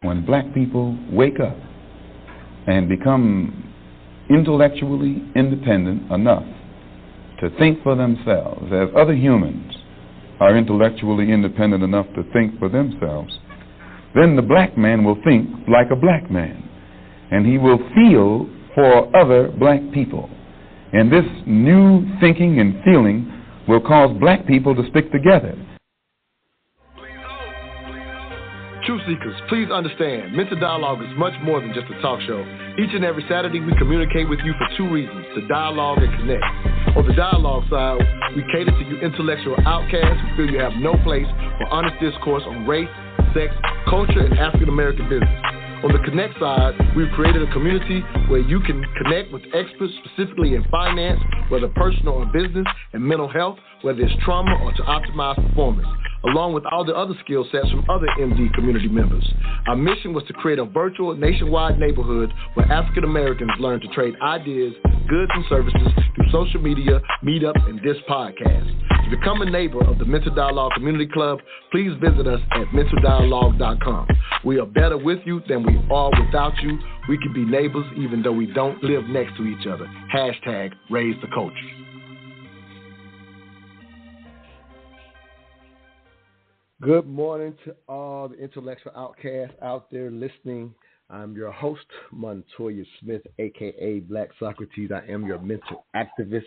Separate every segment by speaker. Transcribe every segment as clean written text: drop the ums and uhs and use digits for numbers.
Speaker 1: when black people wake up and become intellectually independent enough to think for themselves, as other humans are intellectually independent enough to think for themselves, then the black man will think like a black man, and he will feel for other black people. And this new thinking and feeling will cause black people to stick together.
Speaker 2: Truth seekers, please understand, Mental Dialogue is much more than just a talk show. Each and every Saturday, we communicate with you for two reasons: to dialogue and connect. On the dialogue side, we cater to you intellectual outcasts who feel you have no place for honest discourse on race, sex, culture, and African American business. On the connect side, we've created a community where you can connect with experts specifically in finance, whether personal or business, and mental health, whether it's trauma or to optimize performance, along with all the other skill sets from other MD community members. Our mission was to create a virtual nationwide neighborhood where African Americans learn to trade ideas, goods, and services through social media, meetups, and this podcast. To become a neighbor of the Mental Dialogue Community Club, please visit us at mentaldialogue.com. We are better with you than we are without you. We can be neighbors even though we don't live next to each other. Hashtag raise the culture. Good morning to all the intellectual outcasts out there listening. I'm your host, Montoya Smith, a.k.a. Black Socrates. I am your mental activist.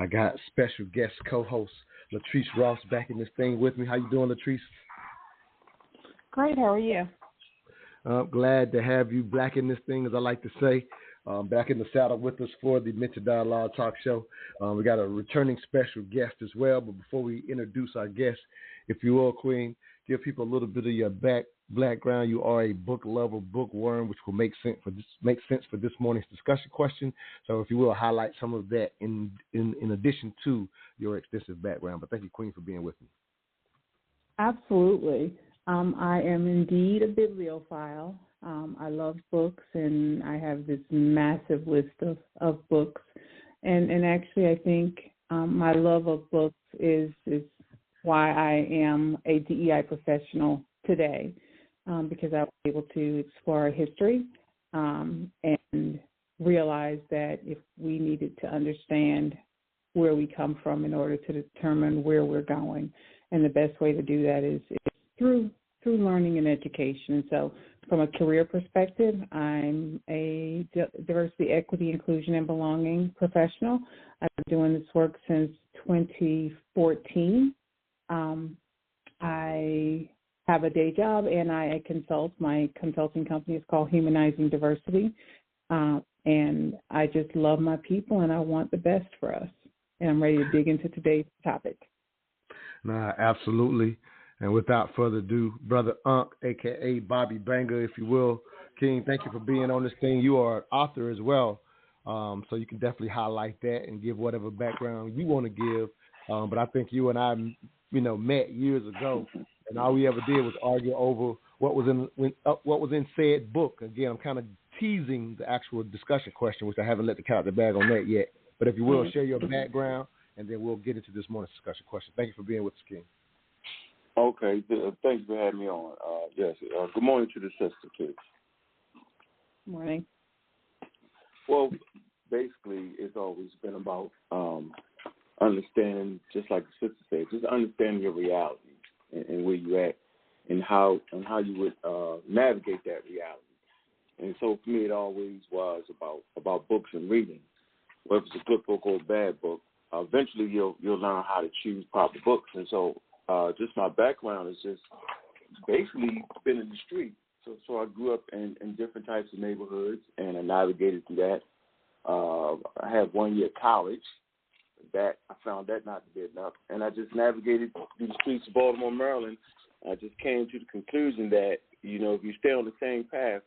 Speaker 2: I got special guest co-host Latrice Ross back in this thing with me. How you doing, Latrice?
Speaker 3: Great. How are you?
Speaker 2: I'm glad to have you back in this thing, as I like to say. Back in the saddle with us for the Mental Dialogue Talk Show. We got a returning special guest as well. But before we introduce our guest, if you will, Queen, give people a little bit of your background. You are a book lover, bookworm, which will make sense for this morning's discussion question. So if you will, highlight some of that in addition to your extensive background. But thank you, Queen, for being with me.
Speaker 3: Absolutely. I am indeed a bibliophile. I love books, and I have this massive list of books. And actually, I think my love of books is why I am a DEI professional today, because I was able to explore history and realize that if we needed to understand where we come from in order to determine where we're going, and the best way to do that is through learning and education. So from a career perspective, I'm a diversity, equity, inclusion, and belonging professional. I've been doing this work since 2014. I have a day job, and I consult. My consulting company is called Humanizing Diversity, and I just love my people, and I want the best for us. And I'm ready to dig into today's topic.
Speaker 2: Absolutely. And without further ado, Brother Unc, a.k.a. Bobby Banger, if you will. King, thank you for being on this thing. You are an author as well, so you can definitely highlight that and give whatever background you want to give. But I think you and I, met years ago, and all we ever did was argue over what was in said book. Again, I'm kind of teasing the actual discussion question, which I haven't let the cat out the bag on that yet. But if you will, share your background, and then we'll get into this morning's discussion question. Thank you for being with us, King.
Speaker 4: Okay, thanks for having me on. Yes, good morning to the sister, too.
Speaker 3: Good morning.
Speaker 4: Well, basically, it's always been about understanding, just like the sister said, just understanding your reality and where you're at and how you would navigate that reality. And so for me, it always was about books and reading. Whether it's a good book or a bad book, eventually you'll learn how to choose proper books. And so just my background is just basically been in the street. So I grew up in different types of neighborhoods, and I navigated through that. I had 1 year at college. That I found that not to be enough, and I just navigated through the streets of Baltimore, Maryland. I just came to the conclusion that if you stay on the same path,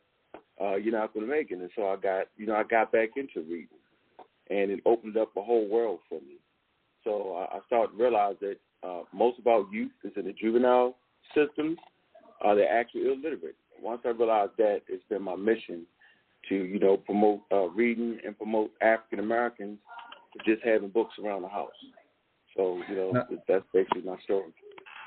Speaker 4: you're not going to make it. And so I got back into reading, and it opened up a whole world for me. So I started to realize that most of our youth is in the juvenile systems. They're actually illiterate. Once I realized that, it's been my mission to, promote reading and promote African Americans to just having books around the house. So, that's basically my story.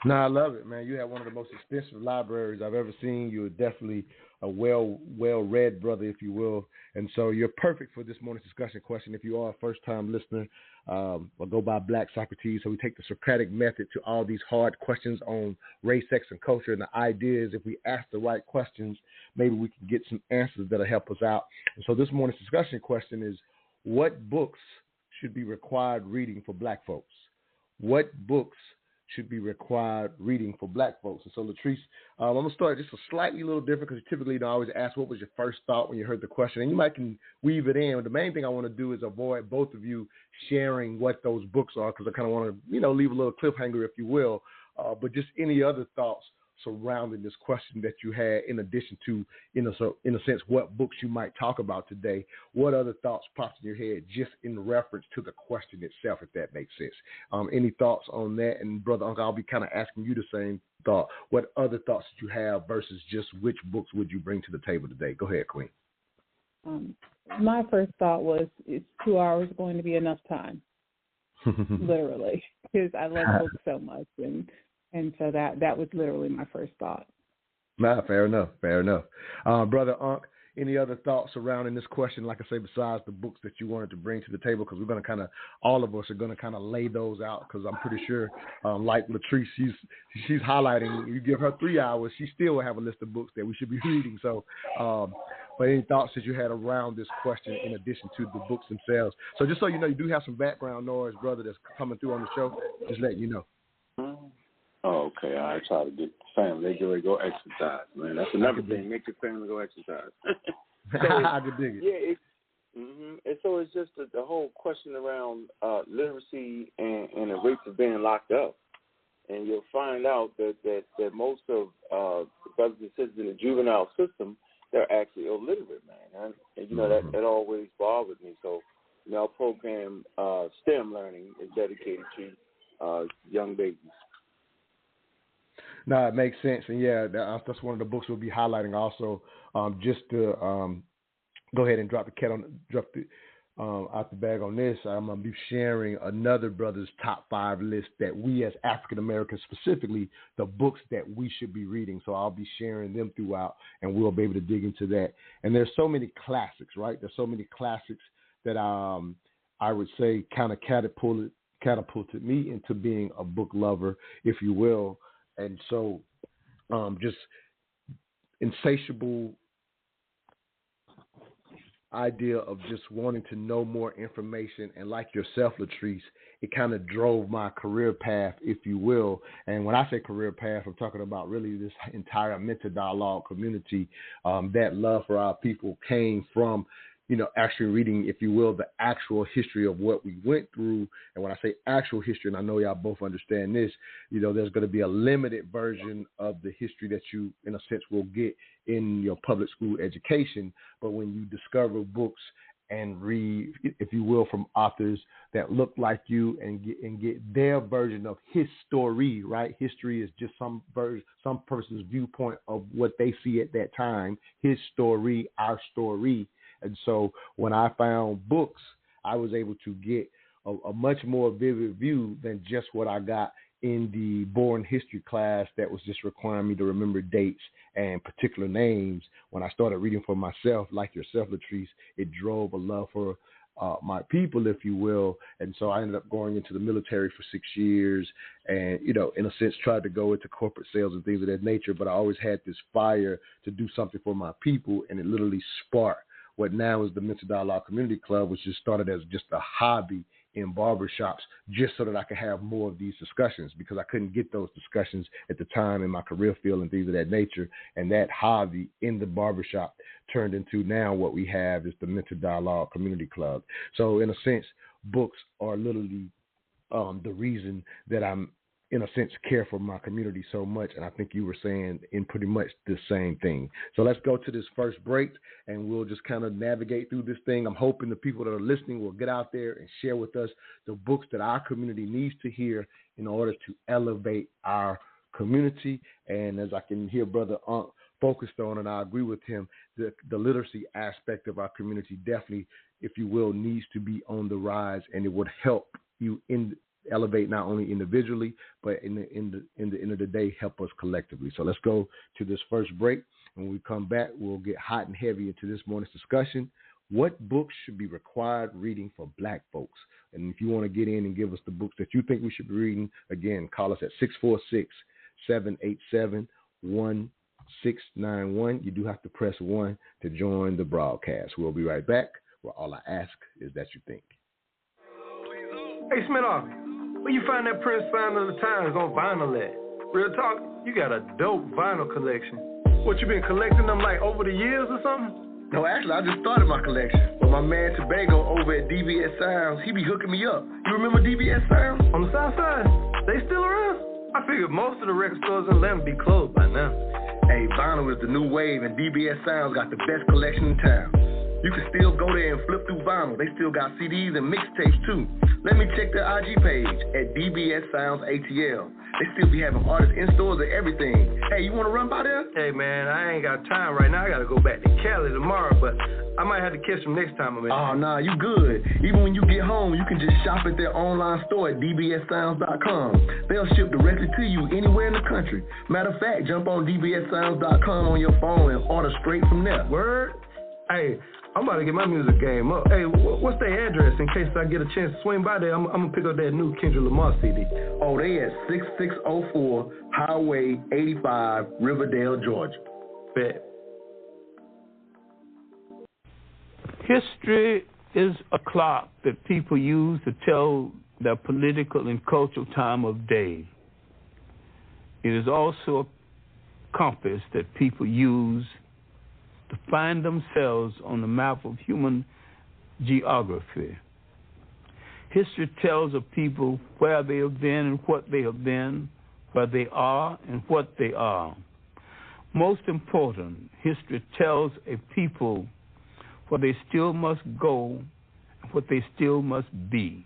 Speaker 2: No, I love it, man. You have one of the most extensive libraries I've ever seen. You're definitely a well-read brother, if you will. And so you're perfect for this morning's discussion question. If you are a first-time listener, we'll go by Black Socrates. So we take the Socratic method to all these hard questions on race, sex, and culture. And the idea is if we ask the right questions, maybe we can get some answers that'll help us out. And so this morning's discussion question is, what books should be required reading for Black folks? What books should be required reading for Black folks? And so, Latrice, I'm going to start just a slightly little different because typically I always ask what was your first thought when you heard the question, and you might can weave it in. The main thing I want to do is avoid both of you sharing what those books are because I kind of want to, leave a little cliffhanger, if you will, but just any other thoughts surrounding this question that you had in addition to, in a sense, what books you might talk about today. What other thoughts popped in your head just in reference to the question itself, if that makes sense? Any thoughts on that? And Brother Uncle, I'll be kind of asking you the same thought. What other thoughts did you have versus just which books would you bring to the table today? Go ahead, Queen.
Speaker 3: My first thought was, is 2 hours going to be enough time? Literally, because I love books so much, and so that was literally my first thought.
Speaker 2: Nah, fair enough. Brother Unc, any other thoughts surrounding this question, like I say, besides the books that you wanted to bring to the table? Because we're going to all of us are going to lay those out, because I'm pretty sure, like Latrice, she's highlighting, you give her 3 hours, she still will have a list of books that we should be reading. So, but any thoughts that you had around this question in addition to the books themselves? So just so you know, you do have some background noise, brother, that's coming through on the show. Just letting you know.
Speaker 4: Oh, okay. I try to get the family. They go exercise, man. That's another thing. Make your family go exercise.
Speaker 2: I could dig it.
Speaker 4: Yeah. And so it's just the whole question around literacy and the rates of being locked up. And you'll find out that most of the brothers and sisters in the juvenile system, they're actually illiterate, man. And that always bothered me. So, our program, STEM learning, is dedicated to young babies.
Speaker 2: No, it makes sense, and that's one of the books we'll be highlighting also. Just to go ahead and drop out the bag on this, I'm gonna be sharing another brother's top 5 list that we as African Americans, specifically the books that we should be reading. So I'll be sharing them throughout, and we'll be able to dig into that. And there's so many classics, right? There's so many classics that I would say kind of catapulted me into being a book lover, if you will. And so just insatiable idea of just wanting to know more information. And like yourself, Latrice, it kind of drove my career path, if you will. And when I say career path, I'm talking about really this entire Mental Dialogue community. That love for our people came from actually reading, if you will, the actual history of what we went through. And when I say actual history, and I know y'all both understand this, there's going to be a limited version of the history that you, in a sense, will get in your public school education. But when you discover books and read, if you will, from authors that look like you and get their version of his story, right? History is just some person's viewpoint of what they see at that time. His story, our story. And so when I found books, I was able to get a much more vivid view than just what I got in the boring history class that was just requiring me to remember dates and particular names. When I started reading for myself, like yourself, Latrice, it drove a love for my people, if you will. And so I ended up going into the military for 6 years and, in a sense, tried to go into corporate sales and things of that nature. But I always had this fire to do something for my people, and it literally sparked what now is the Mental Dialogue Community Club, which just started as just a hobby in barbershops, just so that I could have more of these discussions, because I couldn't get those discussions at the time in my career field and things of that nature. And that hobby in the barbershop turned into now what we have is the Mental Dialogue Community Club. So in a sense, books are literally the reason that I'm, in a sense, care for my community so much. And I think you were saying in pretty much the same thing. So let's go to this first break, and we'll just kind of navigate through this thing. I'm hoping the people that are listening will get out there and share with us the books that our community needs to hear in order to elevate our community. And as I can hear Brother Unc focused on, and I agree with him, the literacy aspect of our community definitely, if you will, needs to be on the rise, and it would help you in
Speaker 5: elevate not only individually, but in the end of the day, help us collectively. So let's go to this first break. When we come back, we'll get hot and heavy into this morning's discussion. What books should be required reading for Black folks? And if you want to get in and give us the books that you think we should be reading, again, call us at 646-787-1691. You do have to press 1 to join the broadcast. We'll be right back, where all I ask is that you think.
Speaker 6: Hey, Smith, where you find that Prince Sign of the Times on vinyl at? Real talk, you got a dope vinyl collection. What, you been collecting them like over the years or something?
Speaker 2: No, actually, I just started my collection. But my man Tobago over at DBS Sounds, he be hooking me up. You remember DBS Sounds?
Speaker 6: On the south side? They still around? I figured most of the record stores in Atlanta be closed by now.
Speaker 2: Hey, vinyl is the new wave, and DBS Sounds got the best collection in town. You can still go there and flip through vinyl. They still got CDs and mixtapes, too. Let me check their IG page at DBS Sounds ATL. They still be having artists in stores and everything. Hey, you want to run by there?
Speaker 6: Hey, man, I ain't got time right now. I got to go back to Cali tomorrow, but I might have to catch them next time I'm in.
Speaker 2: Oh, nah, you good. Even when you get home, you can just shop at their online store at dbssounds.com. They'll ship directly to you anywhere in the country. Matter of fact, jump on dbssounds.com on your phone and order straight from there.
Speaker 6: Word? Hey, I'm about to get my music game up. Hey, what's their address in case I get a chance to swing by there? I'm going to pick up that new Kendrick Lamar CD.
Speaker 2: Oh, they at 6604 Highway 85, Riverdale, Georgia.
Speaker 6: Bet.
Speaker 7: History is a clock that people use to tell their political and cultural time of day. It is also a compass that people use to find themselves on the map of human geography. History tells of people where they have been and what they have been, where they are and what they are. Most important, history tells a people where they still must go and what they still must be.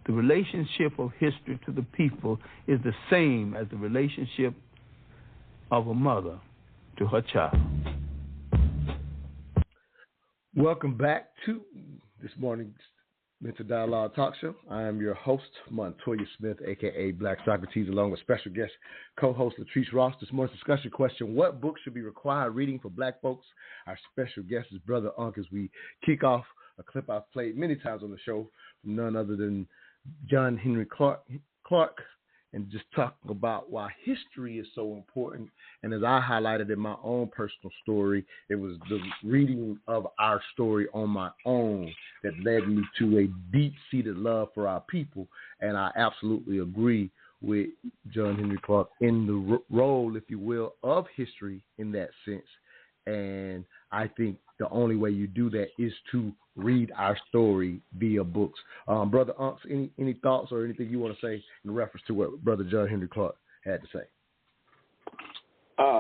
Speaker 7: The relationship of history to the people is the same as the relationship of a mother to her child.
Speaker 5: Welcome back to this morning's Mental Dialogue Talk Show. I am your host, Montoya Smith, a.k.a. Black Socrates, along with special guest co-host Latrice Ross. This morning's discussion question: what books should be required reading for Black folks? Our special guest is Brother Unc, as we kick off a clip I've played many times on the show from none other than John Henry Clark, and just talking about why history is so important. And as I highlighted in my own personal story, it was the reading of our story on my own that led me to a deep-seated love for our people. And I absolutely agree with John Henry Clark in the role, if you will, of history in that sense. And I think the only way you do that is to read our story via books. Brother Unks, any thoughts or anything you want to say in reference to what Brother John Henry Clark had to say?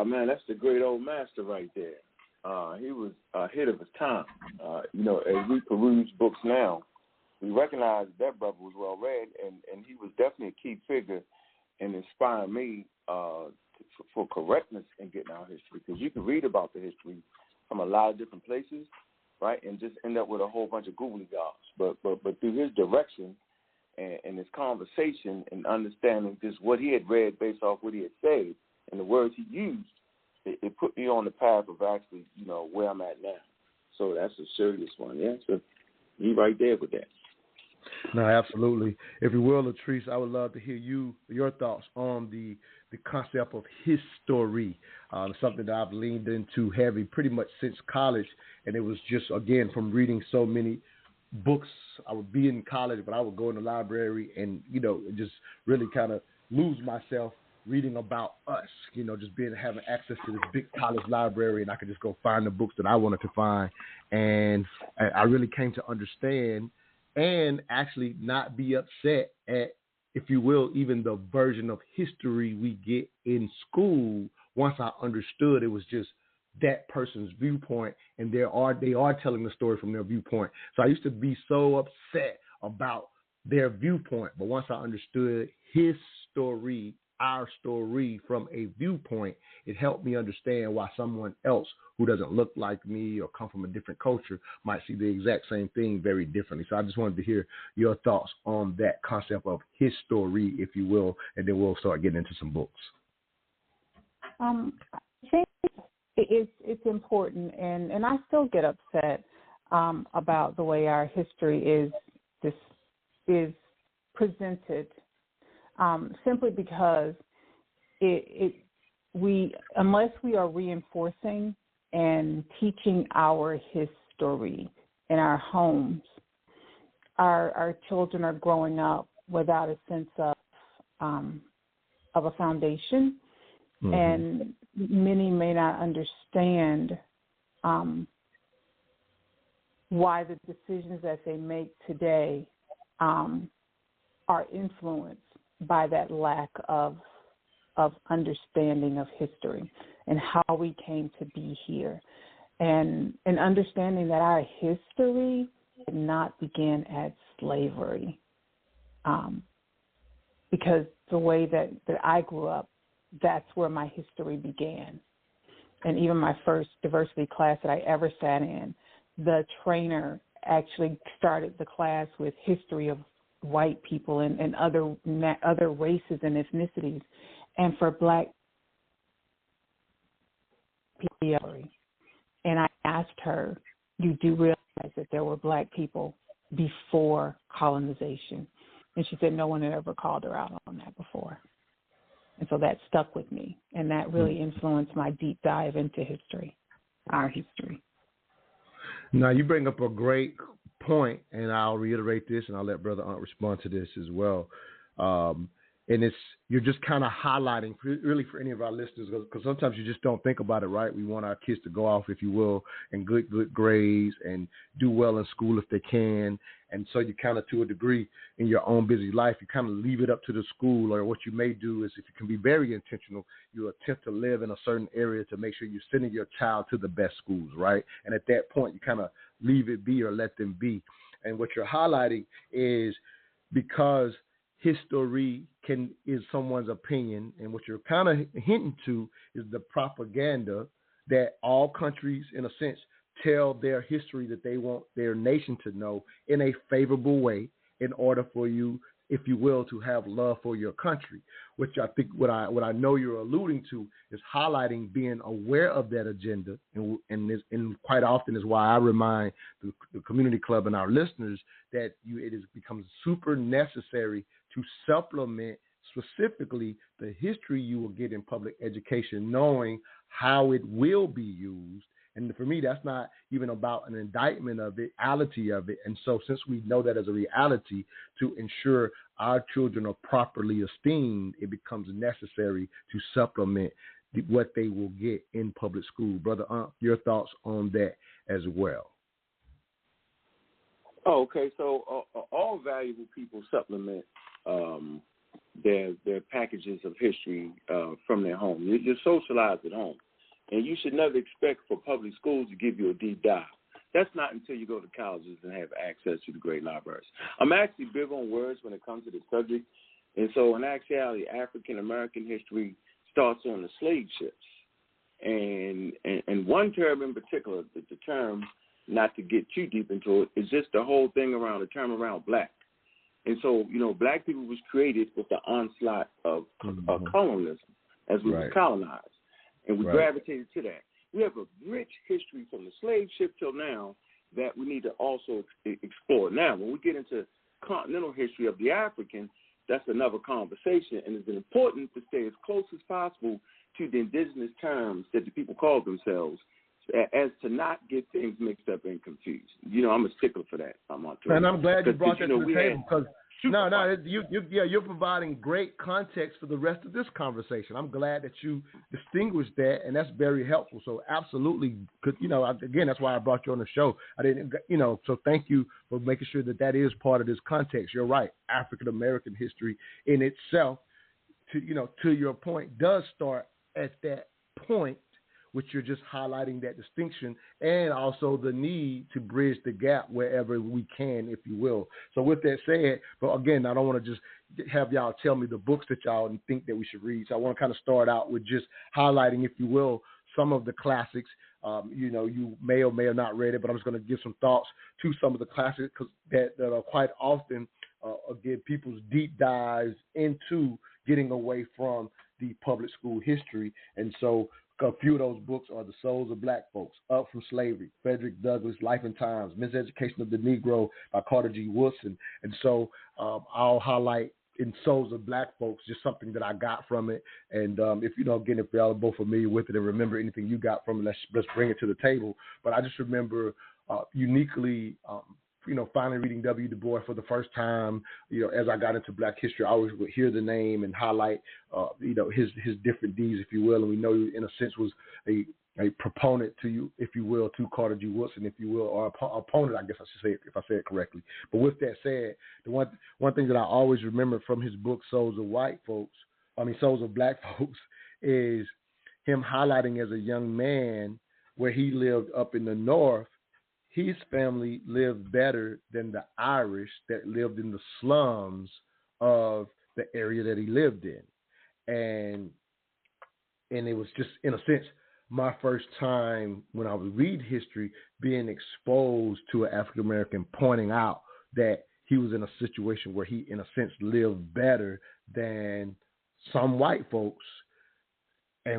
Speaker 4: Man, that's the great old master right there. He was ahead of his time. As we peruse books now, we recognize that brother was well read, and he was definitely a key figure in inspiring me for correctness in getting our history. Because you can read about the history from a lot of different places, right, and just end up with a whole bunch of googly gobs. But through his direction and his conversation and understanding just what he had read based off what he had said and the words he used, it put me on the path of actually, where I'm at now. So that's a serious one, yeah. So you right there with that.
Speaker 5: No, absolutely. If you will, Latrice, I would love to hear your thoughts on the concept of history, something that I've leaned into heavy pretty much since college. And it was just, again, from reading so many books. I would be in college, but I would go in the library and, just really kind of lose myself reading about us, just having access to this big college library, and I could just go find the books that I wanted to find. And I really came to understand and actually not be upset at, if you will, even the version of history we get in school. Once I understood it was just that person's viewpoint, and they are telling the story from their viewpoint. So I used to be so upset about their viewpoint, but once I understood his story our story from a viewpoint, it helped me understand why someone else who doesn't look like me or come from a different culture might see the exact same thing very differently. So I just wanted to hear your thoughts on that concept of his story, if you will, and then we'll start getting into some books.
Speaker 3: I think it's important, and I still get upset about the way our history is presented, simply because unless we are reinforcing and teaching our history in our homes, our children are growing up without a sense of a foundation. Mm-hmm. And many may not understand why the decisions that they make today are influenced by that lack of understanding of history and how we came to be here, and understanding that our history did not begin at slavery, because the way that I grew up, that's where my history began. And even my first diversity class that I ever sat in, the trainer actually started the class with history of white people and other races and ethnicities. And for Black people, and I asked her, you do realize that there were Black people before colonization? And she said no one had ever called her out on that before. And so that stuck with me, and that really influenced my deep dive into history, our history.
Speaker 5: Now, you bring up a great point, and I'll reiterate this, and I'll let Brother Aunt respond to this as well. And you're just kind of highlighting, really, for any of our listeners, because sometimes you just don't think about it, right? We want our kids to go off, if you will, and good grades and do well in school if they can. And so you kind of, to a degree, in your own busy life, you kind of leave it up to the school. Or what you may do is, if you can be very intentional, you attempt to live in a certain area to make sure you're sending your child to the best schools, right? And at that point, you kind of leave it be or let them be. And what you're highlighting is, because history is someone's opinion, and what you're kind of hinting to is the propaganda that all countries, in a sense, tell their history that they want their nation to know in a favorable way, in order for you, if you will, to have love for your country. Which I think what I know you're alluding to is highlighting being aware of that agenda, and quite often is why I remind the community club and our listeners that it becomes super necessary to supplement specifically the history you will get in public education, knowing how it will be used. And for me, that's not even about an indictment of the reality of it. And so since we know that as a reality, to ensure our children are properly esteemed, it becomes necessary to supplement what they will get in public school. Brother Aunt, your thoughts on that as well?
Speaker 4: Oh, okay. So all valuable people supplement their packages of history from their home. You're socialized at home. And you should never expect for public schools to give you a deep dive. That's not until you go to colleges and have access to the great libraries. I'm actually big on words when it comes to the subject. And so in actuality, African-American history starts on the slave ships. And one term in particular, the term, not to get too deep into it, is just the whole thing around the term around Black. And so, Black people was created with the onslaught of colonialism as we were colonized. And we gravitated to that. We have a rich history from the slave ship till now that we need to also explore. Now, when we get into continental history of the African, that's another conversation, and it's important to stay as close as possible to the indigenous terms that the people call themselves, as to not get things mixed up and confused. I'm a stickler for that.
Speaker 5: And I'm glad you brought that to the table, because you're providing great context for the rest of this conversation. I'm glad that you distinguished that, and that's very helpful. So absolutely, because again, that's why I brought you on the show. So thank you for making sure that is part of this context. You're right. African American history in itself, to your point, does start at that point which you're just highlighting that distinction and also the need to bridge the gap wherever we can, if you will. So with that said, but again, I don't want to just have y'all tell me the books that y'all think that we should read. So I want to kind of start out with just highlighting, if you will, some of the classics. You may or may have not read it, but I'm just going to give some thoughts to some of the classics that are quite often, again, people's deep dives into getting away from the public school history. And so a few of those books are The Souls of Black Folks, Up from Slavery, Frederick Douglass, Life and Times, Miseducation of the Negro by Carter G. Woodson. And so I'll highlight in Souls of Black Folks just something that I got from it. And if y'all are both familiar with it and remember anything you got from it, let's bring it to the table. But I just remember uniquely finally reading W. Du Bois for the first time. As I got into Black history, I always would hear the name and highlight, his different deeds, if you will. And we know, in a sense, was a proponent to you, if you will, to Carter G. Woodson, if you will, or opponent, I guess I should say it, if I say it correctly. But with that said, the one thing that I always remember from his book, Souls of Black Folks, is him highlighting as a young man where he lived up in the North. His family lived better than the Irish that lived in the slums of the area that he lived in. And it was just, in a sense, my first time when I was reading history being exposed to an African-American pointing out that he was in a situation where he, in a sense, lived better than some white folks. But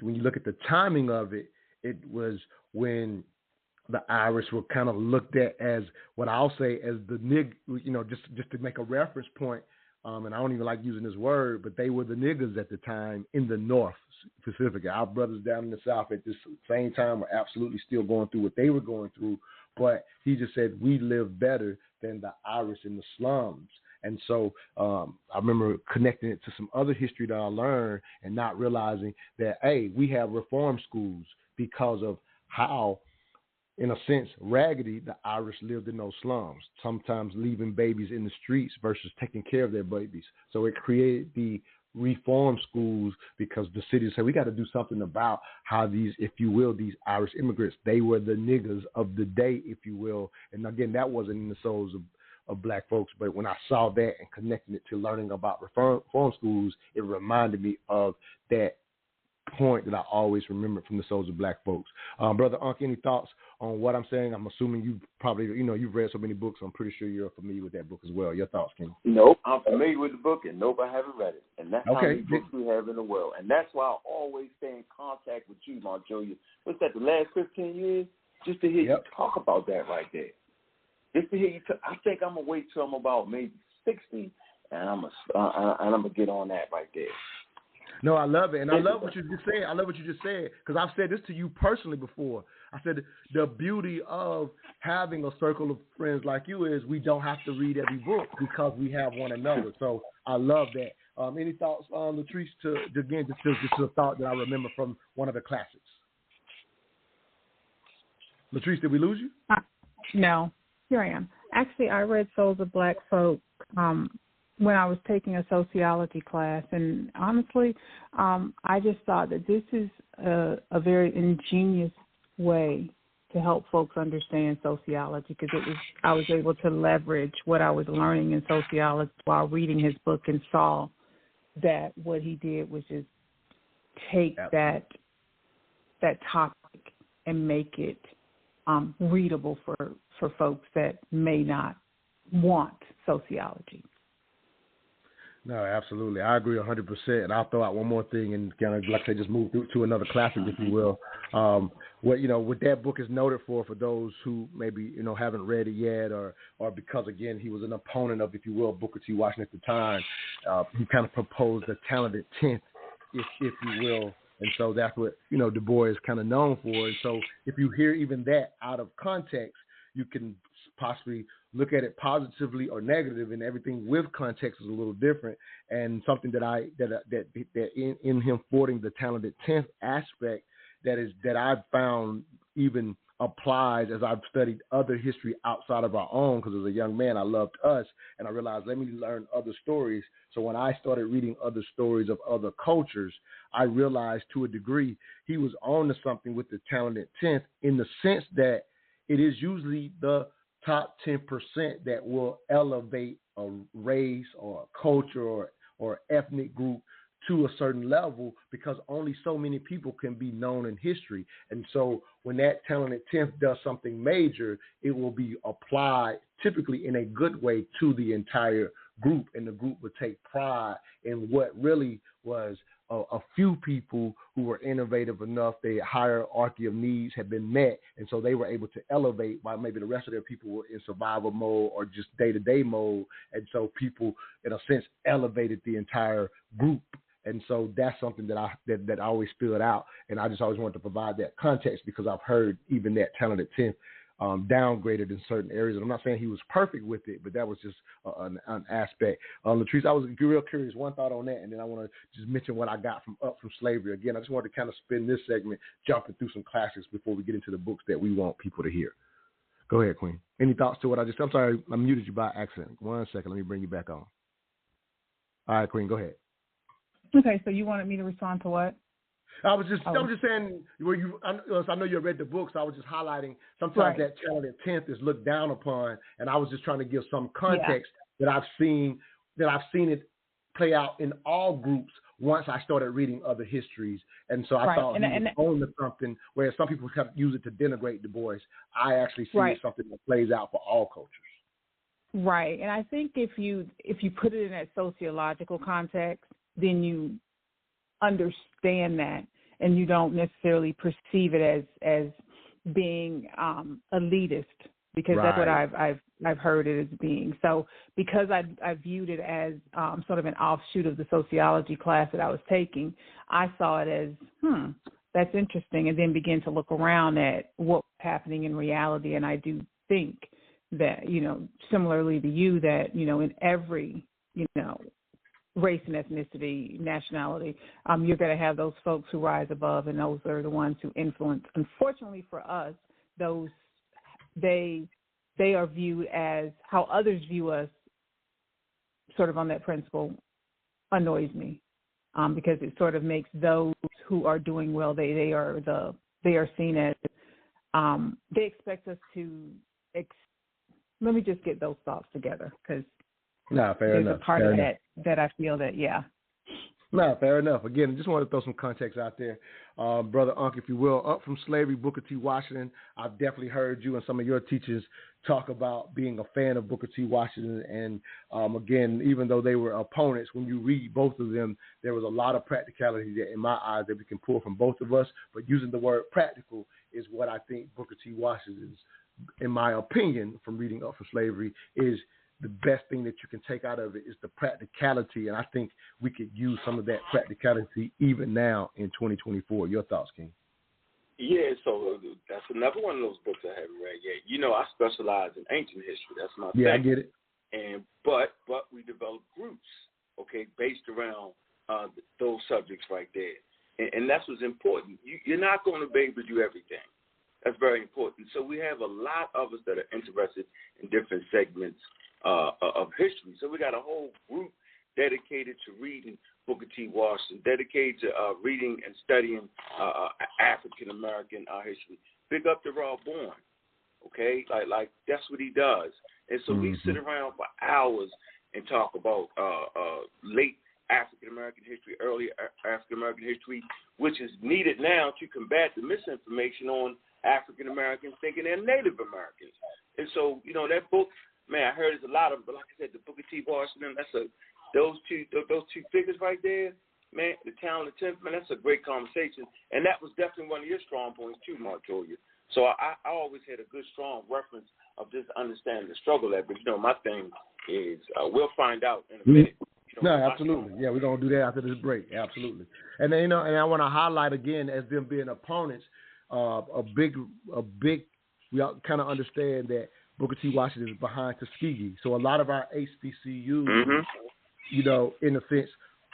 Speaker 5: when you look at the timing of it, it was when the Irish were kind of looked at as what I'll say as the just to make a reference point. And I don't even like using this word, but they were the niggers at the time in the North specifically. Our brothers down in the South at this same time were absolutely still going through what they were going through. But he just said, we live better than the Irish in the slums. And so I remember connecting it to some other history that I learned and not realizing that, hey, we have reform schools because of how, in a sense, raggedy the Irish lived in those slums, sometimes leaving babies in the streets versus taking care of their babies. So it created the reform schools because the city said, we got to do something about how these, if you will, these Irish immigrants, they were the niggers of the day, if you will. And again, that wasn't in the souls of Black folks. But when I saw that and connecting it to learning about reform schools, it reminded me of that point that I always remember from the Souls of Black Folks. Brother Unc, any thoughts on what I'm saying? I'm assuming you probably, you've read so many books. I'm pretty sure you're familiar with that book as well. Your thoughts, Ken?
Speaker 4: Nope, I'm familiar with the book, and nope, I haven't read it. And that's how many books we have in the world. And that's why I always stay in contact with you, Montoya. What's that, the last 15 years? Just to hear you talk about that right there. Just to hear you I think I'm going to wait till I'm about maybe 60, and I'm going to get on that right there.
Speaker 5: No, I love it. And I love what you just said. Because I've said this to you personally before. I said the beauty of having a circle of friends like you is we don't have to read every book because we have one another. So I love that. Any thoughts, Latrice, just a thought that I remember from one of the classics? Latrice, did we lose you?
Speaker 3: No, here I am. Actually, I read Souls of Black Folk when I was taking a sociology class, and honestly, I just thought that this is a very ingenious way to help folks understand sociology because I was able to leverage what I was learning in sociology while reading his book and saw that what he did was just take that topic and make it readable for folks that may not want sociology.
Speaker 5: No, absolutely. I agree 100%. And I'll throw out one more thing and kind of, like I said, just move through to another classic, if you will. What that book is noted for those who maybe, haven't read it yet or because, again, he was an opponent of, if you will, Booker T. Washington at the time. He kind of proposed the talented 10th, if you will. And so that's what, Du Bois is kind of known for. And so if you hear even that out of context, you can possibly look at it positively or negative, and everything with context is a little different. And something that in him forwarding the talented 10th aspect that I found even applies as I've studied other history outside of our own, because as a young man, I loved us, and I realized, let me learn other stories. So when I started reading other stories of other cultures, I realized to a degree he was on to something with the Talented 10th, in the sense that it is usually the top 10% that will elevate a race or a culture or ethnic group to a certain level, because only so many people can be known in history. And so when that Talented 10th does something major, it will be applied typically in a good way to the entire group, and the group would take pride in what really was a few people who were innovative enough. The hierarchy of needs had been met, and so they were able to elevate while maybe the rest of their people were in survival mode or just day-to-day mode. And so people, in a sense, elevated the entire group. And so that's something that I always spilled out, and I just always wanted to provide that context, because I've heard even that Talented 10th downgraded in certain areas. And I'm not saying he was perfect with it, but that was just an aspect. Latrice, I was real curious. One thought on that, and then I want to just mention what I got from Up From Slavery. Again, I just wanted to kind of spin this segment jumping through some classics before we get into the books that we want people to hear. Go ahead, Queen. Any thoughts to what I'm sorry, I muted you by accident. 1 second. Let me bring you back on. All right, Queen, go ahead.
Speaker 3: Okay, so you wanted me to respond to what?
Speaker 5: I was just saying, I know you read the book, so I was just highlighting sometimes that Talented 10th is looked down upon, and I was just trying to give some context that I've seen it play out in all groups once I started reading other histories. And so I thought he was on to something, where some people kind of use it to denigrate Du Bois. I actually see it something that plays out for all cultures.
Speaker 3: Right, and I think if you put it in that sociological context, then you understand that, and you don't necessarily perceive it as being elitist, because that's what I've heard it as being. So because I viewed it as sort of an offshoot of the sociology class that I was taking, I saw it as that's interesting, and then began to look around at what's happening in reality. And I do think that, similarly to you, that in every race and ethnicity, nationality, you're going to have those folks who rise above, and those are the ones who influence. Unfortunately for us, those they are viewed as how others view us, sort of on that principle, annoys me, because it sort of makes those who are doing well, they are seen as they expect us to. Let me just get those thoughts together, because
Speaker 5: fair
Speaker 3: there's
Speaker 5: enough.
Speaker 3: a part of that I feel that,
Speaker 5: fair enough. Again, just wanted to throw some context out there. Brother Unc, if you will, Up From Slavery, Booker T. Washington. I've definitely heard you and some of your teachers talk about being a fan of Booker T. Washington. And again, even though they were opponents, when you read both of them, there was a lot of practicality that, in my eyes, that we can pull from both of us. But using the word practical is what I think Booker T. Washington's, in my opinion, from reading Up From Slavery, is the best thing that you can take out of it is the practicality. And I think we could use some of that practicality even now in 2024. Your thoughts, King?
Speaker 4: Yeah, so that's another one of those books I haven't read yet. I specialize in ancient history. That's my thing.
Speaker 5: Yeah, I get it.
Speaker 4: But we develop groups, based around those subjects right there. And that's what's important. You're not going to be able to do everything. That's very important. So we have a lot of us that are interested in different segments of history. So we got a whole group dedicated to reading Booker T. Washington, dedicated to reading and studying African American history. Big up to Rob Bourne, like that's what he does. And so we sit around for hours and talk about late African American history, early African American history, which is needed now to combat the misinformation on African Americans thinking they're Native Americans. And so, that book, man, I heard there's a lot of, but like I said, the Booker T. Washington, those two figures right there, man, the Talented 10th, man, that's a great conversation. And that was definitely one of your strong points too, Montoya. So I always had a good, strong reference of just understanding the struggle there. But, my thing is we'll find out in a minute.
Speaker 5: No, absolutely. Yeah, we're going to do that after this break. Absolutely. And then, and I want to highlight again, as them being opponents, a big, we kind of understand that Booker T. Washington is behind Tuskegee. So a lot of our HBCUs, in a sense,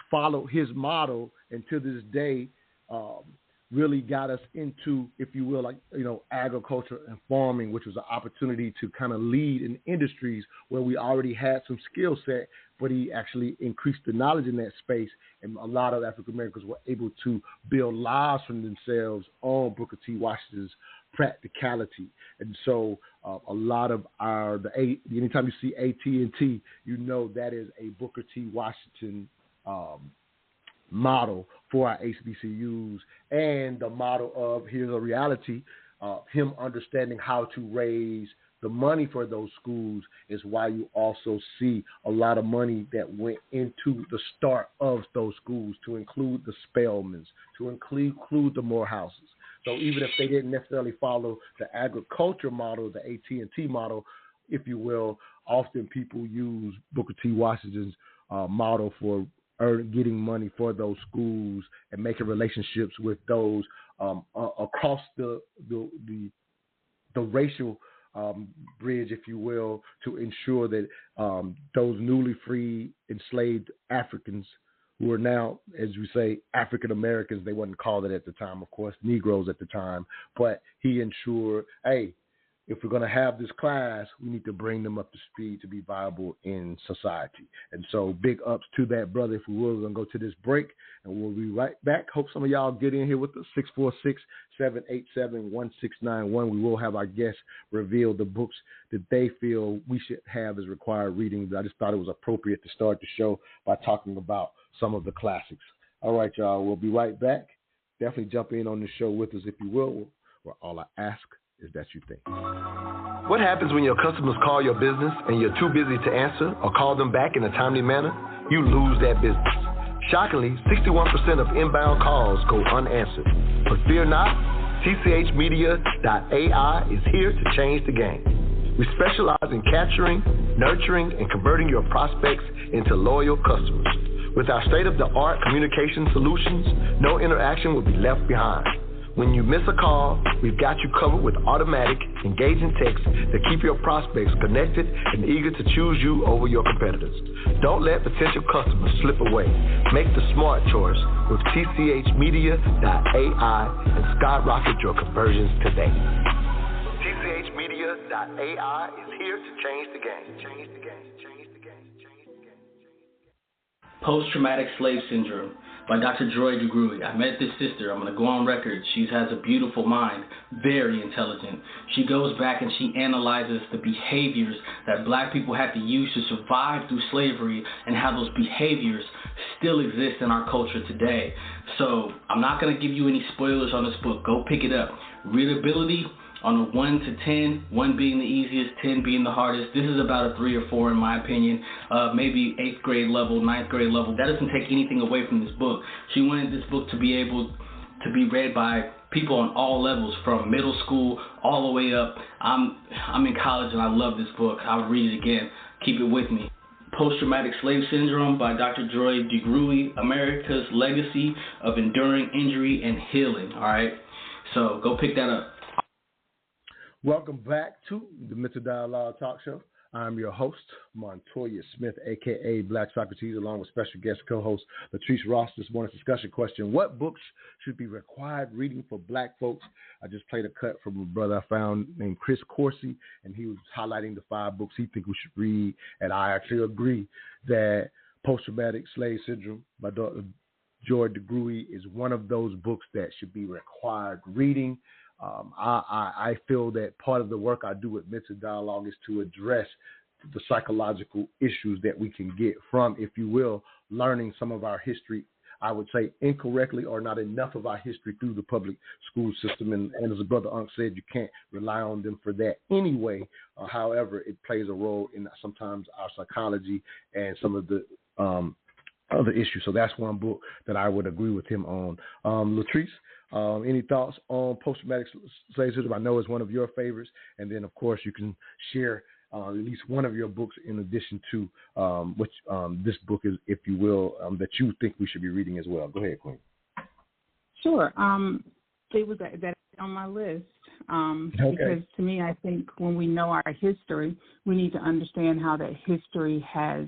Speaker 5: follow his model, and to this day, really got us into, if you will, like, agriculture and farming, which was an opportunity to kind of lead in industries where we already had some skill set, but he actually increased the knowledge in that space. And a lot of African Americans were able to build lives for themselves on Booker T. Washington's practicality. And so a lot of anytime you see AT&T, that is a Booker T. Washington model for our HBCUs, and the model of, here's a reality, him understanding how to raise the money for those schools is why you also see a lot of money that went into the start of those schools, to include the Spelmans, to include the Morehouses. So even if they didn't necessarily follow the agriculture model, the AT&T model, if you will, often people use Booker T. Washington's model for getting money for those schools and making relationships with those across the racial bridge, if you will, to ensure that those newly freed enslaved Africans, who are now, as we say, African Americans, they wasn't called it at the time, of course, Negroes at the time, but he ensured, hey, if we're going to have this class, we need to bring them up to speed to be viable in society. And so big ups to that brother. If we will, we're going to go to this break, and we'll be right back. Hope some of y'all get in here with us, 646-787-1691. We will have our guests reveal the books that they feel we should have as required reading. I just thought it was appropriate to start the show by talking about some of the classics. All right, y'all, we'll be right back. Definitely jump in on the show with us, if you will, where all I ask is that you think.
Speaker 2: What happens when your customers call your business and you're too busy to answer or call them back in a timely manner? You lose that business. Shockingly, 61% of inbound calls go unanswered. But fear not, tchmedia.ai is here to change the game. We specialize in capturing, nurturing, and converting your prospects into loyal customers. With our state-of-the-art communication solutions, no interaction will be left behind. When you miss a call, we've got you covered with automatic, engaging texts that keep your prospects connected and eager to choose you over your competitors. Don't let potential customers slip away. Make the smart choice with tchmedia.ai and skyrocket your conversions today. tchmedia.ai is here to change the game. Change the game. Change the game. Change the game.
Speaker 8: Post-traumatic slave syndrome by Dr. Joy DeGruy. I met this sister. I'm going to go on record. She has a beautiful mind, very intelligent. She goes back and she analyzes the behaviors that black people had to use to survive through slavery and how those behaviors still exist in our culture today. So I'm not going to give you any spoilers on this book. Go pick it up. Readability on a 1 to 10, 1 being the easiest, 10 being the hardest. This is about a 3 or 4 in my opinion, maybe 8th grade level, 9th grade level. That doesn't take anything away from this book. She wanted this book to be able to be read by people on all levels, from middle school all the way up. I'm in college and I love this book. I'll read it again. Keep it with me. Post-Traumatic Slave Syndrome by Dr. Joy DeGruy, America's Legacy of Enduring Injury and Healing. All right, so go pick that up.
Speaker 5: Welcome back to the Mental Dialogue Talk Show. I'm your host, Montoya Smith, a.k.a. Black Socrates, along with special guest co-host Latrice Ross. This morning's discussion question: what books should be required reading for black folks? I just played a cut from a brother I found named Chris Corsi, and he was highlighting the 5 books he thinks we should read. And I actually agree that Post-Traumatic Slave Syndrome by Dr. Joy DeGruy is one of those books that should be required reading. I feel that part of the work I do with Mental Dialogue is to address the psychological issues that we can get from, if you will, learning some of our history, I would say incorrectly, or not enough of our history through the public school system. And as a brother Unc said, you can't rely on them for that anyway. However, it plays a role in sometimes our psychology and some of the other issues. So that's one book that I would agree with him on. Latrice, any thoughts on Post-Traumatic Slave Syndrome? I know it's one of your favorites. And then, of course, you can share at least one of your books in addition to which this book is, if you will, that you think we should be reading as well. Go ahead, Queen.
Speaker 3: Sure. It was that on my list because to me, I think when we know our history, we need to understand how that history has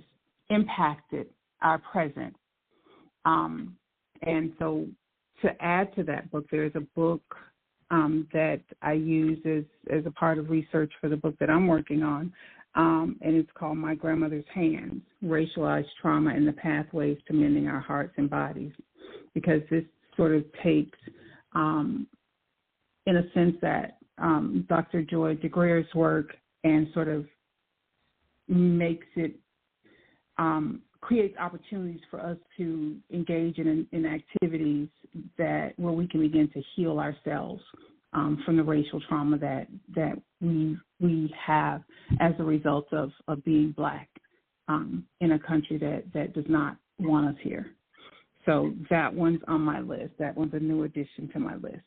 Speaker 3: impacted our present. And so to add to that book, there is a book that I use as a part of research for the book that I'm working on, and it's called My Grandmother's Hands, Racialized Trauma and the Pathways to Mending Our Hearts and Bodies, because this sort of takes, in a sense, that Dr. Joy DeGruyd's work and sort of makes it, creates opportunities for us to engage in activities where we can begin to heal ourselves from the racial trauma that we have as a result of being Black in a country that does not want us here. So that one's on my list. That one's a new addition to my list.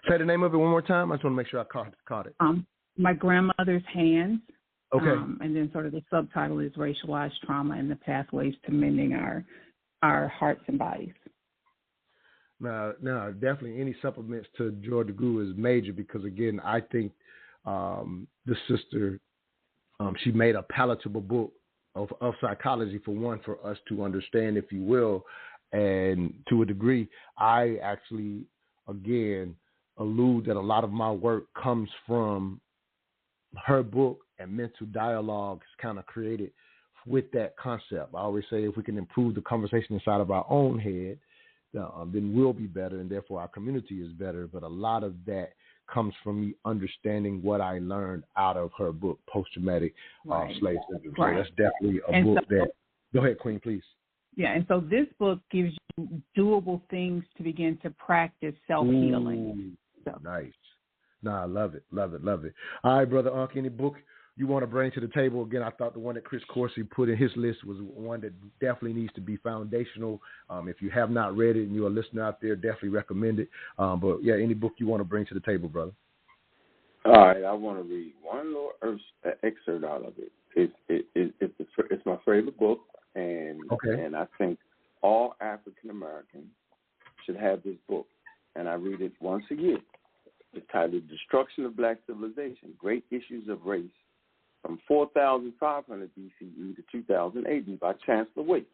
Speaker 5: Say the name of it one more time. I just want to make sure I caught it.
Speaker 3: My Grandmother's Hands.
Speaker 5: Okay.
Speaker 3: And then sort of the subtitle is Racialized Trauma and the Pathways to Mending Our Hearts and Bodies.
Speaker 5: Now, definitely any supplements to Joy DeGruy is major because, again, I think the sister, she made a palatable book of psychology, for one, for us to understand, if you will, and to a degree, I actually, again, allude that a lot of my work comes from her book, and Mental Dialogue is kind of created with that concept. I always say if we can improve the conversation inside of our own head, then we'll be better, and therefore our community is better. But a lot of that comes from me understanding what I learned out of her book, Post-Traumatic Slave Syndrome. So that's definitely a book that – go ahead, Queen, please.
Speaker 3: Yeah, and so this book gives you doable things to begin to practice self-healing. So.
Speaker 5: Nice. No, I love it. Love it. Love it. All right, Brother Unc, any book you want to bring to the table? Again, I thought the one that Chris Coursey put in his list was one that definitely needs to be foundational. If you have not read it and you're a listener out there, definitely recommend it. But, yeah, any book you want to bring to the table, brother?
Speaker 4: All right, I want to read one little excerpt out of it. It's my favorite book, and I think all African Americans should have this book, and I read it once a year. It's titled Destruction of Black Civilization, Great Issues of Race, from 4500 BCE to 2000 AD by Chancellor Waits.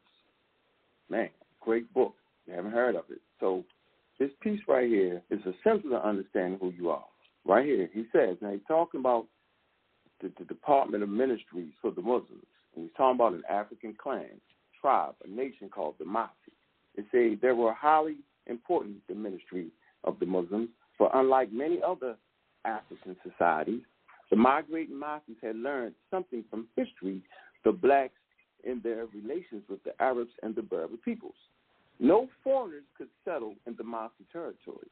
Speaker 4: Man, great book. You haven't heard of it. So this piece right here is essential to understanding who you are. Right here, he says, now he's talking about the Department of Ministries for the Muslims. And he's talking about an African clan, tribe, a nation called the Mafi. It says they were highly important, the ministry of the Muslims, for unlike many other African societies, the migrating Mafis had learned something from history, the blacks in their relations with the Arabs and the Berber peoples. No foreigners could settle in the Mafi territory,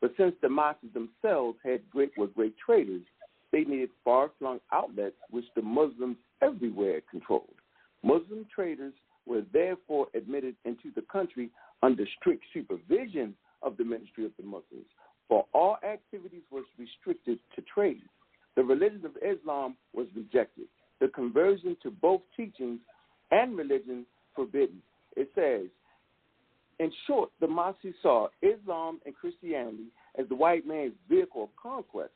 Speaker 4: but since the Mafis themselves were great traders, they needed far-flung outlets which the Muslims everywhere controlled. Muslim traders were therefore admitted into the country under strict supervision of the Ministry of the Muslims, for all activities was restricted to trade. The religion of Islam was rejected. The conversion to both teachings and religion forbidden. It says, in short, the Mafi saw Islam and Christianity as the white man's vehicle of conquest.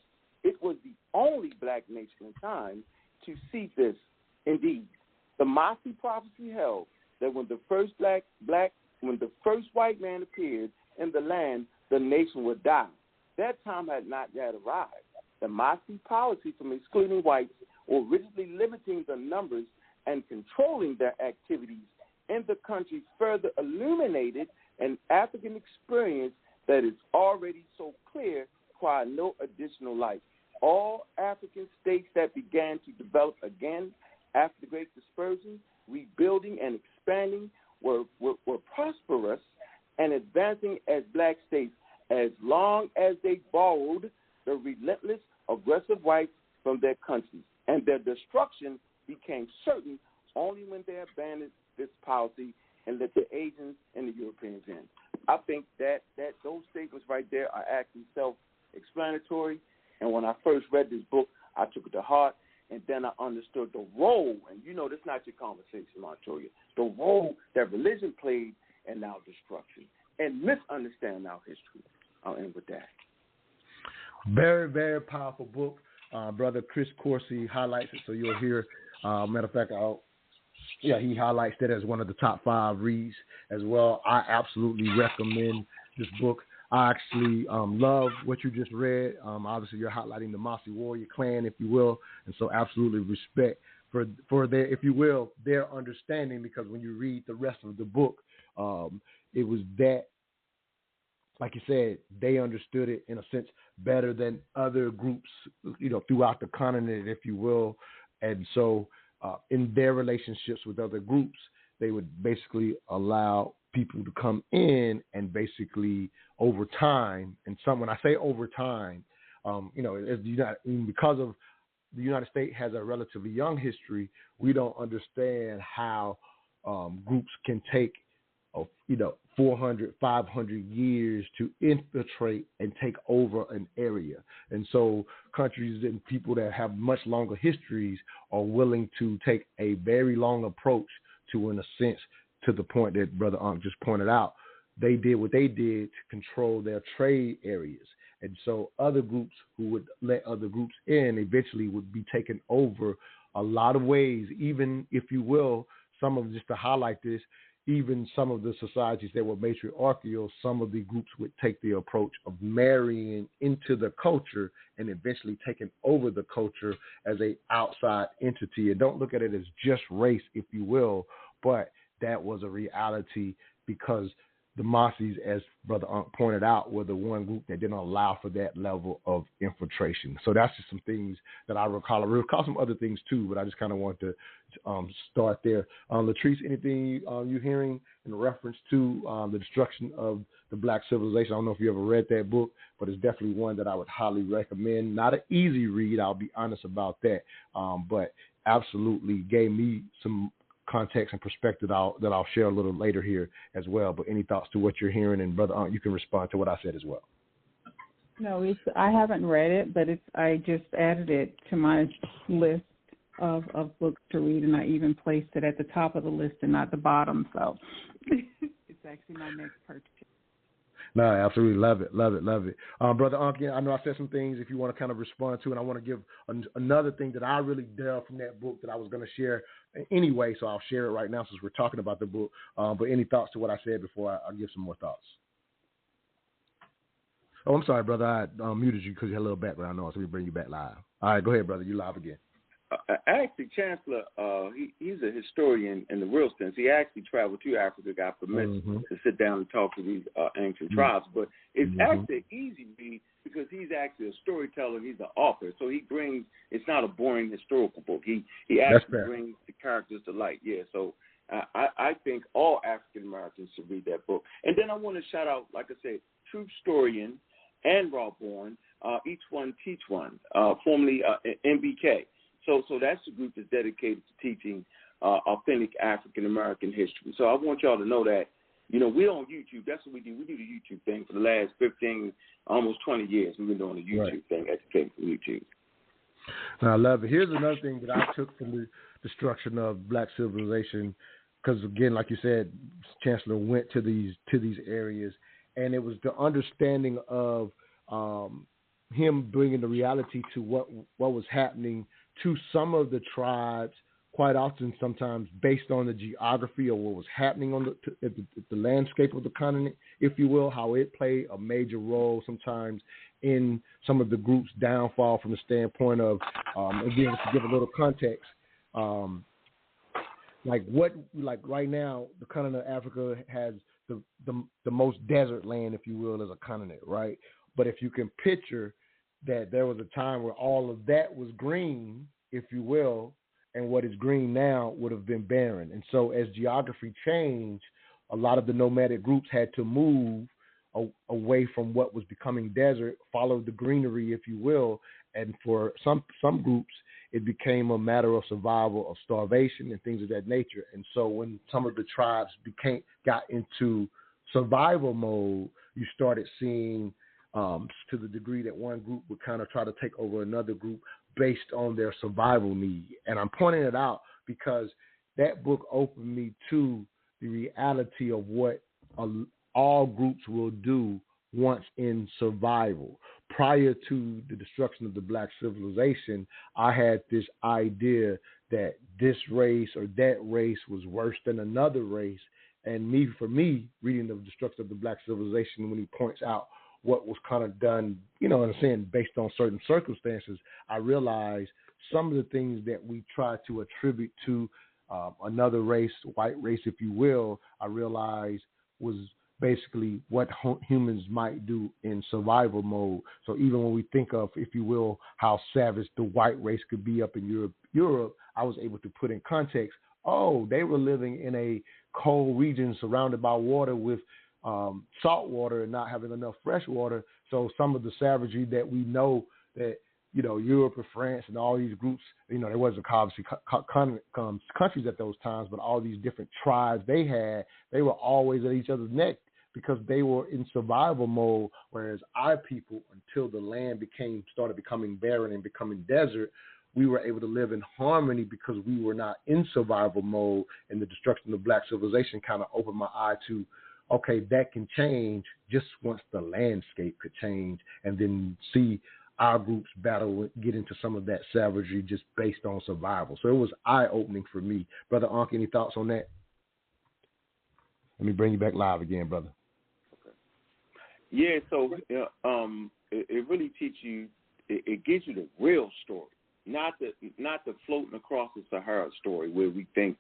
Speaker 4: It was the only black nation in time to see this. Indeed, the Mafi prophecy held that when the first when the first white man appeared in the land, the nation would die. That time had not yet arrived. The Mafi policy from excluding whites or rigidly limiting the numbers and controlling their activities in the country further illuminated an African experience that is already so clear require no additional light. All African states that began to develop again after the Great Dispersion, rebuilding and expanding, were prosperous and advancing as black states as long as they borrowed the relentless, aggressive whites from their countries, and their destruction became certain only when they abandoned this policy and let the Asians and the Europeans in. I think that those statements right there are actually self-explanatory, and when I first read this book, I took it to heart, and then I understood the role, and you know this is not your conversation, Montoya, the role that religion played in our destruction and misunderstanding our history. I'll end with that.
Speaker 5: Very, very powerful book. Brother Chris Coursey highlights it, so you'll hear. Matter of fact, he highlights that as one of the top 5 reads as well. I absolutely recommend this book. I actually love what you just read. Obviously, you're highlighting the Mossy Warrior clan, if you will, and so absolutely respect for their, if you will, their understanding, because when you read the rest of the book, it was that, like you said, they understood it in a sense better than other groups, throughout the continent, if you will. And so in their relationships with other groups, they would basically allow people to come in and basically over time, and when I say over time, because of the United States has a relatively young history, we don't understand how groups can take 400, 500 years to infiltrate and take over an area. And so countries and people that have much longer histories are willing to take a very long approach to, in a sense, to the point that Brother Ankh just pointed out. They did what they did to control their trade areas. And so other groups who would let other groups in eventually would be taken over a lot of ways, even, if you will, some of, just to highlight this, even some of the societies that were matriarchal, some of the groups would take the approach of marrying into the culture and eventually taking over the culture as a outside entity. And don't look at it as just race, if you will, but that was a reality because the Mossis, as Brother Ankh pointed out, were the one group that didn't allow for that level of infiltration. So that's just some things that I recall. I recall some other things too, but I just kind of want to start there. Latrice, anything you're hearing in reference to the destruction of the Black civilization? I don't know if you ever read that book, but it's definitely one that I would highly recommend. Not an easy read, I'll be honest about that, but absolutely gave me some context and perspective that I'll share a little later here as well. But any thoughts to what you're hearing? And Brother Ankh, you can respond to what I said as well.
Speaker 3: No, I haven't read it, but I just added it to my list of books to read, and I even placed it at the top of the list and not the bottom. So it's actually my next purchase.
Speaker 5: No, I absolutely love it. Brother Ankh, I know I said some things if you want to kind of respond to, and I want to give another thing that I really delved from that book that I was going to share anyway, so I'll share it right now since we're talking about the book. But any thoughts to what I said before I give some more thoughts? Oh, I'm sorry, brother. I muted you because you had a little background noise, so we bring you back live. All right, go ahead, brother. You live again.
Speaker 4: Actually, Chancellor, he's a historian in the real sense. He actually traveled to Africa, got permission to sit down and talk to these ancient tribes. But it's actually an easy read because he's actually a storyteller. He's an author. So he brings, it's not a boring historical book. He actually brings the characters to light. Yeah, so I think all African Americans should read that book. And then I want to shout out, like I said, Truth Storian and Rawborn, each one teach one, formerly MBK. So that's the group that's dedicated to teaching authentic African American history. So I want y'all to know that, we're on YouTube. That's what we do. We do the YouTube thing for the last 15, almost 20 years. We've been doing the YouTube thing, educating from YouTube.
Speaker 5: And I love it. Here's another thing that I took from the destruction of Black civilization, because again, like you said, Chancellor went to these areas, and it was the understanding of him bringing the reality to what was happening to some of the tribes, quite often sometimes based on the geography of what was happening on the landscape of the continent, if you will, how it played a major role sometimes in some of the groups' downfall from the standpoint of, again, to give a little context, like right now, the continent of Africa has the most desert land, if you will, as a continent, right? But if you can picture that there was a time where all of that was green, if you will, and what is green now would have been barren. And so as geography changed, a lot of the nomadic groups had to move away from what was becoming desert, follow the greenery, if you will. And for some groups, it became a matter of survival, of starvation and things of that nature. And so when some of the tribes got into survival mode, you started seeing to the degree that one group would kind of try to take over another group based on their survival need. And I'm pointing it out because that book opened me to the reality of what all groups will do once in survival. Prior to the destruction of the Black civilization, I had this idea that this race or that race was worse than another race, And for me, reading The Destruction of the Black Civilization, when he points out what was kind of done, you know what I'm saying, based on certain circumstances, I realized some of the things that we try to attribute to another race, white race, if you will, I realized was basically what humans might do in survival mode. So even when we think of, if you will, how savage the white race could be up in Europe, I was able to put in context, oh, they were living in a cold region surrounded by water with salt water and not having enough fresh water. So some of the savagery that we know that, you know, Europe and France and all these groups, you know, there wasn't obviously countries at those times, but all these different tribes they were always at each other's neck because they were in survival mode, whereas our people, until the land started becoming barren and becoming desert, we were able to live in harmony because we were not in survival mode. And the Destruction of Black Civilization kind of opened my eye to, okay, that can change just once the landscape could change, and then see our groups battle, get into some of that savagery just based on survival. So it was eye-opening for me. Brother Ankh, any thoughts on that? Let me bring you back live again, brother.
Speaker 4: Okay. Yeah, so it really teaches you, it gives you the real story, not the floating across the Sahara story where we think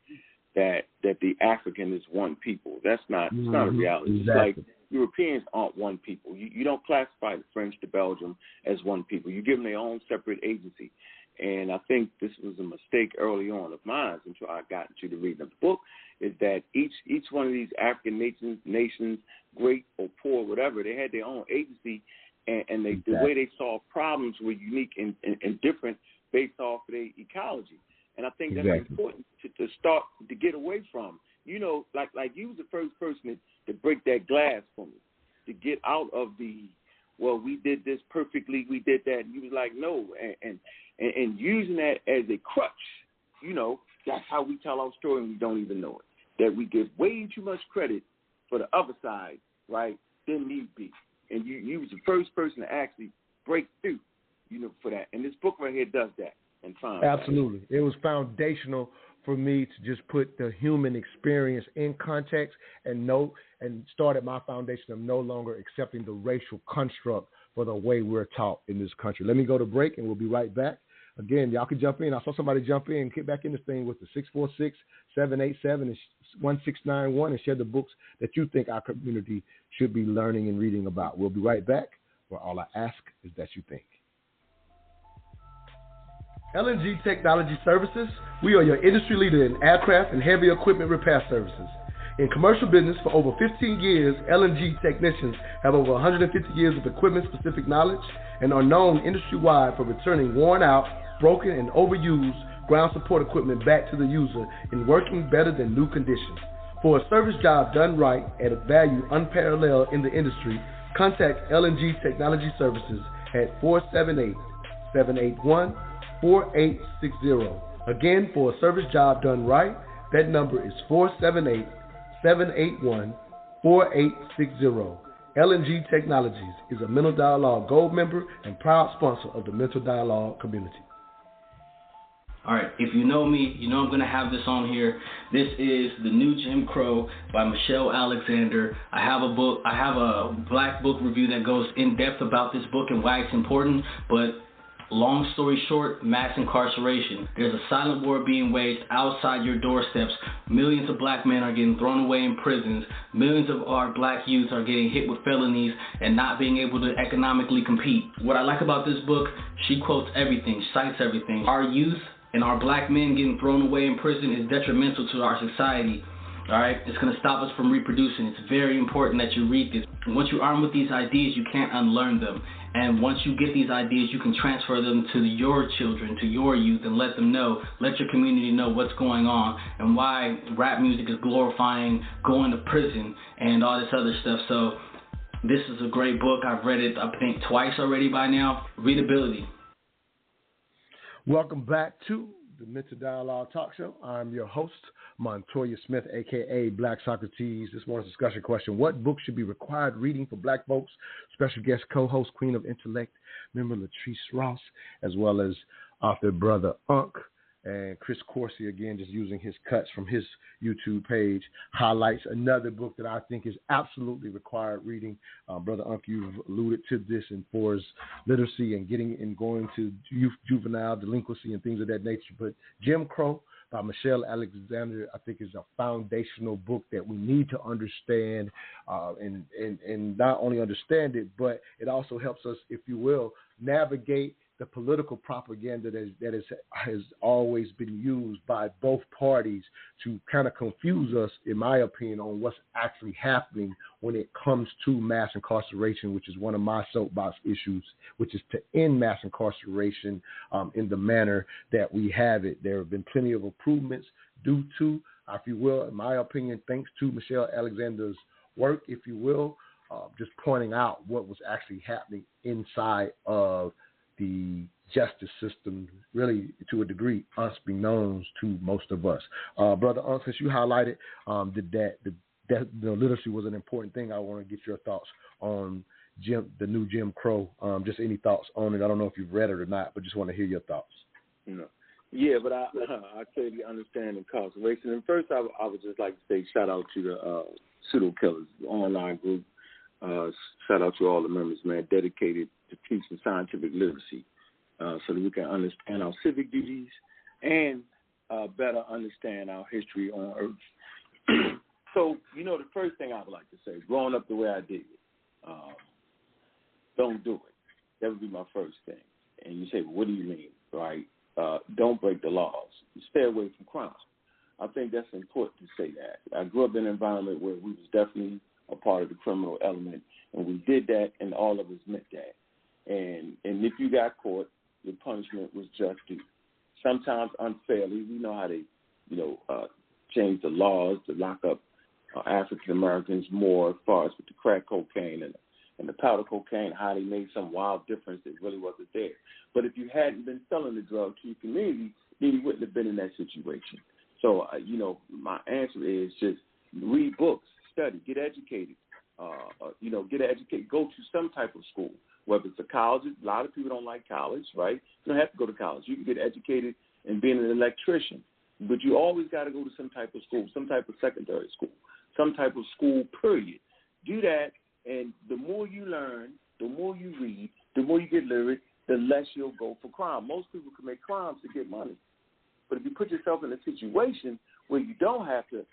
Speaker 4: that the African is one people. That's not, it's not a reality.
Speaker 5: Exactly.
Speaker 4: It's like Europeans aren't one people. You don't classify the French, the Belgium as one people. You give them their own separate agency. And I think this was a mistake early on of mine until I got into the reading of the book, is that each one of these African nations, great or poor, whatever, they had their own agency, and the way they solved problems were unique and different based off of their ecology. And I think that's important to start to get away from. You know, like you was the first person to break that glass for me, to get out of the, well, we did this perfectly, we did that. And you was like, no, and using that as a crutch, you know, that's how we tell our story and we don't even know it. That we give way too much credit for the other side, right, than need be. And you was the first person to actually break through, you know, for that. And this book right here does that.
Speaker 5: Absolutely. It was foundational for me to just put the human experience in context and started my foundation of no longer accepting the racial construct for the way we're taught in this country. Let me go to break and we'll be right back. Again, y'all can jump in. I saw somebody jump in and get back in this thing with the 646-787-1691 and share the books that you think our community should be learning and reading about. We'll be right back, where all I ask is that you think.
Speaker 9: LNG Technology Services, we are your industry leader in aircraft and heavy equipment repair services. In commercial business for over 15 years, LNG technicians have over 150 years of equipment-specific knowledge and are known industry-wide for returning worn-out, broken, and overused ground support equipment back to the user in working better than new condition. For a service job done right at a value unparalleled in the industry, contact LNG Technology Services at 478-781-4860. Again, for a service job done right, that number is 478-781-4860. LNG Technologies is a Mental Dialogue Gold member and proud sponsor of the Mental Dialogue community.
Speaker 8: All right, if you know me, you know I'm going to have this on here. This is The New Jim Crow by Michelle Alexander. I have a black book review that goes in depth about this book and why it's important, but long story short, mass incarceration. There's a silent war being waged outside your doorsteps. Millions of black men are getting thrown away in prisons. Millions of our black youth are getting hit with felonies and not being able to economically compete. What I like about this book, she quotes everything, cites everything. Our youth and our black men getting thrown away in prison is detrimental to our society. All right, it's going to stop us from reproducing. It's very important that you read this. Once you're armed with these ideas, you can't unlearn them. And once you get these ideas, you can transfer them to your children, to your youth, and let them know, let your community know what's going on and why rap music is glorifying going to prison and all this other stuff. So this is a great book. I've read it, I think, twice already by now. Readability.
Speaker 5: Welcome back to the Mental Dialogue Talk Show. I'm your host, Montoya Smith, a.k.a. Black Socrates. This morning's discussion question: what books should be required reading for black folks? Special guest co-host, Queen of Intellect, member Latrice Ross, as well as author Brother Ankh. And Chris Corsi, again, just using his cuts from his YouTube page, highlights another book that I think is absolutely required reading. Brother Unc, you've alluded to this in for literacy and going to juvenile delinquency and things of that nature. But Jim Crow by Michelle Alexander, I think, is a foundational book that we need to understand, and not only understand it, but it also helps us, if you will, navigate the political propaganda that has always been used by both parties to kind of confuse us, in my opinion, on what's actually happening when it comes to mass incarceration, which is one of my soapbox issues, which is to end mass incarceration in the manner that we have it. There have been plenty of improvements due to, if you will, in my opinion, thanks to Michelle Alexander's work, if you will, just pointing out what was actually happening inside of the justice system, really to a degree unbeknownst to most of us. Brother Unc, since you highlighted that literacy was an important thing, I want to get your thoughts on the new Jim Crow. Just any thoughts on it. I don't know if you've read it or not, but just want to hear your thoughts.
Speaker 4: Yeah, but I clearly understand incarceration. And first, I would just like to say shout out to the Pseudo Killers online group. Shout out to all the members, man, dedicated to teaching scientific literacy so that we can understand our civic duties and better understand our history on Earth. So, the first thing I would like to say, growing up the way I did, don't do it. That would be my first thing. And you say, well, what do you mean, right? Don't break the laws. Stay away from crime. I think that's important to say that. I grew up in an environment where we was definitely a part of the criminal element, and we did that, and all of us meant that. And if you got caught, the punishment was just due. Sometimes unfairly. We know how they, change the laws to lock up African Americans more as far as with the crack cocaine and the powder cocaine, how they made some wild difference that really wasn't there. But if you hadn't been selling the drug to your community, then you wouldn't have been in that situation. So, my answer is just read books, study, get educated. Go to some type of school, whether it's a college. A lot of people don't like college, right? You don't have to go to college. You can get educated in being an electrician, but you always got to go to some type of school, some type of secondary school, some type of school, period. Do that, and the more you learn, the more you read, the more you get literate, the less you'll go for crime. Most people commit crimes to get money. But if you put yourself in a situation where you don't have to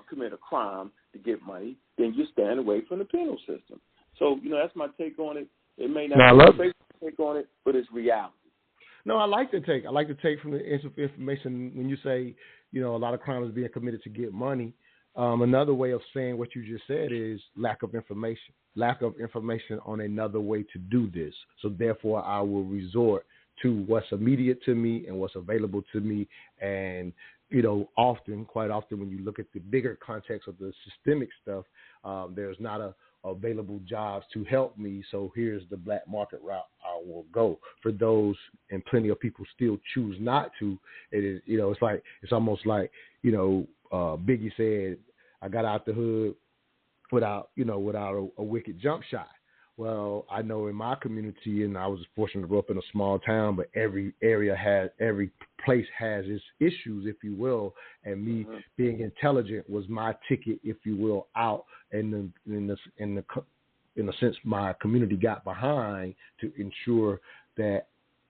Speaker 4: commit a crime to get money, then you stand away from the penal system. So, that's my take on it. It may not be a basic take on it, but it's reality.
Speaker 5: No, I like the take. I like the take from the information when you say, a lot of crime is being committed to get money. Another way of saying what you just said is lack of information. Lack of information on another way to do this. So therefore, I will resort to what's immediate to me and what's available to me. And, quite often when you look at the bigger context of the systemic stuff, there's not available jobs to help me. So here's the black market route I will go. For those, and plenty of people still choose not to, it is, it's almost like, Biggie said, I got out the hood without a wicked jump shot. Well, I know in my community, and I was fortunate to grow up in a small town, but every place has its issues, if you will, and me being intelligent was my ticket, if you will, out. And in a sense, my community got behind to ensure that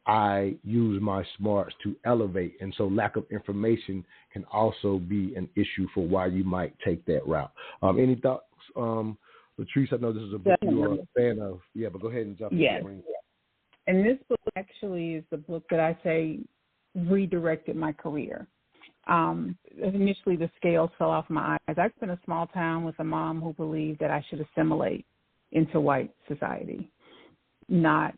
Speaker 5: I use my smarts to elevate. And so lack of information can also be an issue for why you might take that route. Any thoughts, Latrice? I know this is a book you are a fan of. Yeah, but go ahead and jump in.
Speaker 3: Yes. And this book actually is the book that I say redirected my career. Initially, the scales fell off my eyes. I grew up in a small town with a mom who believed that I should assimilate into white society, not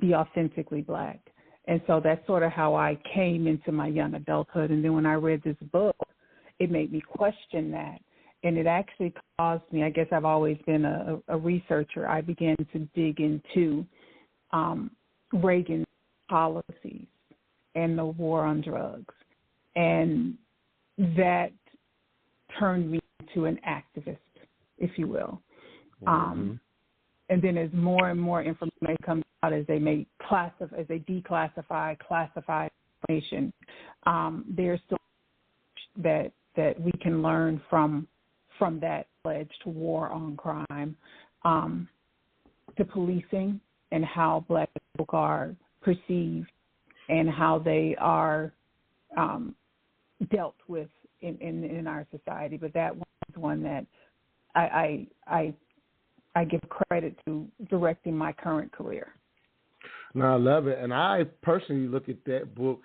Speaker 3: be authentically black. And so that's sort of how I came into my young adulthood. And then when I read this book, it made me question that. And it actually caused me, I guess I've always been a researcher. I began to dig into Reagan's policies and the war on drugs. And that turned me into an activist, if you will. And then as more and more information comes out, as they declassify information, there's so much that we can learn from that pledged war on crime, to policing and how Black folk are perceived and how they are dealt with in our society. But that was one that I give credit to directing my current career.
Speaker 5: No, I love it. And I personally look at that book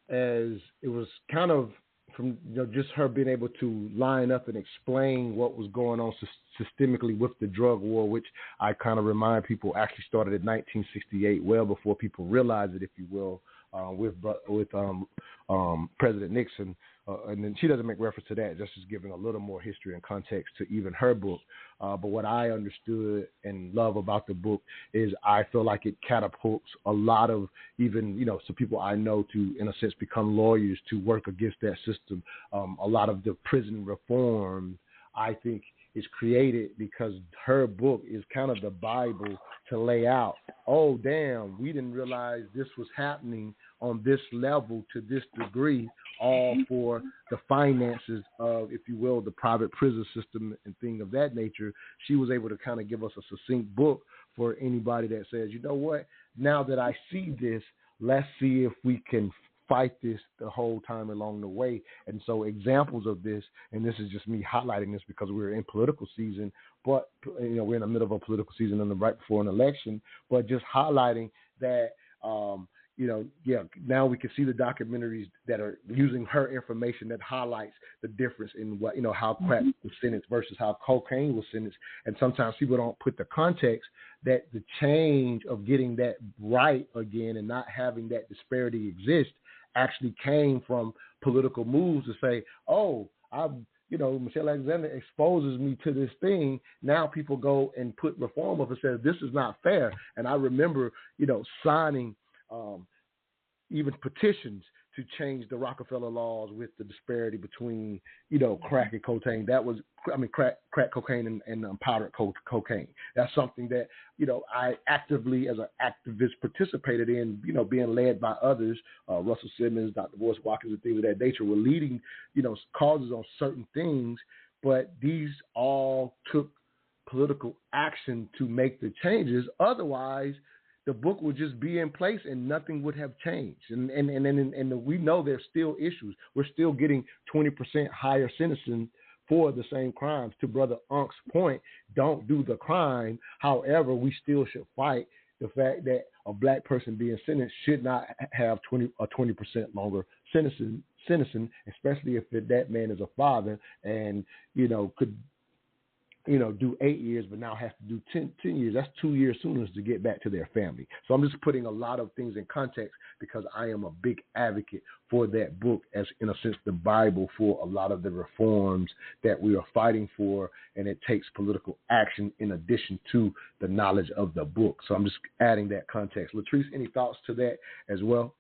Speaker 5: as it was kind of from just her being able to line up and explain what was going on systemically with the drug war, which I kind of remind people actually started in 1968, well before people realized it, if you will, with President Nixon. And then she doesn't make reference to that, just as giving a little more history and context to even her book. But what I understood and love about the book is I feel like it catapults a lot of even, some people I know to, in a sense, become lawyers to work against that system. A lot of the prison reform, I think, is created because her book is kind of the Bible to lay out, oh, damn, we didn't realize this was happening on this level to this degree, all for the finances of, if you will, the private prison system and things of that nature. She was able to kind of give us a succinct book for anybody that says, you know what, now that I see this, let's see if we can fight this the whole time along the way. And so examples of this, and this is just me highlighting this because we're in political season, but we're in the middle of a political season and right before an election, but just highlighting that, now we can see the documentaries that are using her information that highlights the difference in what, how crack was sentenced versus how cocaine was sentenced. And sometimes people don't put the context that the change of getting that right again and not having that disparity exist actually came from political moves to say, Michelle Alexander exposes me to this thing. Now people go and put reform up and say, this is not fair. And I remember, signing even petitions to change the Rockefeller laws with the disparity between, crack and cocaine. That was, crack cocaine and powdered cocaine. That's something that, I actively, as an activist, participated in, being led by others, Russell Simmons, Dr. Boyce Watkins, and things of that nature were leading, causes on certain things, but these all took political action to make the changes. Otherwise, the book would just be in place and nothing would have changed. And we know there's still issues. We're still getting 20% higher sentencing for the same crimes. To Brother Unk's point, don't do the crime. However, we still should fight the fact that a black person being sentenced should not have 20% longer sentencing, especially if that man is a father and, could do 8 years, but now has to do 10 years. That's 2 years sooner to get back to their family. So I'm just putting a lot of things in context because I am a big advocate for that book as, in a sense, the Bible for a lot of the reforms that we are fighting for, and it takes political action in addition to the knowledge of the book. So I'm just adding that context. Latrice, any thoughts to that as well?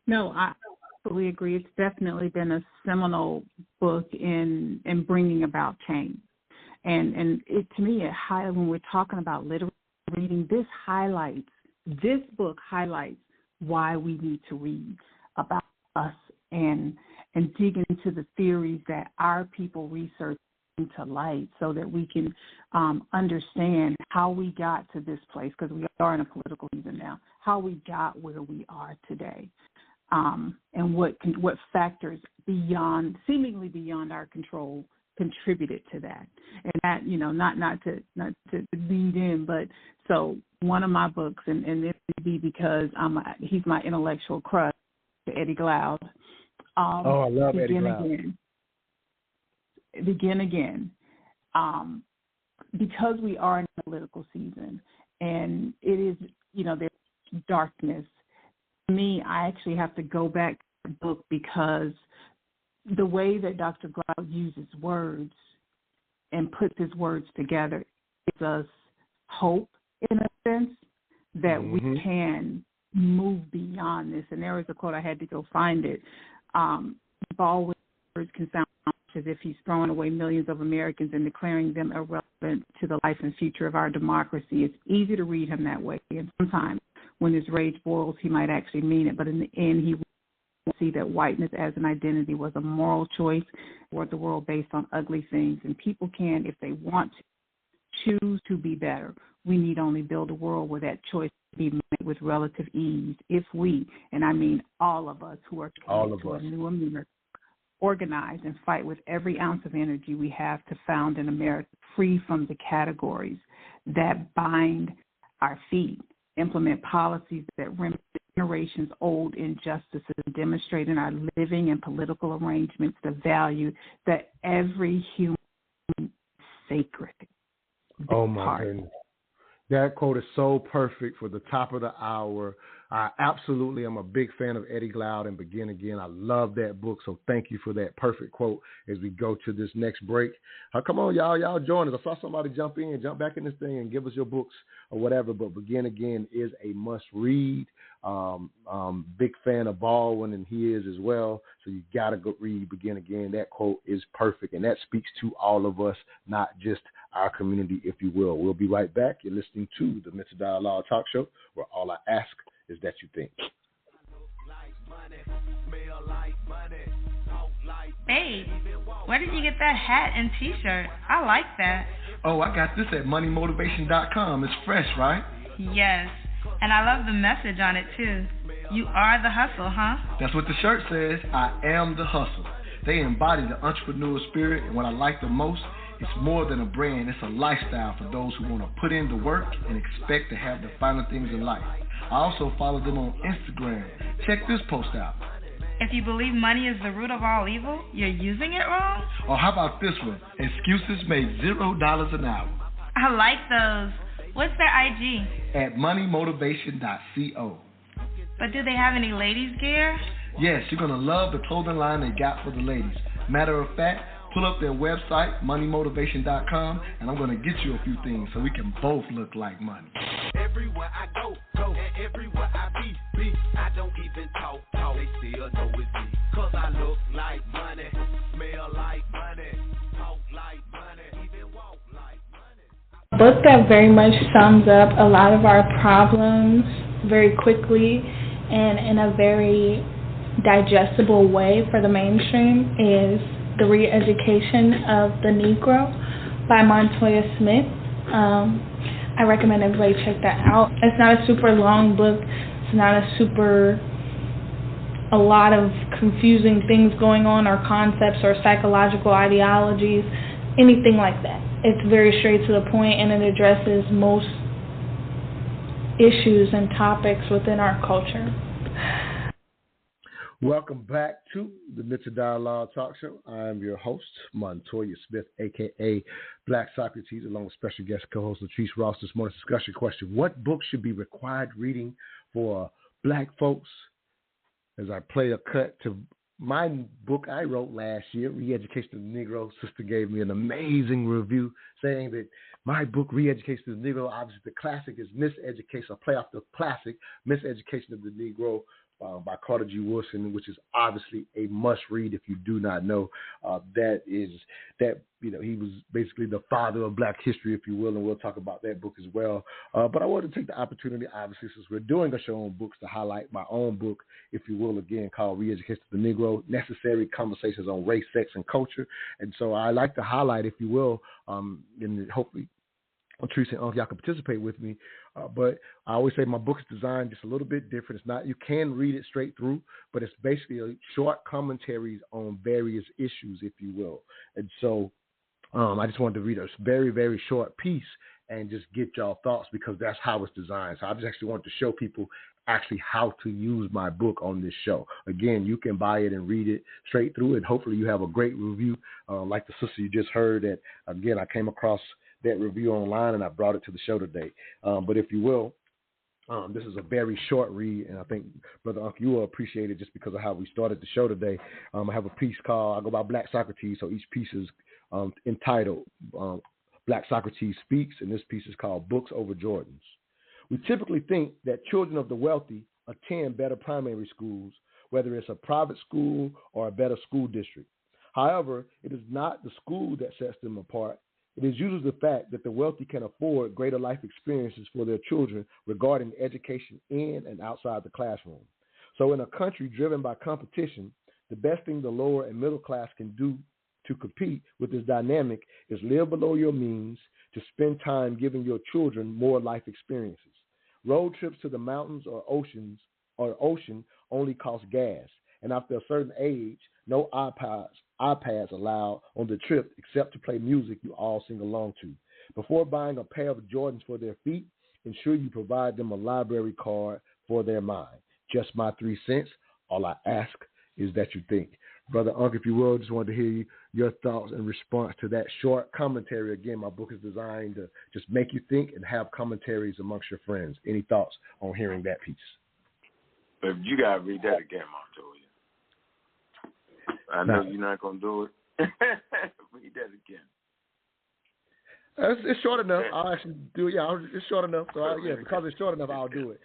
Speaker 3: No, I absolutely agree. It's definitely been a seminal book in bringing about change. And it, to me, when we're talking about literary reading, this book highlights why we need to read about us and dig into the theories that our people research into light so that we can understand how we got to this place, because we are in a political season now, how we got where we are today. And what factors seemingly beyond our control contributed to that. And that, not to lead in, but so one of my books, and this would be because he's my intellectual crush, Eddie Glaude.
Speaker 5: I love Eddie Glaude.
Speaker 3: Begin Again. Because we are in a political season, and it is, there's darkness. For me, I actually have to go back to the book because the way that Dr. Glaude uses words and puts his words together gives us hope, in a sense, that we can move beyond this. And there was a quote, I had to go find it. Always words can sound as if he's throwing away millions of Americans and declaring them irrelevant to the life and future of our democracy. It's easy to read him that way, and sometimes when his rage boils, he might actually mean it, but in the end, he see that whiteness as an identity was a moral choice or the world based on ugly things. And people can, if they want to, choose to be better. We need only build a world where that choice can be made with relative ease. If we, and I mean all of us who are committed to a new America, organize and fight with every ounce of energy we have to found an America free from the categories that bind our feet, implement policies that remedy generations-old injustices, and demonstrate in our living and political arrangements the value that every human is sacred.
Speaker 5: Oh, my goodness. That quote is so perfect for the top of the hour. I absolutely am a big fan of Eddie Glaude and Begin Again. I love that book, so thank you for that perfect quote as we go to this next break. Come on, y'all join us. I saw somebody jump back in this thing and give us your books or whatever, but Begin Again is a must-read. Big fan of Baldwin, and he is as well, so you got to go read Begin Again. That quote is perfect, and that speaks to all of us, not just our community, if you will. We'll be right back. You're listening to the Mental Dialogue Talk Show, where all I ask is that you think.
Speaker 10: Babe, where did you get that hat and t-shirt? I like that.
Speaker 9: Oh, I got this at moneymotivation.com. It's fresh, right?
Speaker 10: Yes, and I love the message on it too. You are the hustle, huh?
Speaker 9: That's what the shirt says. I am the hustle. They embody the entrepreneur spirit, and what I like the most, it's more than a brand. It's a lifestyle for those who want to put in the work and expect to have the finer things in life. I also follow them on Instagram. Check this post out.
Speaker 10: If you believe money is the root of all evil, you're using it wrong?
Speaker 9: Or how about this one? Excuses make $0 an hour.
Speaker 10: I like those. What's their IG?
Speaker 9: At moneymotivation.co.
Speaker 10: But do they have any ladies gear?
Speaker 9: Yes, you're going to love the clothing line they got for the ladies. Matter of fact, pull up their website, moneymotivation.com, and I'm going to get you a few things so we can both look like money.
Speaker 11: Everywhere I go, and everywhere I be, I don't even talk, they still know it's me. Cause I look like money, smell like money, talk like money, even walk like money.
Speaker 12: A book that very much sums up a lot of our problems very quickly and in a very digestible way for the mainstream is The Re-Education of the Negro by Montoya Smith. I recommend everybody check that out. It's not a super long book. It's not a lot of confusing things going on or concepts or psychological ideologies, anything like that. It's very straight to the point, and it addresses most issues and topics within our culture.
Speaker 5: Welcome back to the Mental Dialogue Talk Show. I am your host, Montoya Smith, a.k.a. Black Socrates, along with special guest co-host Latrice Ross. This morning's discussion question: what books should be required reading for Black folks? As I play a cut to my book I wrote last year, Re-Education of the Negro. Sister gave me an amazing review saying that my book, Re-Education of the Negro, obviously the classic is Miseducation. I play off the classic, Miseducation of the Negro, by Carter G. Woodson, which is obviously a must-read if you do not know. He was basically the father of Black history, if you will, and we'll talk about that book as well. But I wanted to take the opportunity, obviously, since we're doing a show on books, to highlight my own book, if you will, again, called Re-Education of the Negro, Necessary Conversations on Race, Sex, and Culture. And so I like to highlight, if you will, and hopefully Tracy and Uncle, y'all can participate with me. But I always say my book is designed just a little bit different. It's not, you can read it straight through, but it's basically short commentaries on various issues, if you will. And so I just wanted to read a very, very short piece and just get y'all thoughts, because that's how it's designed. So I just actually wanted to show people actually how to use my book on this show. Again, you can buy it and read it straight through, and hopefully you have a great review. Like the sister you just heard, that, again, I came across that review online and I brought it to the show today. But if you will, this is a very short read, and I think, Brother Uncle, you will appreciate it just because of how we started the show today. I have a piece called, I go by Black Socrates, so each piece is entitled Black Socrates Speaks, and this piece is called Books Over Jordans. We typically think that children of the wealthy attend better primary schools, whether it's a private school or a better school district. However, it is not the school that sets them apart. It is usually the fact that the wealthy can afford greater life experiences for their children regarding education in and outside the classroom.
Speaker 9: So in a country driven by competition, the best thing the lower and middle class can do to compete with this dynamic is live below your means, to spend time giving your children more life experiences. Road trips to the mountains or ocean only cost gas, and after a certain age, no iPads allowed on the trip except to play music you all sing along to. Before buying a pair of Jordans for their feet, ensure you provide them a library card for their mind. Just my 3 cents. All I ask is that you think. Brother Unc, if you will, just wanted to hear your thoughts in response to that short commentary. Again, my book is designed to just make you think and have commentaries amongst your friends. Any thoughts on hearing that piece?
Speaker 4: But you got to read that again, Montoya. I know you're not going to do it. Read that again.
Speaker 9: It's short enough. I'll actually do it. Yeah, it's short enough. So because it's short enough, I'll do it.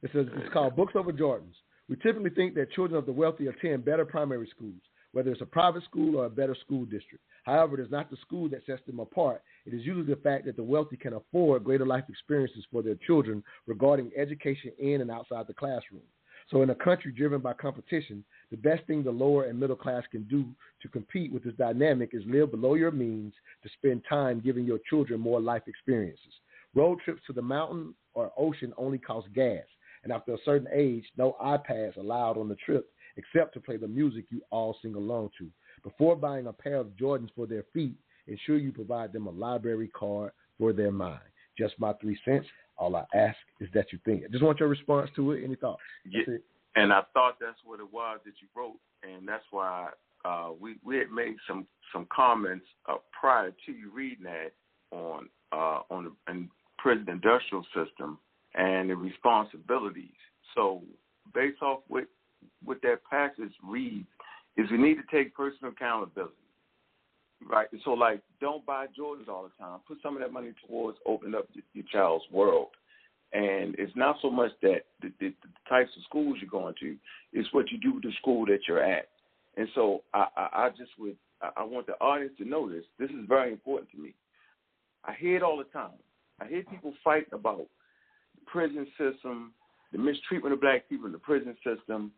Speaker 9: It's called Books Over Jordans. We typically think that children of the wealthy attend better primary schools, whether it's a private school or a better school district. However, it is not the school that sets them apart. It is usually the fact that the wealthy can afford greater life experiences for their children regarding education in and outside the classroom. So in a country driven by competition, the best thing the lower and middle class can do to compete with this dynamic is live below your means, to spend time giving your children more life experiences. Road trips to the mountain or ocean only cost gas, and after a certain age, no iPads allowed on the trip except to play the music you all sing along to. Before buying a pair of Jordans for their feet, ensure you provide them a library card for their mind. Just my 3 cents. All I ask is that you think. I just want your response to it. Any thoughts?
Speaker 4: Yeah, and I thought that's what it was that you wrote, and that's why we had made some comments prior to you reading that on the prison industrial system and the responsibilities. So based off what that passage reads is we need to take personal accountability, right? So like, don't buy Jordans all the time. Put some of that money towards opening up your child's world. And it's not so much that the types of schools you're going to, it's what you do with the school that you're at. And so I want the audience to know this. This is very important to me. I hear it all the time. I hear people fighting about the prison system, the mistreatment of black people in the prison system,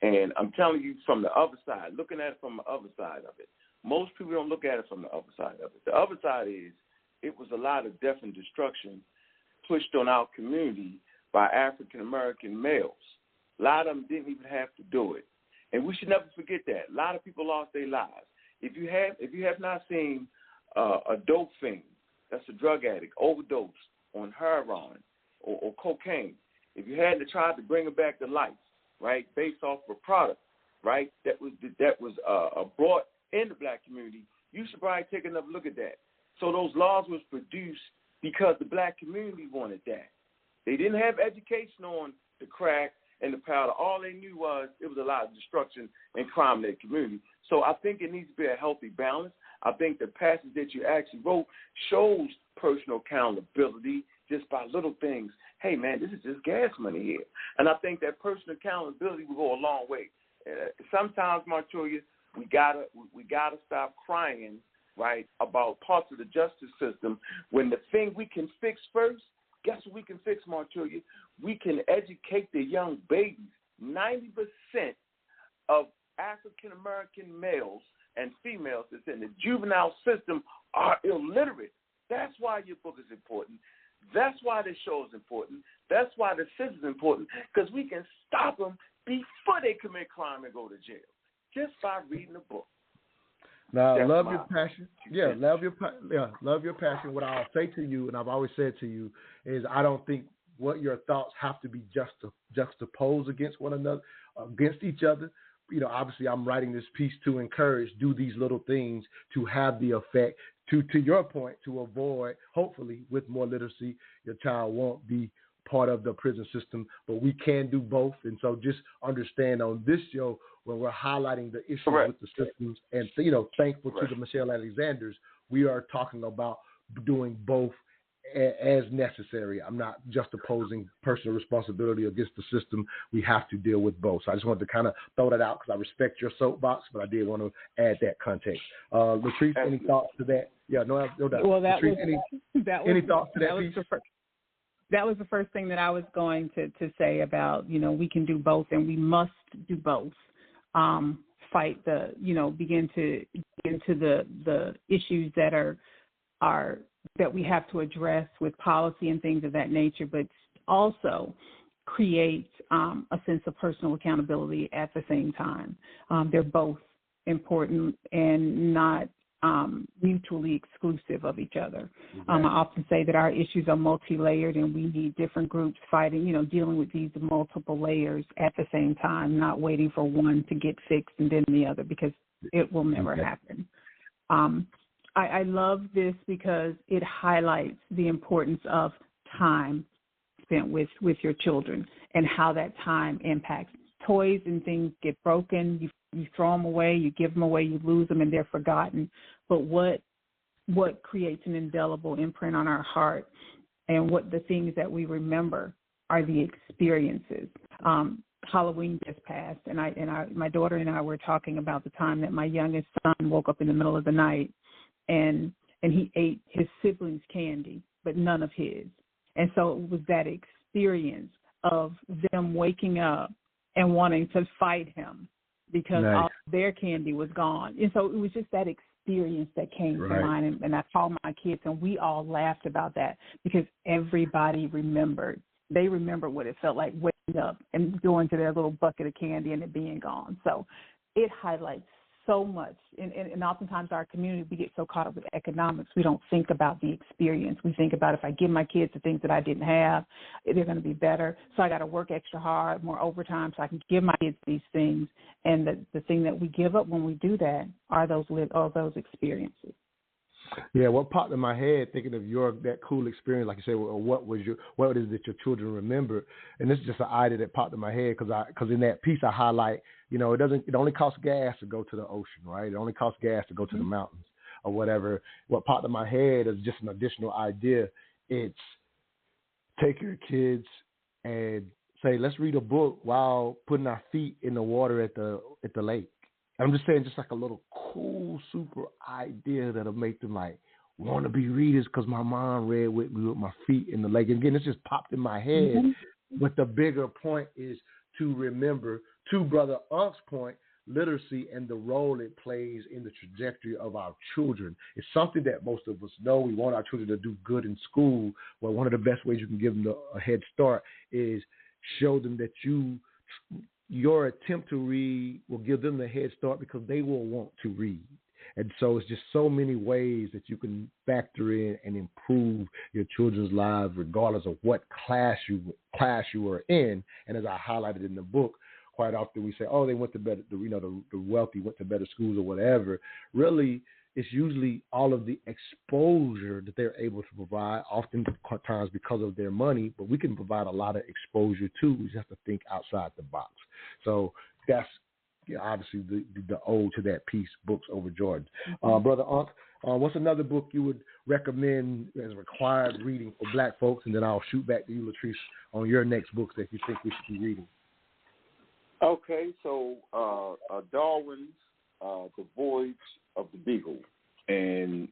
Speaker 4: and I'm telling you from the other side, looking at it from the other side of it. Most people don't look at it from the other side of it. The other side is it was a lot of death and destruction pushed on our community by African-American males. A lot of them didn't even have to do it. And we should never forget that. A lot of people lost their lives. If you have not seen a dope fiend, that's a drug addict, overdose on heroin or cocaine, if you hadn't tried to bring him back to life, right, based off of a product, right, that was brought in the black community, you should probably take another look at that. So those laws was produced because the black community wanted that. They didn't have education on the crack and the powder. All they knew was it was a lot of destruction and crime in their community. So I think it needs to be a healthy balance. I think the passage that you actually wrote shows personal accountability just by little things. Hey, man, this is just gas money here. And I think that personal accountability will go a long way. Sometimes, Montoya, we gotta stop crying, right, about parts of the justice system when the thing we can fix first, guess what we can fix, Montoya? We can educate the young babies. 90% of African-American males and females that's in the juvenile system are illiterate. That's why your book is important. That's why this show is important. That's why the system is important, because we can stop them before they commit crime and go to jail, just by reading the book.
Speaker 9: Now, I love your passion. Yeah, love your passion. What I'll say to you, and I've always said to you, is I don't think what your thoughts have to be juxtaposed against one another, against each other. You know, obviously, I'm writing this piece to encourage, do these little things to have the effect, to your point, to avoid, hopefully, with more literacy, your child won't be part of the prison system, but we can do both. And so just understand on this show, when we're highlighting the issues with the systems and, you know, thankful to the Michelle Alexanders, we are talking about doing both as necessary. I'm not just opposing personal responsibility against the system. We have to deal with both. So I just wanted to kind of throw that out because I respect your soapbox, but I did want to add that context. Latrice, any thoughts to that? Yeah, no doubt.
Speaker 3: Well,
Speaker 9: Latrice, any thoughts to that piece?
Speaker 3: that was the first thing that I was going to say about, we can do both and we must do both. Fight begin to get into the issues that are that we have to address with policy and things of that nature, but also create a sense of personal accountability at the same time. They're both important and not mutually exclusive of each other. I often say that our issues are multi-layered and we need different groups fighting, dealing with these multiple layers at the same time, not waiting for one to get fixed and then the other, because it will never happen. I love this because it highlights the importance of time spent with your children and how that time impacts. Toys and things get broken, you throw them away, you give them away, you lose them, and they're forgotten. But what creates an indelible imprint on our heart and what the things that we remember are the experiences. Halloween just passed, and my daughter and I were talking about the time that my youngest son woke up in the middle of the night and he ate his siblings' candy, but none of his. And so it was that experience of them waking up and wanting to fight him because all their candy was gone. And so it was just that experience that came to mind. And I called my kids, and we all laughed about that because everybody remembered. They remembered what it felt like waking up and going to their little bucket of candy and it being gone. So it highlights so much. And oftentimes our community, we get so caught up with economics, we don't think about the experience. We think about, if I give my kids the things that I didn't have, they're going to be better. So I got to work extra hard, more overtime, so I can give my kids these things. And the thing that we give up when we do that are those experiences.
Speaker 5: Yeah, what popped in my head thinking of that cool experience, like you said, what is it your children remember? And this is just an idea that popped in my head because in that piece I highlight, it only costs gas to go to the ocean, right? It only costs gas to go to the mountains or whatever. What popped in my head is just an additional idea. It's take your kids and say, let's read a book while putting our feet in the water at the lake. I'm just saying, just like a little cool, super idea that'll make them like want to be readers because my mom read with me with my feet in the lake. And again, it just popped in my head. Mm-hmm. But the bigger point is to remember, to Brother Unk's point, literacy and the role it plays in the trajectory of our children. It's something that most of us know. We want our children to do good in school. Well, one of the best ways you can give them a head start is show them that your attempt to read will give them the head start because they will want to read. And so it's just so many ways that you can factor in and improve your children's lives regardless of what class you are in. And as I highlighted in the book, quite often we say, oh, they went to better, the wealthy went to better schools or whatever. Really, it's usually all of the exposure that they're able to provide, oftentimes because of their money, but we can provide a lot of exposure too. We just have to think outside the box. So that's obviously the ode to that piece, Books Over Jordan. Brother Unk, what's another book you would recommend as required reading for Black folks? And then I'll shoot back to you, Latrice, on your next books that you think we should be reading.
Speaker 4: Okay, so Darwin's The Voyage of the Beagle, and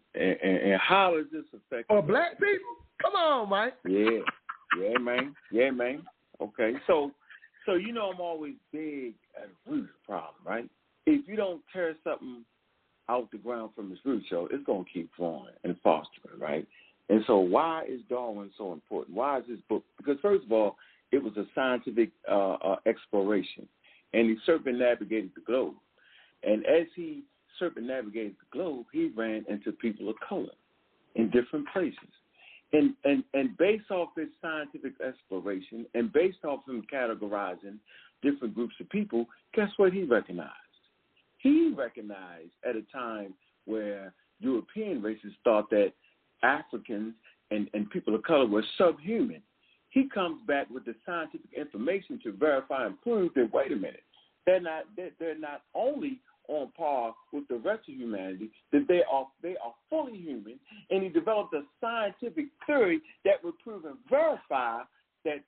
Speaker 4: how does this affect
Speaker 5: Black people? Come on, Mike.
Speaker 4: Yeah, man. Okay, so I'm always big at a root problem, right? If you don't tear something out the ground from its root, it's gonna keep growing and fostering, right? And so, why is Darwin so important? Why is this book? Because first of all, it was a scientific exploration, and he circumnavigated the globe. And as he circumnavigated the globe, he ran into people of color in different places. And based off his scientific exploration and based off him categorizing different groups of people, guess what he recognized? He recognized at a time where European races thought that Africans and people of color were subhuman. He comes back with the scientific information to verify and prove that, wait a minute, they're not only on par with the rest of humanity, that they are fully human, and he developed a scientific theory that would prove and verify that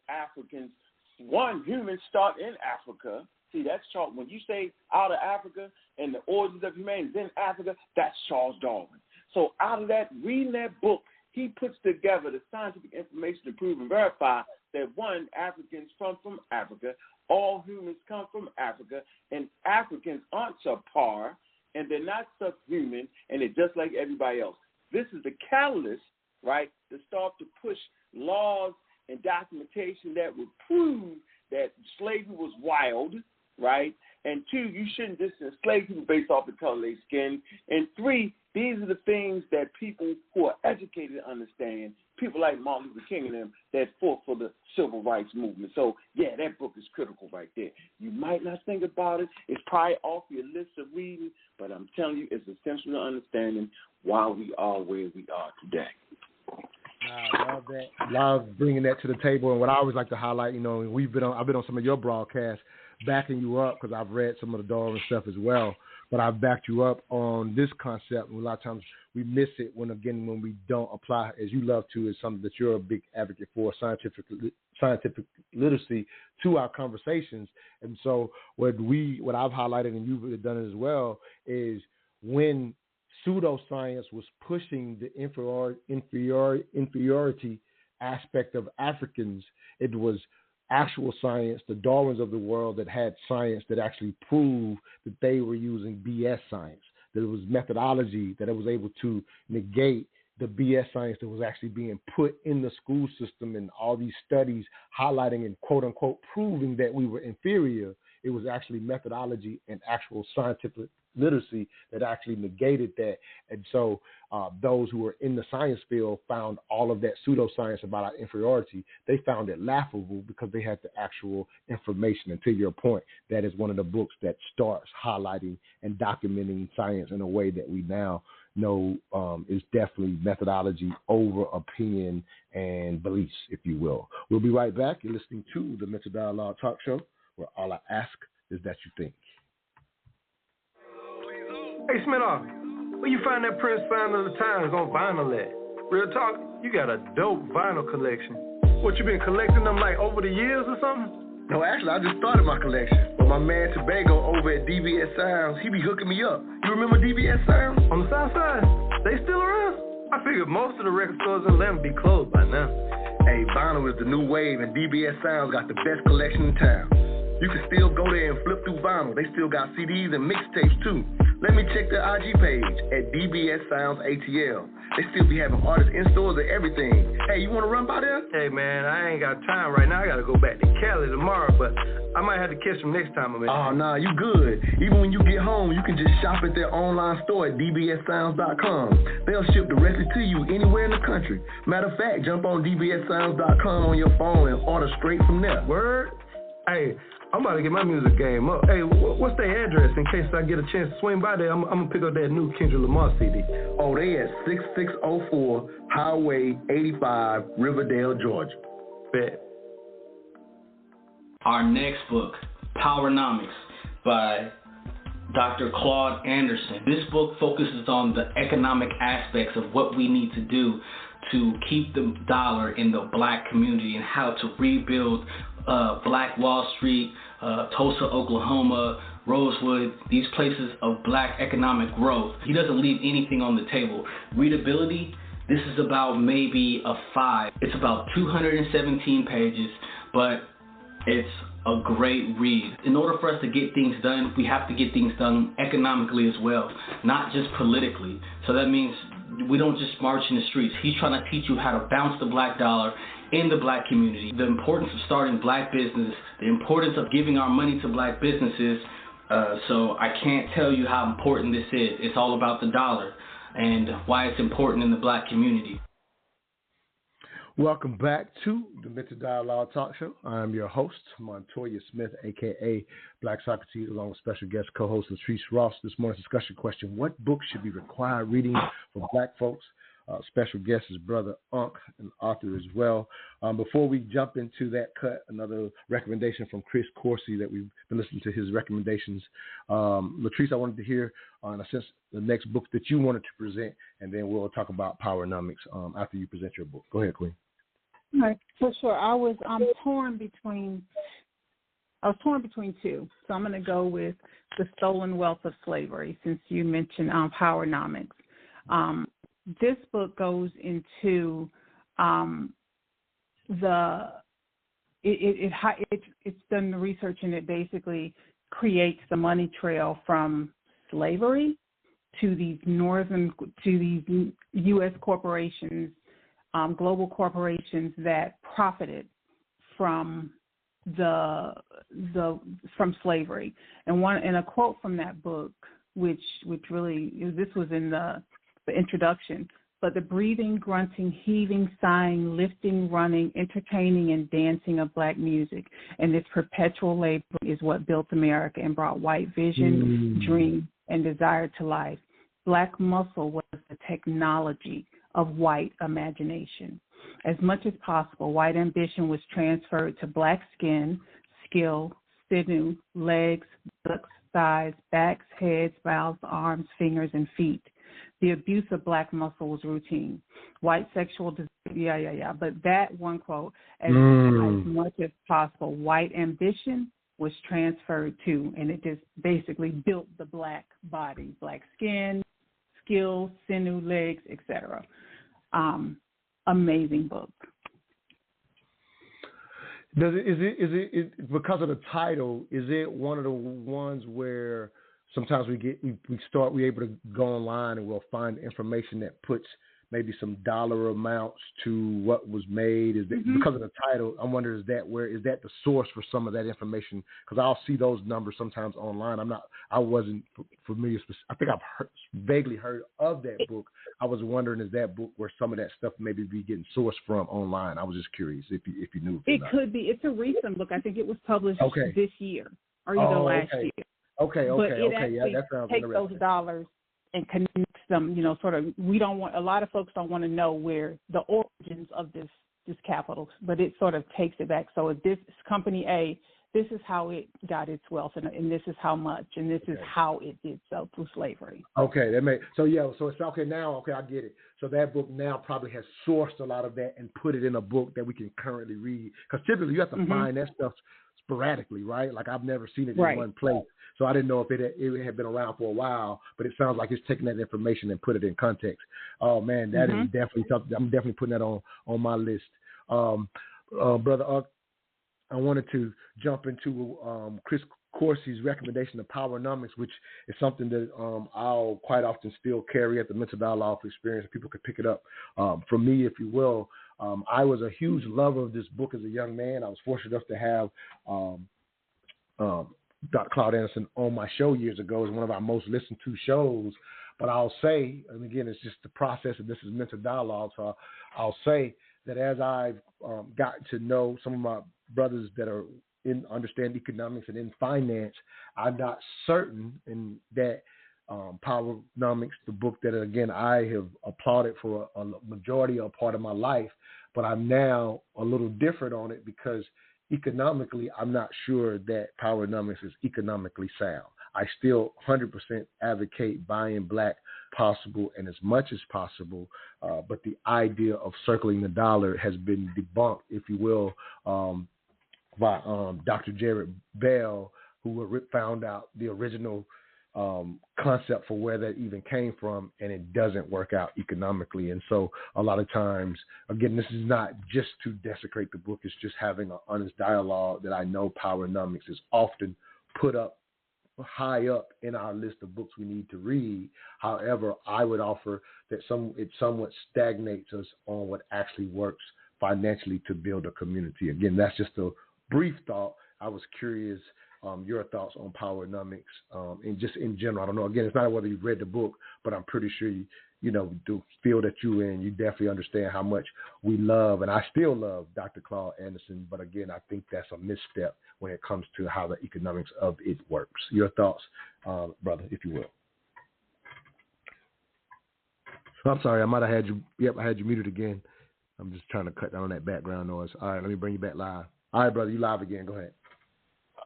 Speaker 4: Africans, humans start in Africa. See, that's Charles. When you say out of Africa and the origins of humanity is in Africa, that's Charles Darwin. So out of that, reading that book, he puts together the scientific information to prove and verify that, one, Africans come from Africa, all humans come from Africa, and Africans aren't subpar, and they're not subhuman, and they're just like everybody else. This is the catalyst, right, to start to push laws and documentation that would prove that slavery was wild, right? And two, you shouldn't just enslave people based off the color of their skin. And three, these are the things that people who are educated understand, people like Martin Luther King and them that fought for the civil rights movement. So, yeah, that book is critical right there. You might not think about it. It's probably off your list of reading, but I'm telling you, it's essential to understanding why we are where we are today.
Speaker 5: I love that. Love bringing that to the table. And what I always like to highlight, you know, I've been on some of your broadcasts backing you up because I've read some of the Darwin stuff as well. But I've backed you up on this concept. And a lot of times we miss it when we don't apply, as you love to, is something that you're a big advocate for, scientific literacy to our conversations. And so what I've highlighted, and you've done it as well, is when pseudoscience was pushing the inferiority aspect of Africans, it was actual science, the Darwins of the world, that had science that actually proved that they were using BS science, that it was methodology that it was able to negate the BS science that was actually being put in the school system, and all these studies highlighting and quote unquote proving that we were inferior. It was actually methodology and actual scientific literacy that actually negated that. And so those who were in the science field found all of that pseudoscience about our inferiority. They found it laughable because they had the actual information. And to your point, that is one of the books that starts highlighting and documenting science in a way that we now know is definitely methodology over opinion and beliefs, if you will. We'll be right back. You're listening to the Mental Dialogue Talk Show, where all I ask is that you think.
Speaker 6: Hey, Smith-Off, where you find that Prince Sign of the Times on vinyl at? Real talk, you got a dope vinyl collection. What, you been collecting them like over the years or something?
Speaker 9: No, actually, I just started my collection. But my man Tobago over at DBS Sounds, he be hooking me up. You remember DBS Sounds?
Speaker 6: On the south side? They still around? I figured most of the record stores in Atlanta be closed by now.
Speaker 9: Hey, vinyl is the new wave, and DBS Sounds got the best collection in town. You can still go there and flip through vinyl. They still got CDs and mixtapes too. Let me check their IG page at DBS Sounds ATL. They still be having artists in stores and everything. Hey, you want to run by there?
Speaker 6: Hey, man, I ain't got time right now. I got to go back to Cali tomorrow, but I might have to catch them next time I'm in.
Speaker 9: Oh, nah, you good. Even when you get home, you can just shop at their online store at dbssounds.com. They'll ship directly to you anywhere in the country. Matter of fact, jump on dbssounds.com on your phone and order straight from there.
Speaker 6: Word? Hey, I'm about to get my music game up. Hey, what's their address in case I get a chance to swing by there? I'm going to pick up that new Kendrick Lamar CD.
Speaker 9: Oh, they at 6604 Highway 85, Riverdale, Georgia.
Speaker 6: Bet.
Speaker 8: Our next book, Powernomics, by Dr. Claude Anderson. This book focuses on the economic aspects of what we need to do to keep the dollar in the black community and how to rebuild Black Wall Street, Tulsa, Oklahoma, Rosewood, these places of black economic growth. He doesn't leave anything on the table. Readability, this is about maybe a 5. It's about 217 pages, but it's a great read. In order for us to get things done, we have to get things done economically as well, not just politically. So that means we don't just march in the streets. He's trying to teach you how to bounce the black dollar in the black community, the importance of starting black business, the importance of giving our money to black businesses. So I can't tell you how important this is. It's all about the dollar and why it's important in the black community.
Speaker 5: Welcome back to the Mental Dialogue Talk Show. I'm your host, Montoya Smith, a.k.a. Black Socrates, along with special guest co-host Latrice Ross. This morning's discussion question: what books should be required reading for black folks? Special guest is Brother Unc, an author as well. Before we jump into that cut, another recommendation from Chris Corsi that we've been listening to his recommendations. Latrice, I wanted to hear, in a sense, the next book that you wanted to present, and then we'll talk about Powernomics after you present your book. Go ahead, Queen.
Speaker 3: All right, for sure. I was torn between two, so I'm going to go with The Stolen Wealth of Slavery, since you mentioned Powernomics. this book goes into it's done the research, and it basically creates the money trail from slavery to these U.S. corporations, global corporations that profited from from slavery. And a quote from that book, which really, this was in the introduction, but the breathing, grunting, heaving, sighing, lifting, running, entertaining, and dancing of black music and this perpetual labor is what built America and brought white vision, dream, and desire to life. Black muscle was the technology of white imagination. As much as possible, white ambition was transferred to black skin, skill, sinew, legs, buttocks, thighs, backs, heads, mouths, arms, fingers, and feet. The abuse of black muscle was routine. White sexual desire, but that one quote, as much as possible, white ambition was transferred to, and it just basically built the black body, black skin, skill, sinew, legs, etc. Amazing book.
Speaker 5: Is it because of the title? Is it one of the ones where sometimes we're able to go online and we'll find information that puts maybe some dollar amounts to what was made? Is that because of the title? I wonder, is that the source for some of that information? Because I'll see those numbers sometimes online. I wasn't familiar. I think I've vaguely heard of that book. I was wondering, is that book where some of that stuff maybe be getting sourced from online? I was just curious if you knew.
Speaker 3: It could be. It's a recent book. I think it was published this year or either last year.
Speaker 5: Okay. Yeah, that sounds
Speaker 3: take
Speaker 5: interesting.
Speaker 3: those dollars and connects them, sort of. A lot of folks don't want to know where the origins of this capital, but it sort of takes it back. So if this company A, this is how it got its wealth, and this is how much, and this is how it did so through slavery.
Speaker 5: Okay, so it's okay now. Okay, I get it. So that book now probably has sourced a lot of that and put it in a book that we can currently read. Because typically you have to find that stuff sporadically, right? Like I've never seen it in one place. So I didn't know if it had been around for a while, but it sounds like it's taking that information and put it in context. Oh man, that is definitely something. I'm definitely putting that on my list. Brother, I wanted to jump into Chris Coursey's recommendation of Powernomics, which is something that I'll quite often still carry at the Mental Dialogue Experience. People could pick it up from me, if you will. I was a huge lover of this book as a young man. I was fortunate enough to have Dr. Claude Anderson on my show years ago. It was one of our most listened to shows. But I'll say, and again, it's just the process, and this is Mental Dialogue, so I'll say that as I've gotten to know some of my brothers that are understand economics and in finance, I'm not certain in that Powernomics, the book that, again, I have applauded for a majority or part of my life, but I'm now a little different on it because economically, I'm not sure that Powernomics is economically sound. I still 100% advocate buying black possible and as much as possible, but the idea of circling the dollar has been debunked, if you will, by Dr. Jared Bell, who found out the original concept for where that even came from, and it doesn't work out economically. And so a lot of times, again, this is not just to desecrate the book, it's just having an honest dialogue that I know Powernomics is often put up high up in our list of books we need to read. However, I would offer that it somewhat stagnates us on what actually works financially to build a community. Again, that's just a brief thought. I was curious your thoughts on Powernomics and just in general. I don't know. Again, it's not whether you've read the book, but I'm pretty sure you do feel that you definitely understand how much we love, and I still love Dr. Claude Anderson. But again, I think that's a misstep when it comes to how the economics of it works. Your thoughts, brother, if you will. I'm sorry, I might have had you. Yep, I had you muted again. I'm just trying to cut down on that background noise. All right, let me bring you back live. All right, brother, you live again. Go ahead.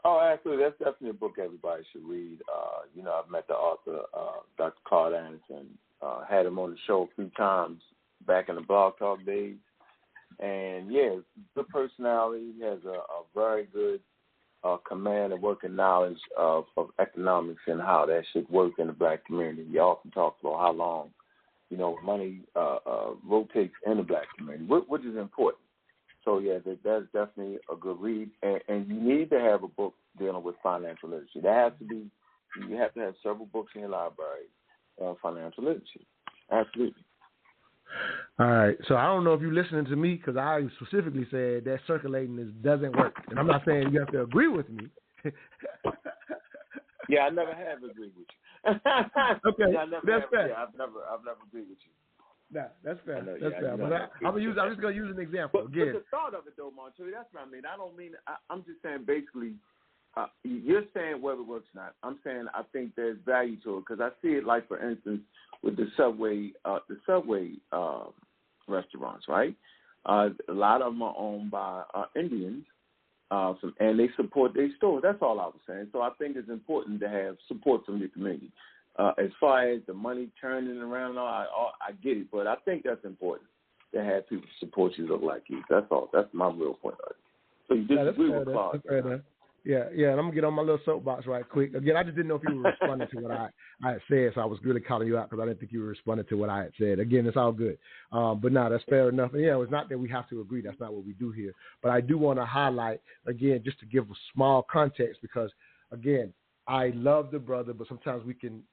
Speaker 4: Oh, absolutely. That's definitely a book everybody should read. I've met the author, Dr. Claude Anderson, had him on the show a few times back in the Blog Talk days. And, yeah, good personality. He has a very good command and working knowledge of economics and how that should work in the black community. He often talks about how long money rotates in the black community, which is important. So, yeah, that's definitely a good read. And you need to have a book dealing with financial literacy. You have to have several books in your library on financial literacy. Absolutely.
Speaker 5: All right. So I don't know if you're listening to me, because I specifically said that circulating doesn't work. And I'm not saying you have to agree with me.
Speaker 4: Yeah, I never have agreed with you.
Speaker 5: Okay,
Speaker 4: yeah,
Speaker 5: that's fair.
Speaker 4: Yeah, I've never agreed with you.
Speaker 5: Nah, that's fair.
Speaker 4: Know,
Speaker 5: that's fair. But I'm just going to use an example.
Speaker 4: But the thought of it, though, Montoya, that's what I mean. I don't mean. I'm just saying basically. You're saying whether it works or not. I'm saying I think there's value to it, because I see it, like, for instance, with the Subway restaurants, right? A lot of them are owned by Indians, and they support their stores. That's all I was saying. So I think it's important to have support from your community. As far as the money turning around, I get it, but I think that's important to have people support you look like you. That's all. That's my real point of it. So you disagree with Clark.
Speaker 5: Yeah, and I'm going to get on my little soapbox right quick. Again, I just didn't know if you were responding to what I had said, so I was really calling you out because I didn't think you were responding to what I had said. Again, it's all good. But no, that's fair enough. And, it's not that we have to agree. That's not what we do here. But I do want to highlight, again, just to give a small context, because, again, I love the brother, but sometimes we can,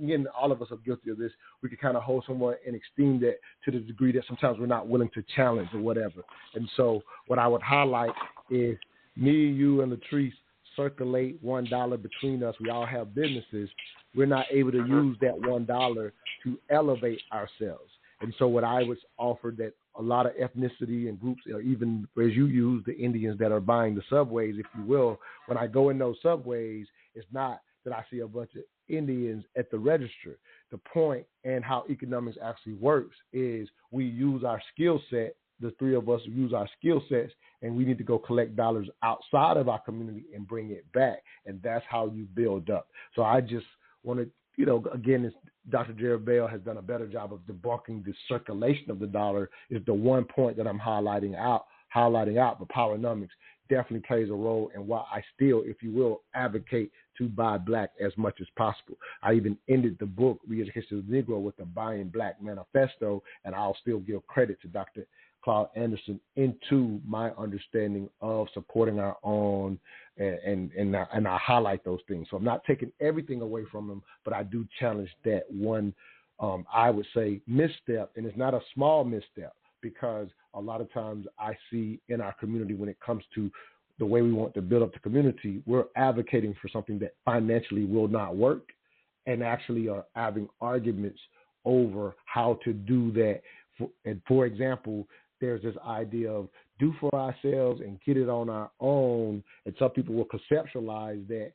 Speaker 5: again, all of us are guilty of this. We can kind of hold someone and esteem that to the degree that sometimes we're not willing to challenge or whatever. And so what I would highlight is me, you, and Latrice circulate $1 between us. We all have businesses. We're not able to use that $1 to elevate ourselves. And so what I would offer, that a lot of ethnicity and groups, or even as you use the Indians that are buying the subways, if you will, when I go in those subways, it's not that I see a bunch of Indians at the register. The point and how economics actually works is we use our skill set. The three of us use our skill sets, and we need to go collect dollars outside of our community and bring it back. And that's how you build up. So I just want to, again, Dr. Jared Bell has done a better job of debunking the circulation of the dollar is the one point that I'm highlighting out. But Powernomics definitely plays a role in why I still, if you will, advocate to buy black as much as possible. I even ended the book, Re-Education of the Negro, with the Buying Black Manifesto, and I'll still give credit to Dr. Claude Anderson into my understanding of supporting our own, and I highlight those things. So I'm not taking everything away from them, but I do challenge that one, I would say, misstep, and it's not a small misstep, because a lot of times I see in our community, when it comes to the way we want to build up the community, we're advocating for something that financially will not work, and actually are having arguments over how to do that. And for example, there's this idea of do for ourselves and get it on our own. And some people will conceptualize that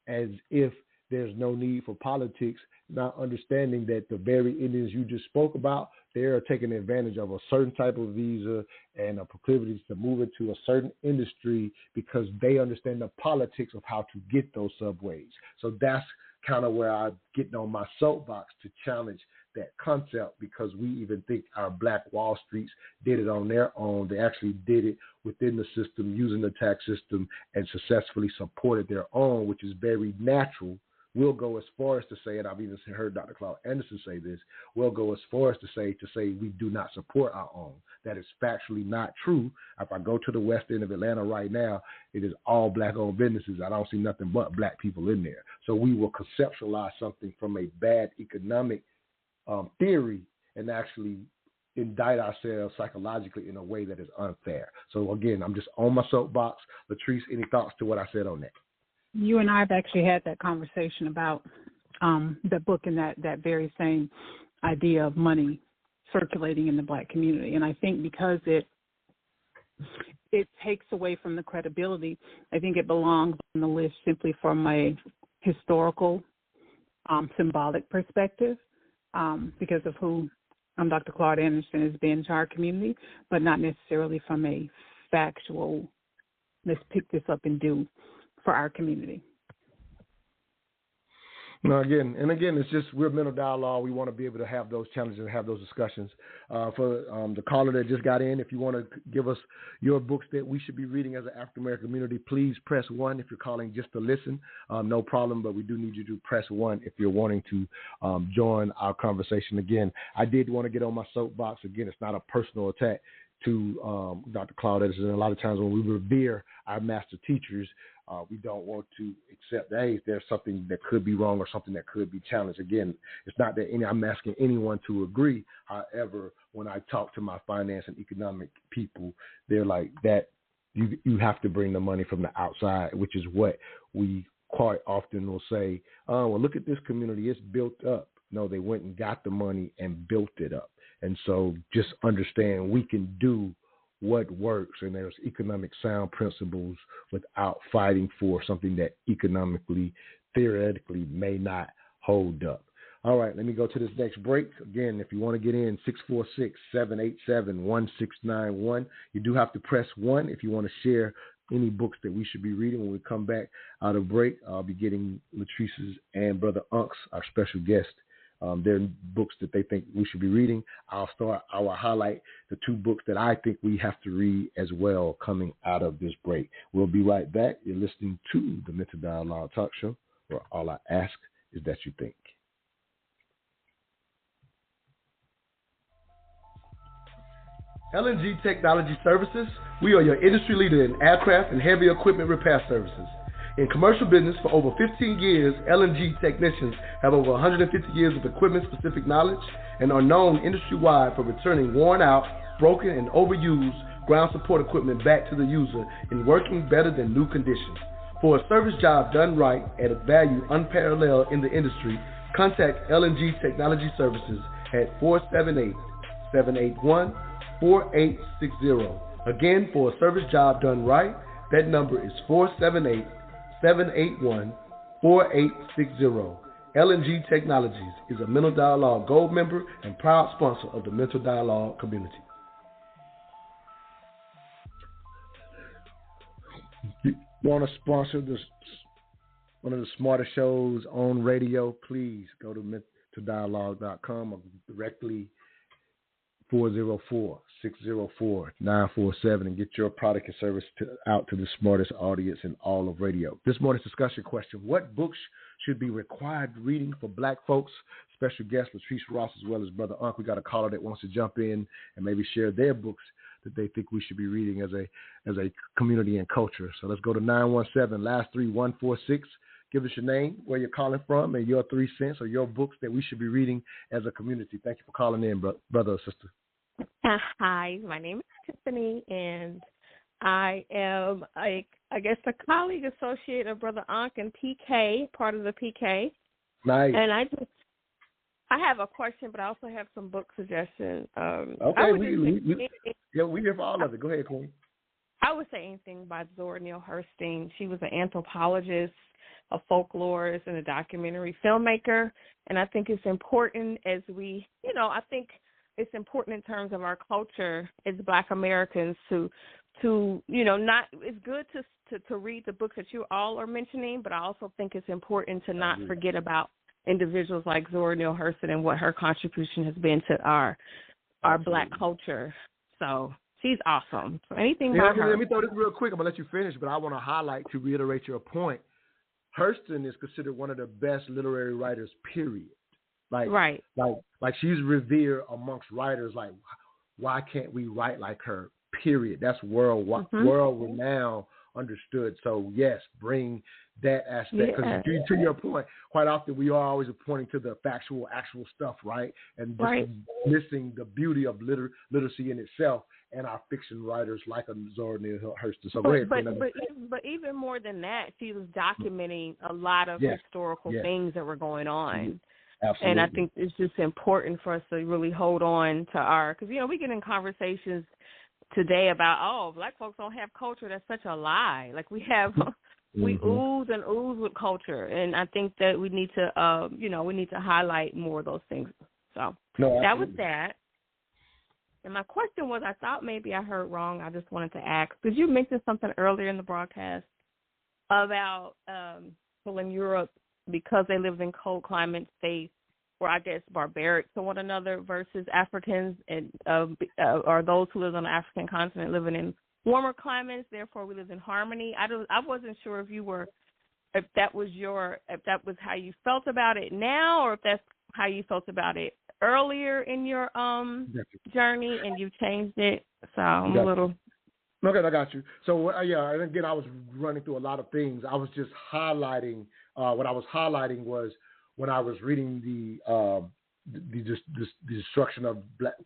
Speaker 5: as if there's no need for politics, not understanding that the very Indians you just spoke about, they're taking advantage of a certain type of visa and a proclivity to move into a certain industry because they understand the politics of how to get those subways. So that's kind of where I'm getting on my soapbox to challenge that concept, because we even think our Black Wall Streets did it on their own. They actually did it within the system, using the tax system, and successfully supported their own, which is very natural. We'll go as far as to say, and I've even heard Dr. Claude Anderson say this, we'll go as far as to say we do not support our own. That is factually not true. If I go to the west end of Atlanta right now, it is all Black-owned businesses. I don't see nothing but Black people in there. So we will conceptualize something from a bad economic theory and actually indict ourselves psychologically in a way that is unfair. So again, I'm just on my soapbox. Latrice, any thoughts to what I said on that?
Speaker 3: You and I have actually had that conversation about the book and that very same idea of money circulating in the Black community. And I think because it takes away from the credibility, I think it belongs on the list simply from a historical, symbolic perspective, because of who Dr. Claude Anderson has been to our community, but not necessarily from a factual, let's pick this up and do for our community.
Speaker 5: No, again, it's just we're Mental Dialogue. We want to be able to have those challenges and have those discussions. For the caller that just got in, if you want to give us your books that we should be reading as an African American community, please press 1 if you're calling just to listen. No problem, but we do need you to press 1 if you're wanting to join our conversation. Again, I did want to get on my soapbox. Again, it's not a personal attack to Dr. Claudette. And a lot of times when we revere our master teachers, we don't want to accept that, hey, there's something that could be wrong or something that could be challenged. Again, it's not that I'm asking anyone to agree. However, when I talk to my finance and economic people, they're like, that you have to bring the money from the outside, which is what we quite often will say, oh, well, look at this community. It's built up. No, they went and got the money and built it up. And so just understand we can do what works, and there's economic sound principles without fighting for something that economically, theoretically may not hold up. All right, let me go to this next break. Again, if you want to get in, 646-787-1691. You do have to press 1 if you want to share any books that we should be reading. When we come back out of break, I'll be getting Latrice's and Brother Unk's, our special guest, their books that they think we should be reading. I will highlight the 2 books that I think we have to read as well coming out of this break. We'll be right back. You're listening to the Mental Dialogue Talk Show, where all I ask is that you think.
Speaker 9: LNG Technology Services, we are your industry leader in aircraft and heavy equipment repair services. In commercial business for over 15 years, LNG technicians have over 150 years of equipment-specific knowledge and are known industry-wide for returning worn-out, broken, and overused ground support equipment back to the user in working better than new conditions. For a service job done right at a value unparalleled in the industry, contact LNG Technology Services at 478-781-4860. Again, for a service job done right, that number is 478-781-4860. LNG Technologies is a Mental Dialogue Gold member and proud sponsor of the Mental Dialogue community.
Speaker 5: You want to sponsor one of the smartest shows on radio, please go to mentaldialogue.com or directly 404-604-947 and get your product and service out to the smartest audience in all of radio. This morning's discussion question: what books should be required reading for Black folks? Special guest Latrice Ross as well as Brother Unc. We got a caller that wants to jump in and maybe share their books that they think we should be reading as a community and culture. So let's go to 917, last 3146. Give us your name, where you're calling from, and your 3 cents or your books that we should be reading as a community. Thank you for calling in, brother or sister.
Speaker 13: Hi, my name is Tiffany, and I am, a colleague associate of Brother Ankh and PK, part of the PK.
Speaker 5: Nice.
Speaker 13: And I have a question, but I also have some book suggestions.
Speaker 5: Okay, we here for all of it. Go ahead, Queen.
Speaker 13: I would say anything by Zora Neale Hurston. She was an anthropologist, a folklorist, and a documentary filmmaker. And I think it's important as we, I think it's important in terms of our culture as Black Americans to not, it's good to read the books that you all are mentioning, but I also think it's important to not forget about individuals like Zora Neale Hurston and what her contribution has been to our Black culture. So she's awesome. So anything about her.
Speaker 5: Let me throw this real quick. I'm going to let you finish, but I want to highlight, to reiterate your point, Hurston is considered one of the best literary writers, period. Like she's revered amongst writers. Like, why can't we write like her? Period. That's world renowned, understood. So yes, bring that aspect. Because to your point, quite often we are always pointing to the actual stuff, right? And just missing the beauty of literacy in itself and our fiction writers like Zora Neale Hurston. So go ahead.
Speaker 13: But even more than that, she was documenting a lot of historical things that were going on.
Speaker 5: Absolutely.
Speaker 13: And I think it's just important for us to really hold on to because, we get in conversations today about, Black folks don't have culture. That's such a lie. Like we have, we ooze and ooze with culture. And I think that we need to, we need to highlight more of those things. So that was that. And my question was, I thought maybe I heard wrong. I just wanted to ask, did you mention something earlier in the broadcast about, in Europe, because they lived in cold climates, they were, I guess, barbaric to one another versus Africans and or those who lived on the African continent living in warmer climates. Therefore, we lived in harmony. I wasn't sure if that was how you felt about it now, or if that's how you felt about it earlier in your journey and you changed it. So I'm a little.
Speaker 5: Okay, I got you. So and again, I was running through a lot of things. I was just highlighting. What I was highlighting was when I was reading the destruction of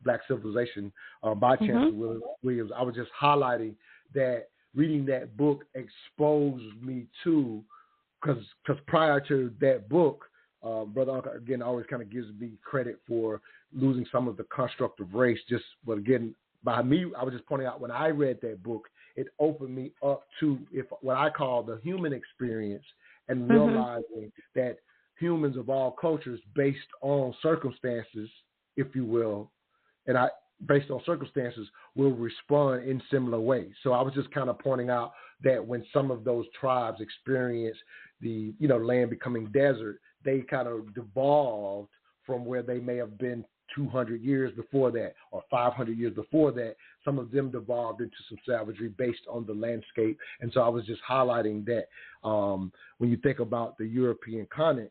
Speaker 5: black civilization by Chancellor Williams. I was just highlighting that reading that book exposed me to, because prior to that book, Brother Uncle, again, always kind of gives me credit for losing some of the construct of race. But again, by me, I was just pointing out when I read that book, it opened me up to what I call the human experience, and realizing that humans of all cultures, based on circumstances, if you will, based on circumstances, will respond in similar ways. So I was just kind of pointing out that when some of those tribes experience the land becoming desert, they kind of devolved from where they may have been 200 years before that or 500 years before that. Some of them devolved into some savagery based on the landscape. And so I was just highlighting that when you think about the European continent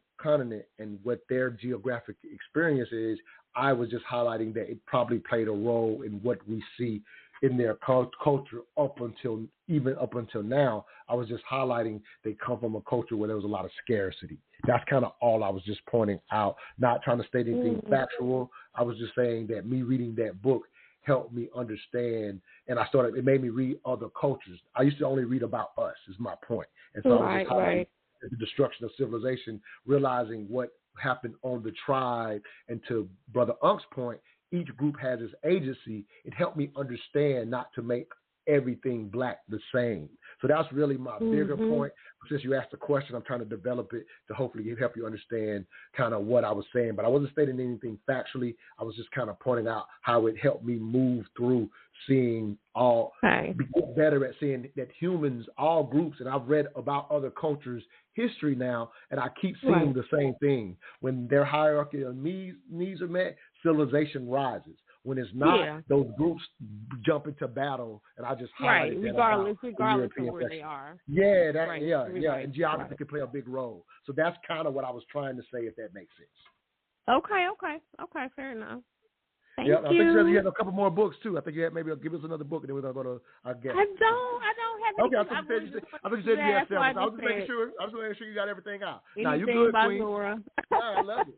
Speaker 5: and what their geographic experience is, I was just highlighting that it probably played a role in what we see in their culture up until now. I was just highlighting they come from a culture where there was a lot of scarcity. That's kind of all I was just pointing out, not trying to state anything factual. I was just saying that me reading that book helped me understand, and it made me read other cultures. I used to only read about us, is my point. And so I was just highlighting the destruction of civilization, realizing what happened on the tribe, and to Brother Unk's point, each group has its agency. It helped me understand not to make everything black the same. So that's really my bigger point. Since you asked the question, I'm trying to develop it to hopefully help you understand kind of what I was saying. But I wasn't stating anything factually. I was just kind of pointing out how it helped me move through seeing be better at seeing that humans, all groups, and I've read about other cultures' history now, and I keep seeing the same thing. When their hierarchical needs are met, civilization rises. When it's not, those groups jump into battle, and I just highlighted
Speaker 13: regardless of where they are.
Speaker 5: And geography can play a big role. So that's kind of what I was trying to say, if that makes sense.
Speaker 13: Okay, fair enough. Thank you.
Speaker 5: I think you said you had a couple more books too. I think you had maybe give us another book, and then we're gonna go to our guest.
Speaker 13: I don't have.
Speaker 5: Okay, I think you said you had several. I was just making sure you got everything out. Now you good, Queen. I love it.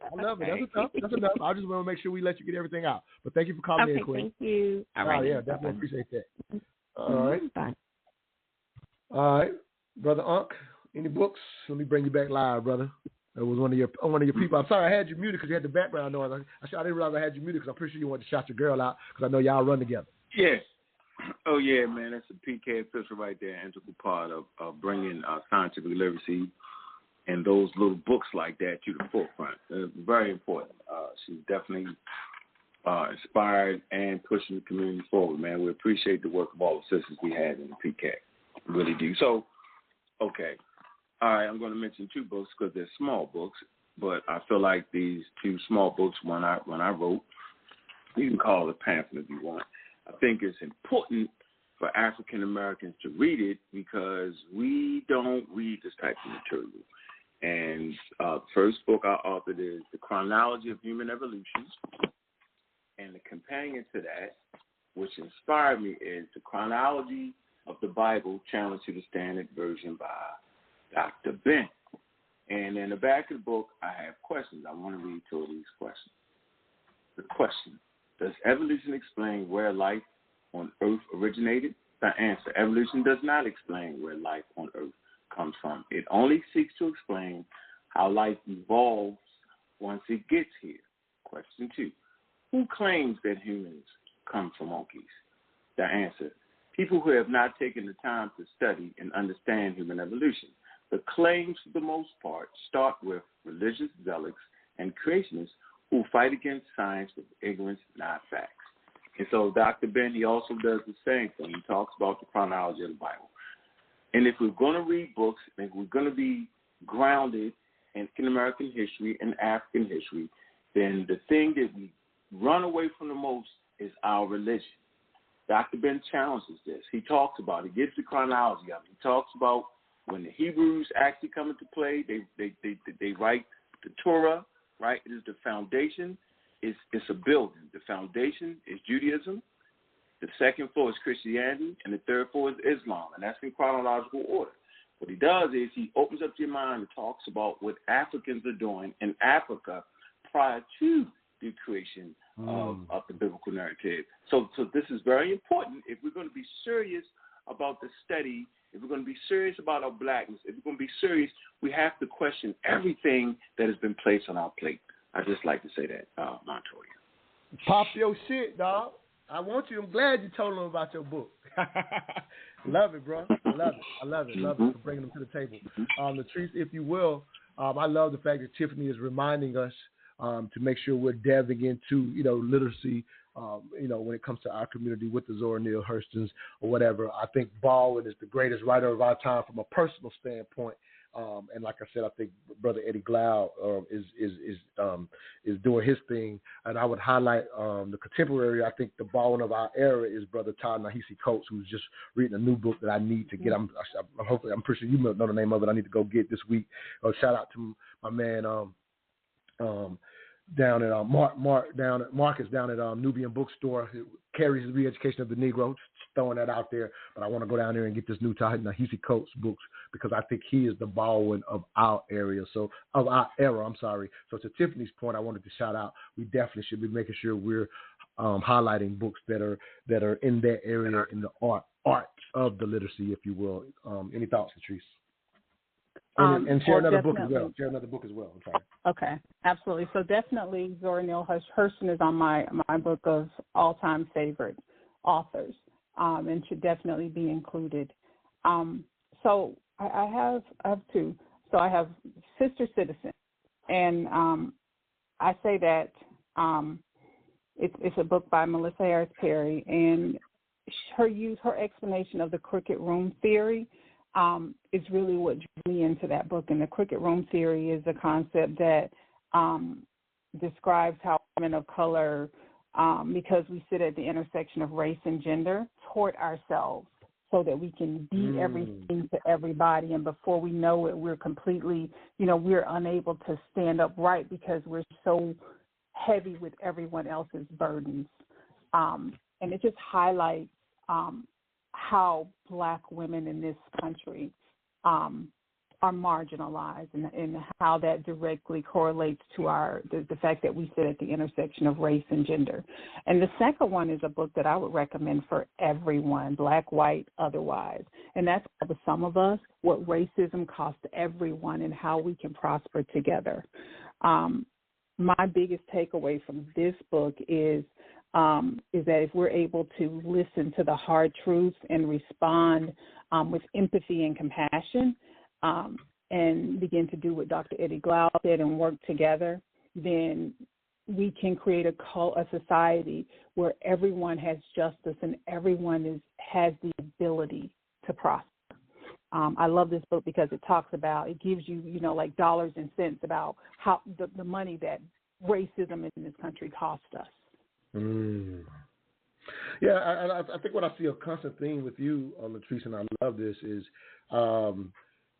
Speaker 5: That's enough. I just want to make sure we let you get everything out. But thank you for calling in, Queen.
Speaker 13: Thank you.
Speaker 5: All right. Yeah, definitely appreciate that. All right.
Speaker 13: Bye.
Speaker 5: All right, Brother Unk. Any books? Let me bring you back live, brother. It was one of your people. I'm sorry I had you muted because you had the background noise. I didn't realize I had you muted because I'm pretty sure you wanted to shout your girl out because I know y'all run together.
Speaker 4: Yes. Oh, yeah, man. That's a PK epistle right there, an integral part of bringing scientific literacy and those little books like that to the forefront. Very important. She's definitely inspired and pushing the community forward, man. We appreciate the work of all the sisters we had in the PK. We really do. So, okay. All right, I'm going to mention two books because they're small books, but I feel like these two small books, when I wrote, you can call it a pamphlet if you want. I think it's important for African Americans to read it because we don't read this type of material. And the first book I authored is The Chronology of Human Evolution, and the companion to that, which inspired me, is The Chronology of the Bible, Challenge to the Standard Version by Dr. Ben. And in the back of the book, I have questions. I want to read two of these questions. The question, does evolution explain where life on Earth originated? The answer, evolution does not explain where life on Earth comes from. It only seeks to explain how life evolves once it gets here. Question two, who claims that humans come from monkeys? The answer, people who have not taken the time to study and understand human evolution. The claims, for the most part, start with religious zealots and creationists who fight against science with ignorance, not facts. And so Dr. Ben, he also does the same thing. He talks about the chronology of the Bible. And if we're going to read books, if we're going to be grounded in American history and African history, then the thing that we run away from the most is our religion. Dr. Ben challenges this. He talks about it, gives the chronology of it. He talks about when the Hebrews actually come into play, they write the Torah, right? It is the foundation. It's a building. The foundation is Judaism. The second floor is Christianity, and the third floor is Islam, and that's in chronological order. What he does is he opens up your mind and talks about what Africans are doing in Africa prior to the creation of the biblical narrative. So this is very important. If we're going to be serious about the study, if we're going to be serious about our blackness, if we're going to be serious, we have to question everything that has been placed on our plate. I just like to say that, Montoya.
Speaker 5: Pop your shit, dog. I want you. I'm glad you told them about your book. Love it, bro. I love it for bringing them to the table. Latrice, if you will, I love the fact that Tiffany is reminding us to make sure we're delving into, literacy, when it comes to our community with the Zora Neale Hurstins or whatever. I think Baldwin is the greatest writer of our time from a personal standpoint. And like I said, I think Brother Eddie Glaude is doing his thing. And I would highlight the contemporary. I think the Baldwin of our era is Brother Ta-Nehisi Coates, who's just reading a new book that I need to get. I'm pretty sure you know the name of it. I need to go get this week. Shout out to my man down at Marcus down at Nubian Bookstore, who carries the Re-Education of the Negro. Just throwing that out there, but I want to go down there and get this new Ta-Nehisi Coates books because I think he is the Baldwin of our era. So to Tiffany's point, I wanted to shout out. We definitely should be making sure we're highlighting books that are in that area in the art of the literacy, if you will. Any thoughts, Latrice? And share another book as well. Share another book as well. I'm sorry.
Speaker 3: Okay, absolutely. So definitely Zora Neale Hurston is on my book of all-time favorite authors, and should definitely be included. So I have two. So I have Sister Citizen, and I say that it's a book by Melissa Harris Perry, and her explanation of the Cricket Room theory is really what drew me into that book. And the Cricket Room theory is a concept that describes how women of color, because we sit at the intersection of race and gender, toward ourselves so that we can be everything to everybody. And before we know it, we're completely, we're unable to stand upright because we're so heavy with everyone else's burdens. And it just highlights how Black women in this country are marginalized, and how that directly correlates to the fact that we sit at the intersection of race and gender. And the second one is a book that I would recommend for everyone, Black, white, otherwise, and that's called The Sum of Us: What Racism Costs Everyone and How We Can Prosper Together. My biggest takeaway from this book is that if we're able to listen to the hard truths and respond with empathy and compassion, and begin to do what Dr. Eddie Glaude said and work together, then we can create a society where everyone has justice and everyone has the ability to prosper. I love this book because it gives you, like dollars and cents about how the money that racism in this country costs us.
Speaker 5: Yeah, I think what I see a constant theme with you, Latrice, and I love this, is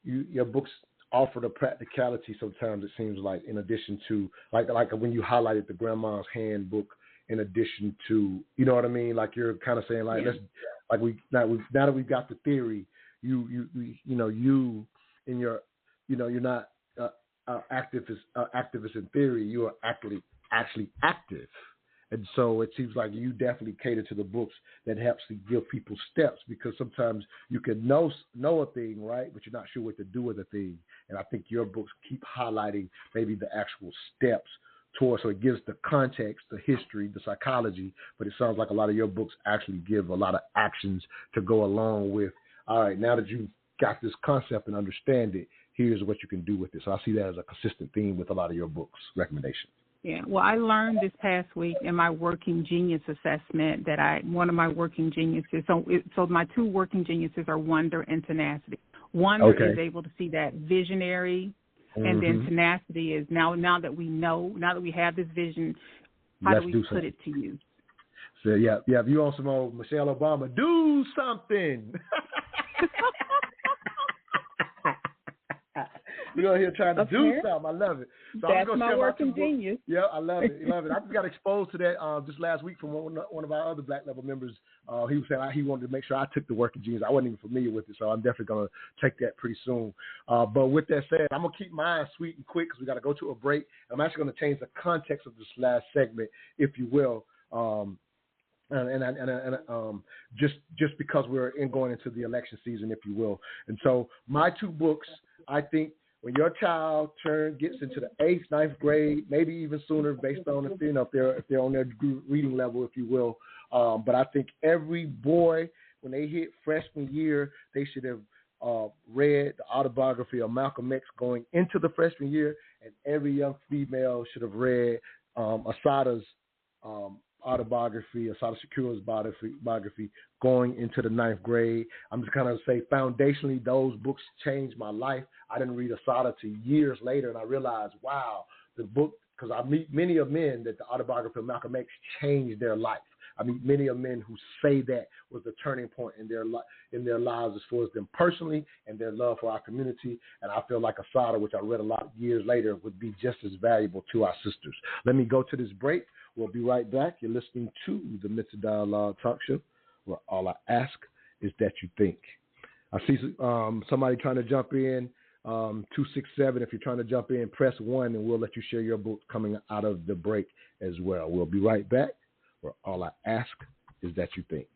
Speaker 5: your books offer the practicality sometimes, it seems like, in addition to, like when you highlighted the Grandma's Handbook, in addition to, you know what I mean? Like you're kind of saying, like, now that we've got the theory, you're not activist in theory, you are actually active. And so it seems like you definitely cater to the books that helps to give people steps, because sometimes you can know a thing, right, but you're not sure what to do with a thing. And I think your books keep highlighting maybe the actual steps towards, so it gives the context, the history, the psychology, but it sounds like a lot of your books actually give a lot of actions to go along with, all right, now that you've got this concept and understand it, here's what you can do with it. So I see that as a consistent theme with a lot of your books' recommendations.
Speaker 3: Yeah, well, I learned this past week in my working genius assessment that one of my working geniuses, so my two working geniuses are wonder and tenacity. Wonder is able to see that visionary And then tenacity is now that we know, now that we have this vision, how do we put it to use?
Speaker 5: So, yeah, if you on some old Michelle Obama, do something. You're here trying to do something. I love it. So
Speaker 3: that's my working genius.
Speaker 5: Yeah, I love it. I just got exposed to that just last week from one of our other Black Level members. He was saying he wanted to make sure I took the working genius. I wasn't even familiar with it, so I'm definitely going to take that pretty soon. But with that said, I'm going to keep mine sweet and quick because we got to go to a break. I'm actually going to change the context of this last segment, if you will. Just because we're going into the election season, if you will. And so my two books, I think, when your child gets into the 8th, 9th grade, maybe even sooner, based on if they're on their reading level, if you will. But I think every boy, when they hit freshman year, they should have read the autobiography of Malcolm X going into the freshman year, and every young female should have read Assata's autobiography, Assata Shakur's biography going into the 9th grade. I'm just kind of say foundationally, those books changed my life. I didn't read Assata till years later, and I realized, wow, the book, because I meet many of men that the autobiography of Malcolm X changed their life. I meet many of men who say that was the turning point in their lives as far as them personally and their love for our community. And I feel like Assata, which I read a lot years later, would be just as valuable to our sisters. Let me go to this break. We'll be right back. You're listening to the Mental Dialogue Talk Show, where all I ask is that you think. I see somebody trying to jump in, 267. If you're trying to jump in, press 1, and we'll let you share your book coming out of the break as well. We'll be right back, where all I ask is that you think.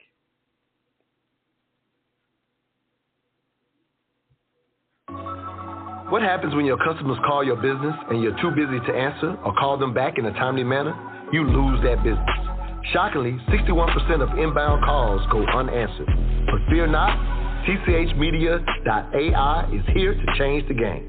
Speaker 2: What happens when your customers call your business and you're too busy to answer or call them back in a timely manner? You lose that business. Shockingly, 61% of inbound calls go unanswered. But fear not, TCHmedia.ai is here to change the game.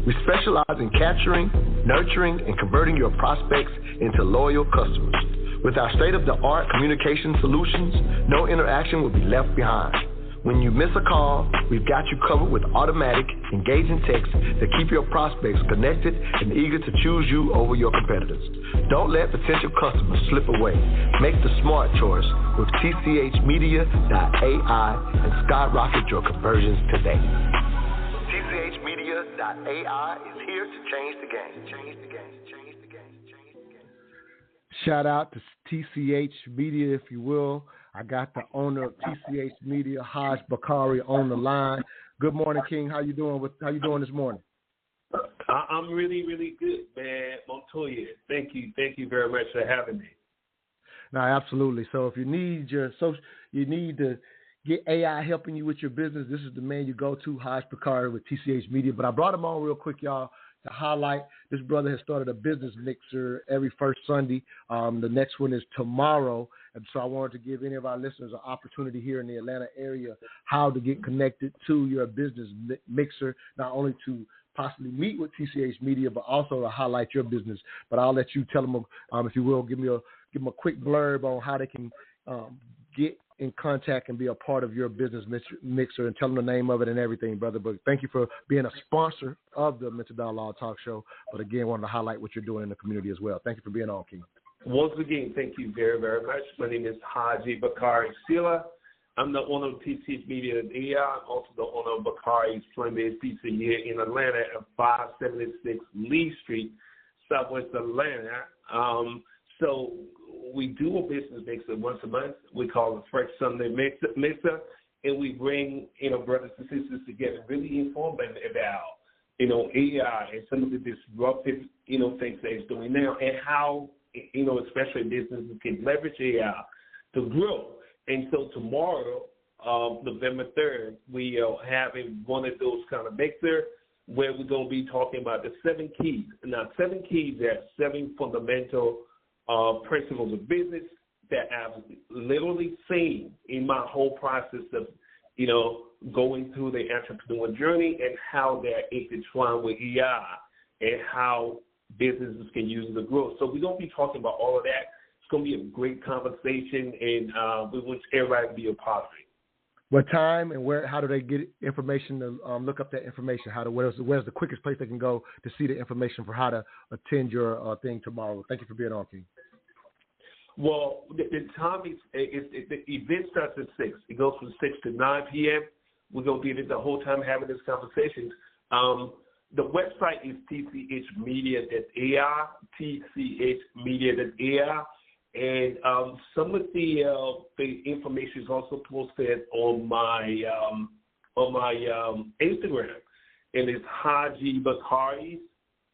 Speaker 2: We specialize in capturing, nurturing, and converting your prospects into loyal customers. With our state-of-the-art communication solutions, no interaction will be left behind. When you miss a call, we've got you covered with automatic, engaging texts that keep your prospects connected and eager to choose you over your competitors. Don't let potential customers slip away. Make the smart choice with TCHmedia.ai and skyrocket your conversions today. TCHmedia.ai is here to change the game.
Speaker 5: Shout out to TCH Media, if you will. I got the owner of TCH Media, Haj Bakari, on the line. Good morning, King. How you doing? How you doing this morning?
Speaker 14: I'm really, really good, man. Montoya, thank you very much for having me.
Speaker 5: No, absolutely. So if you need you need to get AI helping you with your business, this is the man you go to, Haj Bakari with TCH Media. But I brought him on real quick, y'all, to highlight this brother has started a business mixer every first Sunday. The next one is tomorrow. And so I wanted to give any of our listeners an opportunity here in the Atlanta area how to get connected to your business mixer, not only to possibly meet with TCH Media, but also to highlight your business. But I'll let you tell them, if you will, give them a quick blurb on how they can get in contact and be a part of your business mixer, and tell them the name of it and everything, brother. But thank you for being a sponsor of the Mental Dialogue Talk Show. But again, wanted to highlight what you're doing in the community as well. Thank you for being on, King.
Speaker 14: Once again, thank you very, very much. My name is Haji Bakari Sila. I'm the owner of TCH Media AI. I'm also the owner of Bakari's Flambé's Pizza here in Atlanta at 576 Lee Street, Southwest Atlanta. So we do a business mixer once a month. We call it Fresh Sunday Mixer, and we bring brothers and sisters together, really inform them about AI and some of the disruptive things that it's doing now, and how especially businesses can leverage AI to grow. And so tomorrow, November 3rd, we are having one of those kind of mixer where we're going to be talking about the 7 keys. Now, 7 keys are 7 fundamental principles of business that I've literally seen in my whole process of, going through the entrepreneur journey, and how they're intertwined with AI and how businesses can use it to grow. So we're going to be talking about all of that. It's going to be a great conversation, and we want everybody to be a part of it.
Speaker 5: What time and where? How do they get information to look up that information? Where's the quickest place they can go to see the information for how to attend your thing tomorrow? Thank you for being on, King.
Speaker 14: Well, the time the event starts at 6. It goes from 6 to 9 p.m. We're going to be there the whole time having this conversation. The website is tchmedia.ai, tchmedia.ai. And some of the information is also posted on my Instagram, and it's Haji Bakari,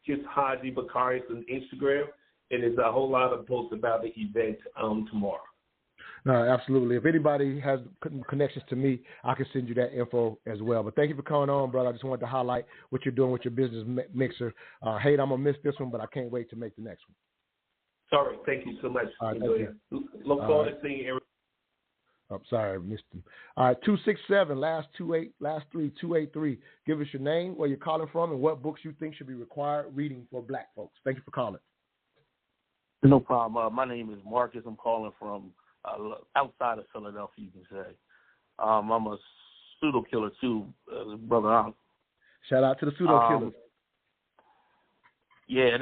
Speaker 14: just Haji Bakari on Instagram, and there's a whole lot of posts about the event tomorrow.
Speaker 5: No, absolutely. If anybody has connections to me, I can send you that info as well. But thank you for coming on, brother. I just wanted to highlight what you're doing with your business mixer. Hate, I'm gonna miss this one, but I can't wait to make the next one.
Speaker 14: Sorry, thank you so much. Look forward to seeing everyone.
Speaker 5: I'm sorry, I missed him. All right, 267, last 283. Give us your name, where you're calling from, and what books you think should be required reading for Black folks. Thank you for calling.
Speaker 15: No problem. My name is Marcus. I'm calling from outside of Philadelphia, you can say. I'm a pseudo killer too, brother.
Speaker 5: Shout out to the pseudo killers.
Speaker 15: Yeah,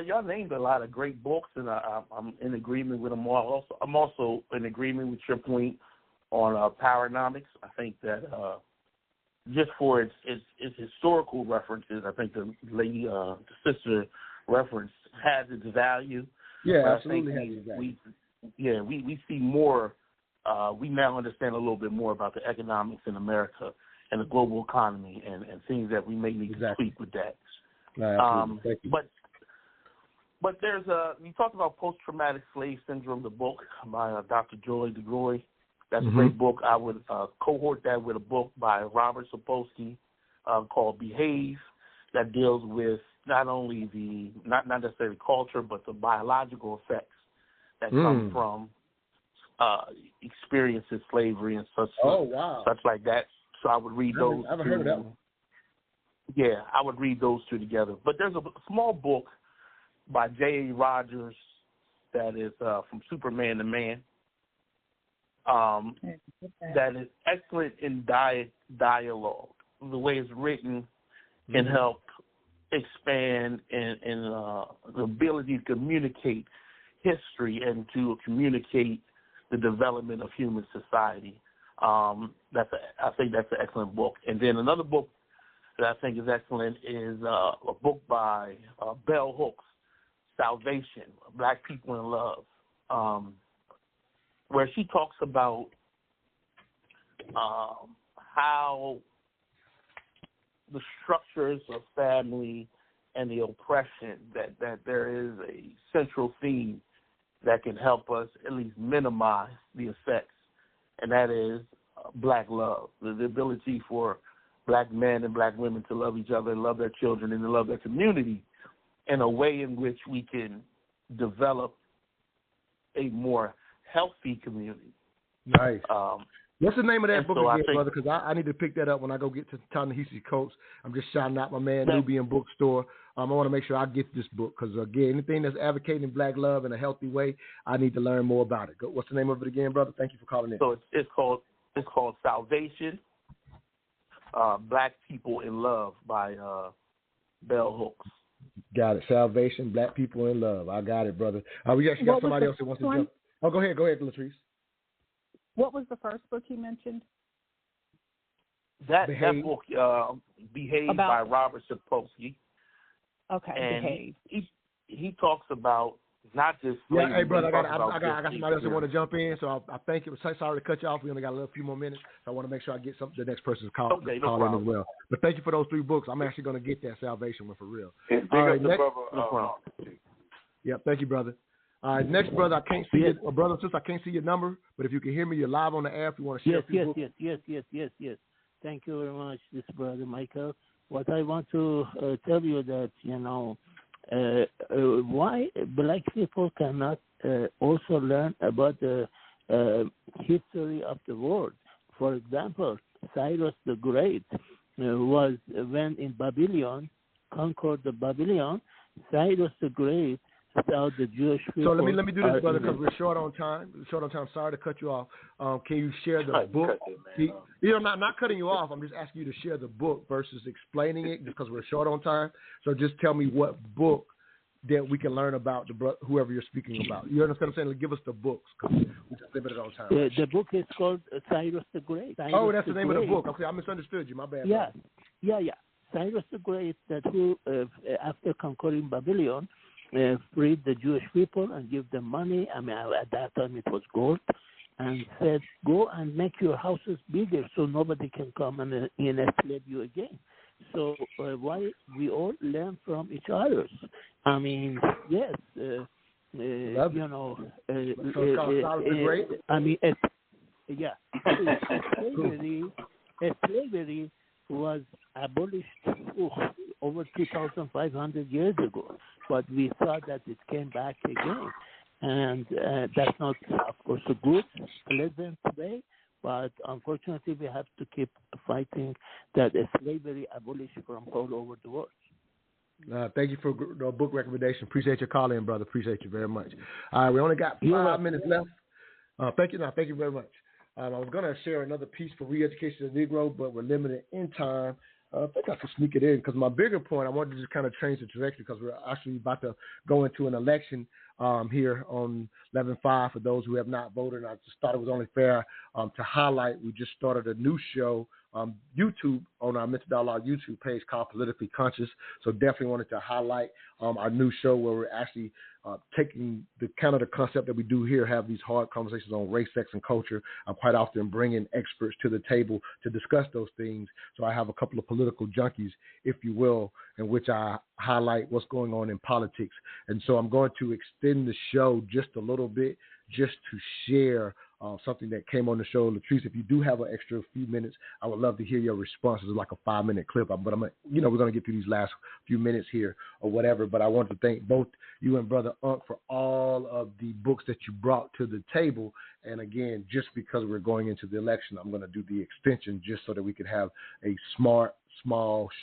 Speaker 15: y'all named a lot of great books, and I'm in agreement with them all. I'm also in agreement with your point on Powernomics. I think that just for its historical references, I think the sister reference has its value.
Speaker 5: Yeah,
Speaker 15: but
Speaker 5: absolutely.
Speaker 15: I think we see more. We now understand a little bit more about the economics in America and the global economy, and things that we may need to tweak with that.
Speaker 5: Thank you.
Speaker 15: But there's you talked about post-traumatic slave syndrome, the book by Dr. Joy DeGruy. That's a great book. I would cohort that with a book by Robert Sapolsky called Behave, that deals with not only the not necessarily culture, but the biological effects that come from experiences slavery and such like that. So I would read those.
Speaker 5: I haven't heard of that one.
Speaker 15: Yeah, I would read those two together. But there's a small book by J.A. Rogers that is From Superman to Man that is excellent in dialogue. The way it's written can help expand in the ability to communicate history and to communicate the development of human society. I think that's an excellent book. And then another book that I think is excellent is a book by Bell Hooks, Salvation, Black People in Love, where she talks about how the structures of family and the oppression, that there is a central theme that can help us at least minimize the effects, and that is Black love, the ability for Black men and Black women to love each other and love their children and to love their community in a way in which we can develop a more healthy community.
Speaker 5: Nice. What's the name of that book again, brother? Because I need to pick that up when I go get to Ta-Nehisi Coates. I'm just shouting out my man, Nubian Bookstore. I want to make sure I get this book because, again, anything that's advocating Black love in a healthy way, I need to learn more about it. What's the name of it again, brother? Thank you for calling in.
Speaker 15: So it's called Salvation, Black People in Love by Bell Hooks.
Speaker 5: Got it. Salvation, Black People in Love. I got it, brother. We actually got somebody else that wants to jump. Oh, go ahead, Latrice.
Speaker 16: What was the first book you mentioned?
Speaker 15: That book, Behave by Robert Sapolsky.
Speaker 16: Okay,
Speaker 15: and
Speaker 16: Behave.
Speaker 15: He talks about not just
Speaker 5: slavery. Yeah, hey, brother, I got somebody else that want to jump in, so I thank you. Sorry to cut you off. We only got a few more minutes, so I want to make sure I get the next person's call in as well. But thank you for those 3 books. I'm actually going to get that Salvation one for real. All right, next. Yeah, thank you, brother. All right, next, brother, I can't see your brother and sister. I can't see your number, but if you can hear me, you're live on the air. If you want to share a few books.
Speaker 17: Yes. Thank you very much, this brother Michael. What I want to tell you that why Black people cannot also learn about the history of the world. For example, Cyrus the Great when in Babylon conquered the Babylon. Cyrus the Great without the Jewish people.
Speaker 9: So let me do this, brother, because we're short on time. Sorry to cut you off. Can you share the book? I'm not cutting you off. I'm just asking you to share the book versus explaining it, just because we're short on time. So just tell me what book that we can learn about whoever you're speaking about. You understand what I'm saying? Give us the books, because we're just limited on time.
Speaker 17: The book is called Cyrus the Great.
Speaker 9: Cyrus that's the name of the book. Okay, I misunderstood you. My bad.
Speaker 17: Yeah. Cyrus the Great, who after conquering Babylon, freed the Jewish people and give them money. I mean, at that time it was gold, and said, "Go and make your houses bigger so nobody can come and enslave you again." So why we all learn from each other? I mean, yes,
Speaker 9: so it's called Cyrus the Great?
Speaker 17: I mean, slavery was abolished over 2,500 years ago, but we saw that it came back again. And that's not, of course, a good, pleasant way, but unfortunately we have to keep fighting that slavery abolished from all over the world.
Speaker 9: Thank you for the book recommendation. Appreciate your call in, brother. Appreciate you very much. All right, we only got 5 minutes left. Thank you. Thank you very much. I was going to share another piece for Re-Education of the Negro, but we're limited in time. I think I can sneak it in, because my bigger point, I wanted to just kind of change the trajectory, because we're actually about to go into an election here on 11/5 for those who have not voted. And I just thought it was only fair to highlight. We just started a new show, YouTube, on our Mental Dialogue YouTube page called Politically Conscious. So definitely wanted to highlight our new show, where we're actually taking the kind of the concept that we do here, have these hard conversations on race, sex, and culture. I'm quite often bringing experts to the table to discuss those things. So I have a couple of political junkies, if you will, in which I highlight what's going on in politics. And so I'm going to extend the show just a little bit, just to share something that came on the show. Latrice, if you do have an extra few minutes, I would love to hear your responses, like a 5-minute clip. But we're going to get through these last few minutes here or whatever. But I want to thank both you and Brother Unc for all of the books that you brought to the table. And again, just because we're going into the election, I'm going to do the extension just so that we can have a small,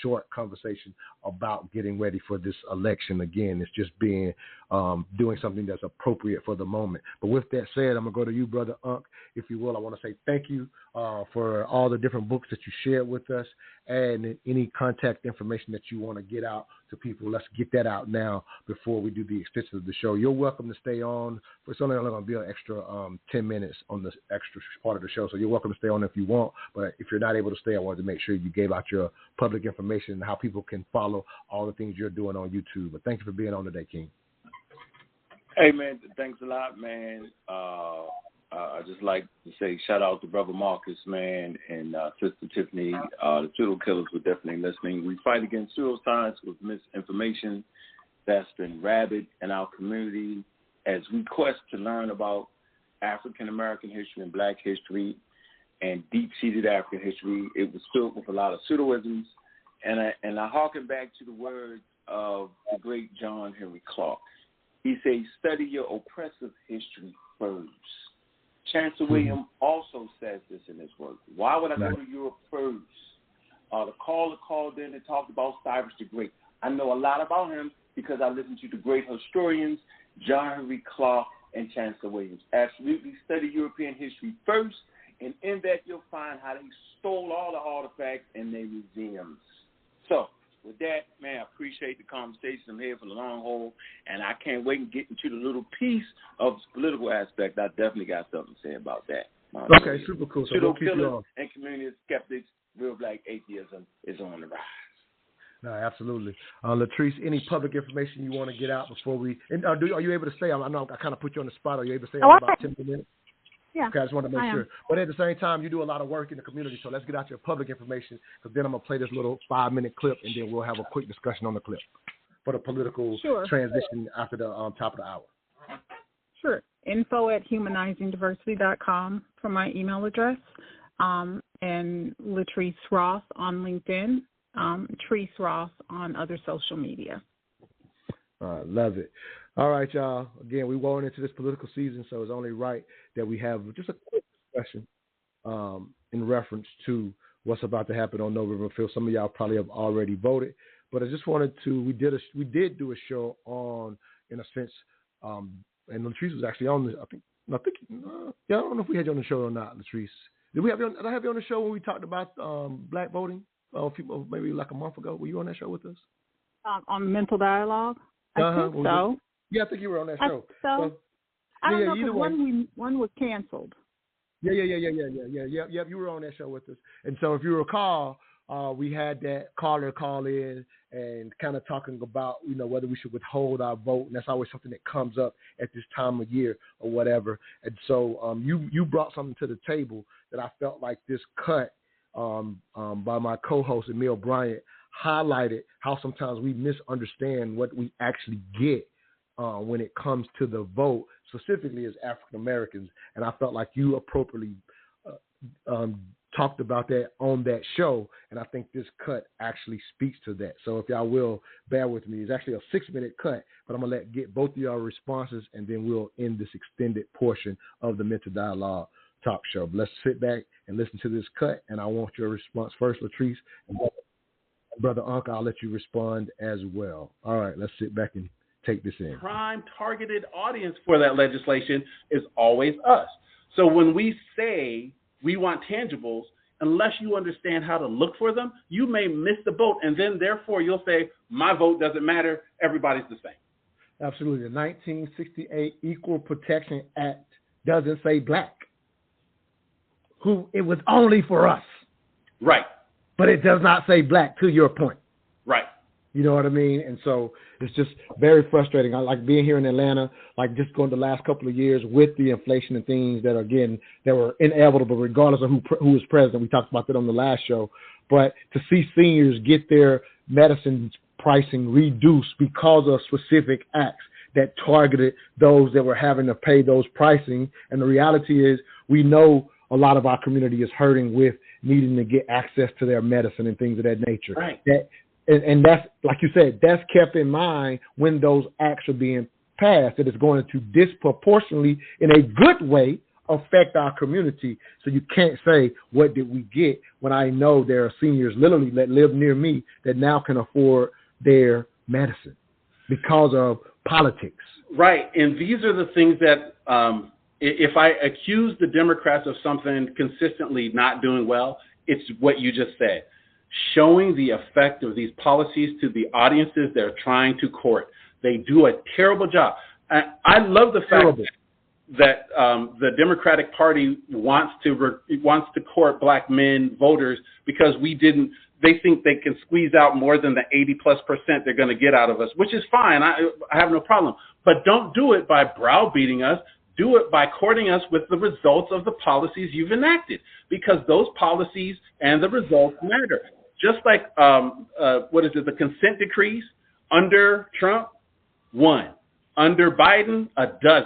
Speaker 9: short conversation about getting ready for this election. Again, it's just being doing something that's appropriate for the moment. But with that said, I'm going to go to you, Brother Unc, if you will. I want to say thank you for all the different books that you shared with us, and any contact information that you want to get out to people. Let's get that out now before we do the extension of the show. You're welcome to stay on. It's only going to be an extra 10 minutes on the extra part of the show, so you're welcome to stay on if you want. But if you're not able to stay, I wanted to make sure you gave out your public information and how people can follow all the things you're doing on YouTube. But thank you for being on today, King.
Speaker 4: Hey, man, thanks a lot, man. I just like to say shout out to Brother Marcus, man, and Sister Tiffany. The pseudo killers were definitely listening. We fight against pseudoscience with misinformation that's been rabid in our community as we quest to learn about African American history and Black history and deep-seated African history. It was filled with a lot of pseudoisms, and I harken back to the words of the great John Henry Clark. He says, "Study your oppressive history first." Chancellor William also says this in his work. Why would I go to Europe first? The caller called in and talked about Cyrus the Great. I know a lot about him because I listened to the great historians, John Henry Clark and Chancellor Williams. Absolutely study European history first, and in that you'll find how they stole all the artifacts in their museums. So, with that, man, I appreciate the conversation. I'm here for the long haul, and I can't wait to get into the little piece of the political aspect. I definitely got something to say about that.
Speaker 9: Okay, super cool. So we'll keep you on.
Speaker 4: And community skeptics, real Black atheism is on the rise.
Speaker 9: No, absolutely. Latrice, any public information you want to get out before we? And are you able to stay? I know I kind of put you on the spot. Are you able to stay on about 10 minutes?
Speaker 16: Yeah.
Speaker 9: Okay, I just want to make sure. But at the same time, you do a lot of work in the community, so let's get out your public information, because then I'm going to play this little 5-minute clip, and then we'll have a quick discussion on the clip for the political transition after the top of the hour.
Speaker 16: Sure. info@humanizingdiversity.com for my email address, and Latrice Ross on LinkedIn, Treese Ross on other social media.
Speaker 9: Love it. All right, y'all. Again, we're going into this political season, so it's only right that we have just a quick discussion in reference to what's about to happen on November 5th. Some of y'all probably have already voted, but I just wanted to. We did do a show on
Speaker 5: in a sense. And Latrice was actually on the, I don't know if we had you on the show or not, Latrice. Did I have you on the show when we talked about black voting? Maybe like a month ago. Were you on that show with us?
Speaker 16: On Mental Dialogue? I think so.
Speaker 5: Yeah, I think you were on that show.
Speaker 16: I don't know, because one was canceled.
Speaker 5: Yeah. You were on that show with us. And so if you recall, we had that caller call in and kind of talking about, whether we should withhold our vote. And that's always something that comes up at this time of year or whatever. And so you brought something to the table that I felt like this cut by my co-host, Emil Bryant, highlighted how sometimes we misunderstand what we actually get when it comes to the vote, specifically as African Americans. And I felt like you appropriately talked about that on that show, and I think this cut actually speaks to that. So if y'all will bear with me, it's actually a 6-minute cut, but I'm gonna get both of y'all responses, and then we'll end this extended portion of the Mental Dialogue Talk Show. But let's sit back and listen to this cut, and I want your response first, Latrice, and Brother Unc, I'll let you respond as well. All right, let's sit back and take this in.
Speaker 18: Prime targeted audience for that legislation is always us. So when we say we want tangibles, unless you understand how to look for them, you may miss the boat, and then therefore you'll say, my vote doesn't matter, everybody's the same.
Speaker 5: Absolutely. The 1968 Equal Protection Act doesn't say black. It was only for us.
Speaker 18: Right.
Speaker 5: But it does not say black, to your point.
Speaker 18: Right.
Speaker 5: You know what I mean? And so it's just very frustrating. I like being here in Atlanta, like just going the last couple of years with the inflation and things that, again, that were inevitable regardless of who was president. We talked about that on the last show. But to see seniors get their medicine pricing reduced because of specific acts that targeted those that were having to pay those pricing. And the reality is we know a lot of our community is hurting with needing to get access to their medicine and things of that nature.
Speaker 18: Right.
Speaker 5: And that's, like you said, that's kept in mind when those acts are being passed, that it's going to disproportionately, in a good way, affect our community. So you can't say, what did we get, when I know there are seniors literally that live near me that now can afford their medicine because of politics.
Speaker 18: Right. And these are the things that if I accuse the Democrats of something consistently not doing well, it's what you just said. Showing the effect of these policies to the audiences they're trying to court. They do a terrible job. I love the fact that the Democratic Party wants to court black men voters because they think they can squeeze out more than the 80+% they're going to get out of us, which is fine. I have no problem. But don't do it by browbeating us. Do it by courting us with the results of the policies you've enacted, because those policies and the results matter. Just like, the consent decrees under Trump, 1. Under Biden, 12,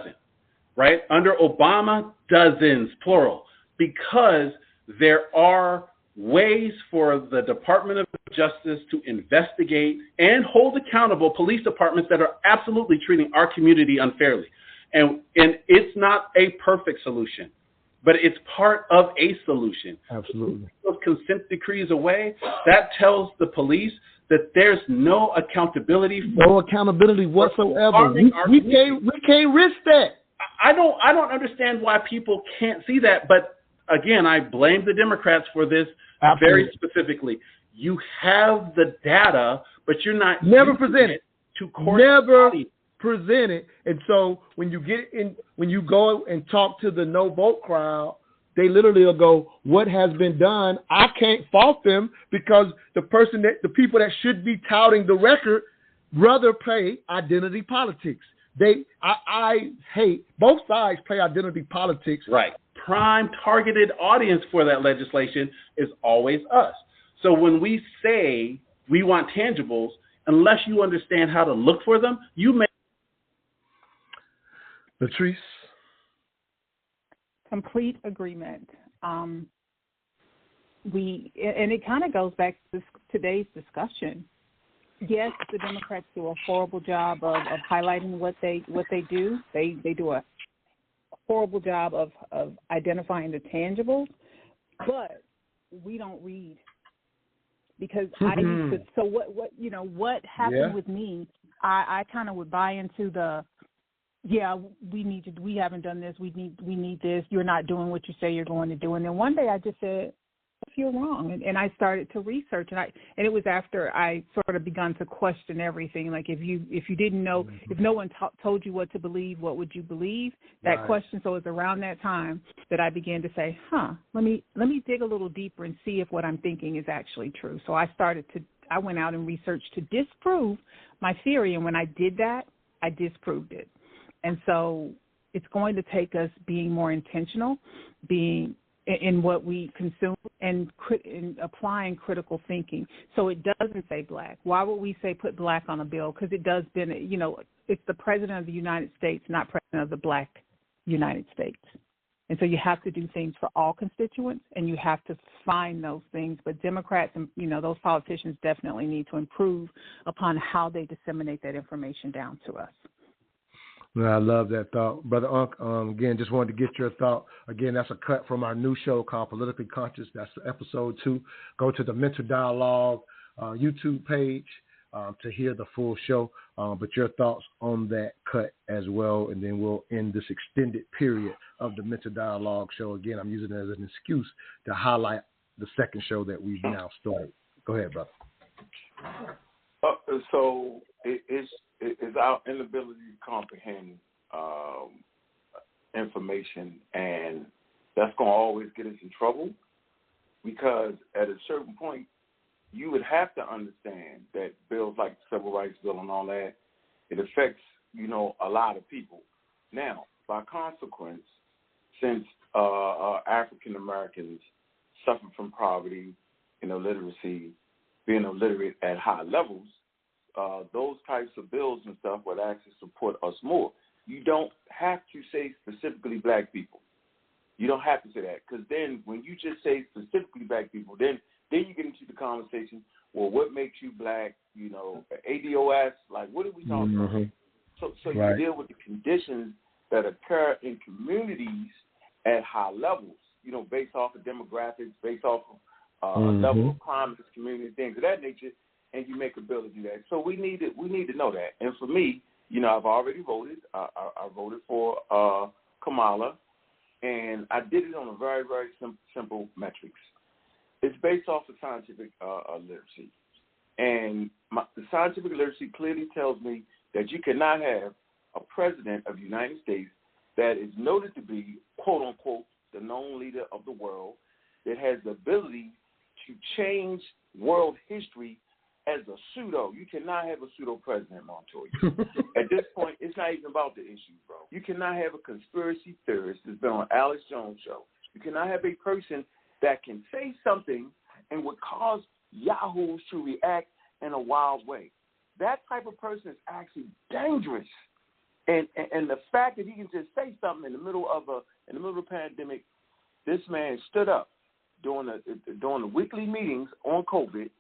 Speaker 18: right? Under Obama, dozens, plural, because there are ways for the Department of Justice to investigate and hold accountable police departments that are absolutely treating our community unfairly. And it's not a perfect solution, but it's part of a solution.
Speaker 5: Absolutely.
Speaker 18: Those consent decrees away, that tells the police that there's no accountability.
Speaker 5: No accountability whatsoever. We can't risk that.
Speaker 18: I don't understand why people can't see that. But again, I blame the Democrats for this. Absolutely. Very specifically. You have the data, but you're not
Speaker 5: never present it
Speaker 18: to court.
Speaker 5: Never presented. And so when you go and talk to the no vote crowd, they literally will go, what has been done? I can't fault them because the people that should be touting the record rather play identity politics. I hate both sides play identity politics.
Speaker 18: Right. Prime targeted audience for that legislation is always us. So when we say we want tangibles, unless you understand how to look for them, you may.
Speaker 5: Latrice?
Speaker 16: Complete agreement. And it kind of goes back to today's discussion. Yes, the Democrats do a horrible job of highlighting what they do. They do a horrible job of identifying the tangibles, but we don't read. Because I used to, so what happened with me I kind of would buy into the, yeah, we haven't done this, we need this, you're not doing what you say you're going to do. And then one day I just said, you're wrong. And I started to research, and it was after I sort of begun to question everything. Like if you didn't know, if no one told you what to believe, what would you believe? That question. So it was around that time that I began to say, let me dig a little deeper and see if what I'm thinking is actually true. So I went out and researched to disprove my theory, and when I did that, I disproved it. And so it's going to take us being more intentional, being in what we consume, and applying critical thinking. So it doesn't say black. Why would we say put black on a bill? Because it does, it's the president of the United States, not president of the black United States. And so you have to do things for all constituents, and you have to find those things. But Democrats and, those politicians definitely need to improve upon how they disseminate that information down to us.
Speaker 5: I love that thought. Brother Unc, again, just wanted to get your thought. Again, that's a cut from our new show called Politically Conscious. That's episode 2. Go to the Mental Dialogue YouTube page to hear the full show. But your thoughts on that cut as well, and then we'll end this extended period of the Mental Dialogue show. Again, I'm using it as an excuse to highlight the second show that we've now started. Go ahead, brother.
Speaker 4: So it's our inability to comprehend information, and that's going to always get us in trouble, because at a certain point, you would have to understand that bills like the Civil Rights Bill and all that, it affects, a lot of people. Now, by consequence, since African Americans suffer from poverty and illiteracy, being illiterate at high levels, those types of bills and stuff would actually support us more. You don't have to say specifically black people. You don't have to say that, because then when you just say specifically black people, then you get into the conversation, well, what makes you black, ADOS, like what are we talking about? So you deal with the conditions that occur in communities at high levels, based off of demographics, based off of level of crime in this community, things of that nature, and you make a bill to do that. So we need to know that. And for me, I've already voted. I voted for Kamala, and I did it on a very, very simple metrics. It's based off of scientific literacy. And the scientific literacy clearly tells me that you cannot have a president of the United States that is noted to be, quote unquote, the known leader of the world, that has the ability to change world history as a pseudo. You cannot have a pseudo president, Montoya. At this point, it's not even about the issue, bro. You cannot have a conspiracy theorist that's been on Alex Jones' show. You cannot have a person that can say something and would cause yahoos to react in a wild way. That type of person is actually dangerous. And the fact that he can just say something in the middle of a pandemic, this man stood up during the weekly meetings on COVID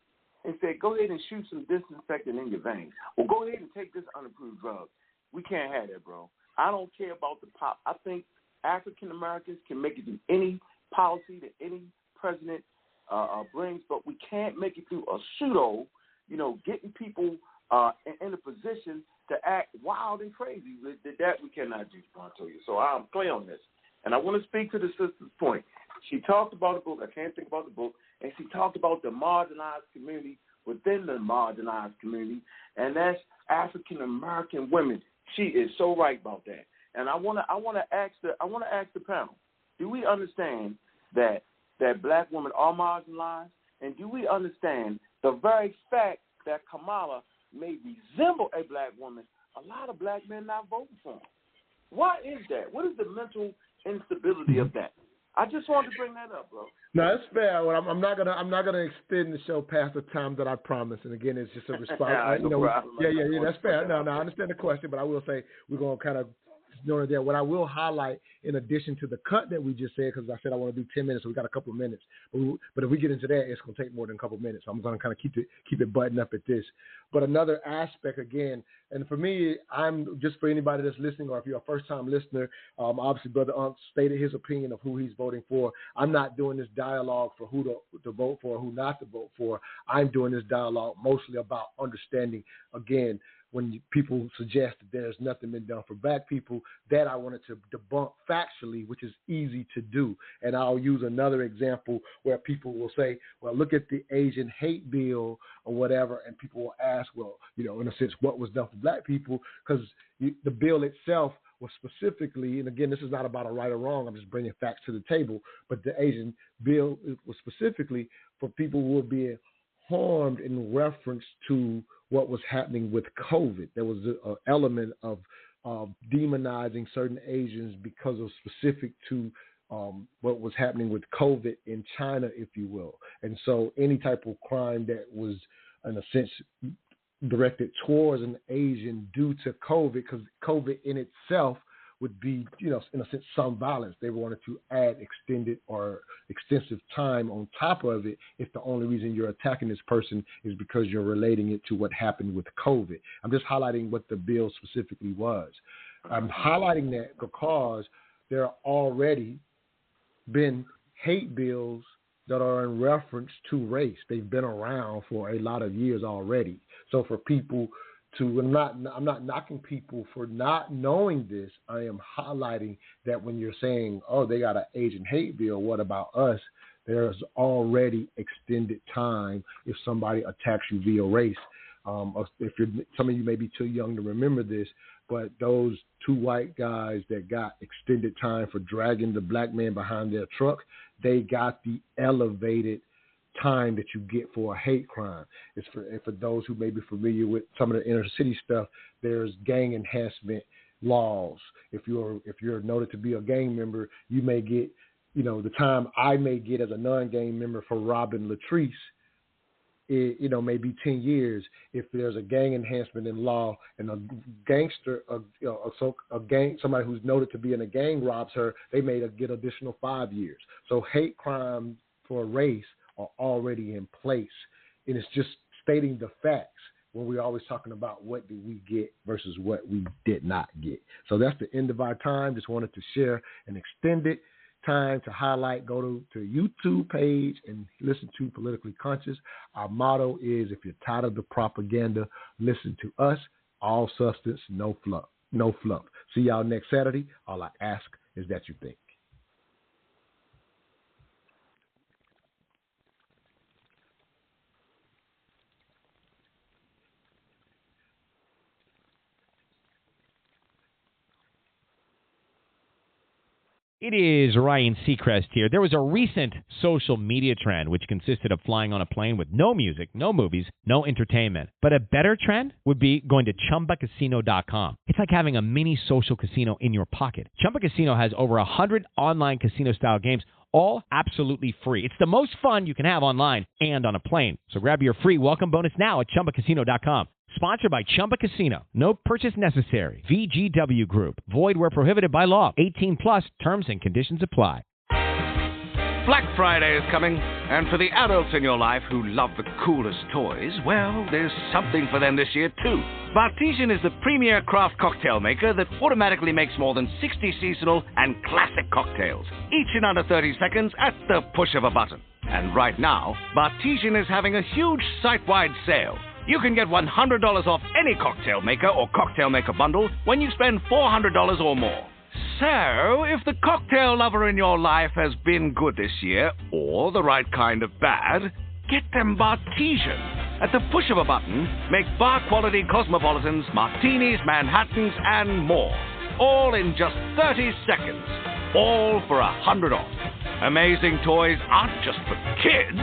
Speaker 4: and said, go ahead and shoot some disinfectant in your veins. Or go ahead and take this unapproved drug. We can't have that, bro. I don't care about the pop. I think African Americans can make it through any policy that any president brings, but we can't make it through a pseudo, getting people in a position to act wild and crazy. That we cannot do, Montoya. So I'm clear on this. And I want to speak to the sister's point. She talked about the book. I can't think about the book. And she talked about the marginalized community within the marginalized community, and that's African American women. She is so right about that. And I want to ask the panel: do we understand that black women are marginalized, and do we understand the very fact that Kamala may resemble a black woman? A lot of black men not voting for him. Why is that? What is the mental instability of that? I just wanted to bring that up, bro.
Speaker 5: No, it's fair. Well, I'm not gonna extend the show past the time that I promised. And again, it's just a response. That's fair. No, I understand the question, but I will say we're gonna kind of ignore that. What I will highlight, in addition to the cut that we just said, because I said I want to do 10 minutes, so we got a couple of minutes. But if we get into that, it's gonna take more than a couple of minutes. So I'm gonna kind of keep it buttoned up at this. But another aspect again, and for me, I'm just for anybody that's listening, or if you're a first-time listener, obviously Brother Unc stated his opinion of who he's voting for. I'm not doing this dialogue for who to vote for or who not to vote for. I'm doing this dialogue mostly about understanding, again,
Speaker 9: when people suggest that there's nothing been done for black people, that I wanted to debunk factually, which is easy to do. And I'll use another example where people will say, well, look at the Asian hate bill or whatever, and people will ask, well, you know, in a sense, what was done for black people? Because the bill itself was specifically, and again, this is not about a right or wrong, I'm just bringing facts to the table, but the Asian bill was specifically for people who were being harmed in reference to what was happening with COVID. There was an element of demonizing certain Asians because of specific to what was happening with COVID in China, if you will. And so any type of crime that was, in a sense, directed towards an Asian due to COVID, because COVID in itself would be, you know, in a sense, some violence. They wanted to add extended or extensive time on top of it if the only reason you're attacking this person is because you're relating it to what happened with COVID. I'm just highlighting what the bill specifically was. I'm highlighting that because there are already been hate bills that are in reference to race. They've been around for a lot of years already. So for people to, I'm not knocking people for not knowing this. I am highlighting that when you're saying, oh, they got an Asian hate bill, what about us? There's already extended time if somebody attacks you via race. If some of you may be too young to remember this, but those two white guys that got extended time for dragging the black man behind their truck, they got the elevated time that you get for a hate crime. It's for those who may be familiar with some of the inner city stuff, there's gang enhancement laws. If you're noted to be a gang member, you may get, you know, the time I may get as a non-gang member for robbing Latrice, it, you know, maybe 10 years. If there's a gang enhancement in law and a gangster, somebody who's noted to be in a gang robs her, they may get additional 5 years. So hate crime for race are already in place, and it's just stating the facts when we're always talking about what did we get versus what we did not get. So that's the end of our time. Just wanted to share an extended time to highlight. Go to YouTube page and listen to Politically Conscious. Our motto is, if you're tired of the propaganda, listen to us. All substance, no fluff. No fluff. See y'all next Saturday. All I ask is that you think.
Speaker 19: It is Ryan Seacrest here. There was a recent social media trend which consisted of flying on a plane with no music, no movies, no entertainment. But a better trend would be going to ChumbaCasino.com. It's like having a mini social casino in your pocket. Chumba Casino has over 100 online casino-style games, all absolutely free. It's the most fun you can have online and on a plane. So grab your free welcome bonus now at ChumbaCasino.com. Sponsored by Chumba Casino. No purchase necessary. VGW Group. Void where prohibited by law. 18 plus. Terms and conditions apply.
Speaker 20: Black Friday is coming, and for the adults in your life who love the coolest toys, well, there's something for them this year too. Bartesian is the premier craft cocktail maker that automatically makes more than 60 seasonal and classic cocktails, each in under 30 seconds at the push of a button. And right now, Bartesian is having a huge site-wide sale. You can get $100 off any cocktail maker or cocktail maker bundle when you spend $400 or more. So, if the cocktail lover in your life has been good this year, or the right kind of bad, get them Bartesian. At the push of a button, make bar-quality cosmopolitans, martinis, Manhattans, and more. All in just 30 seconds. All for $100 off. Amazing toys aren't just for kids.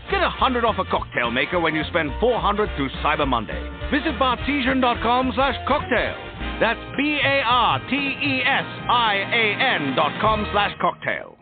Speaker 20: Get $100 off a cocktail maker when you spend $400 through Cyber Monday. Visit Bartesian.com/cocktail. That's BARTESIAN.com/cocktail.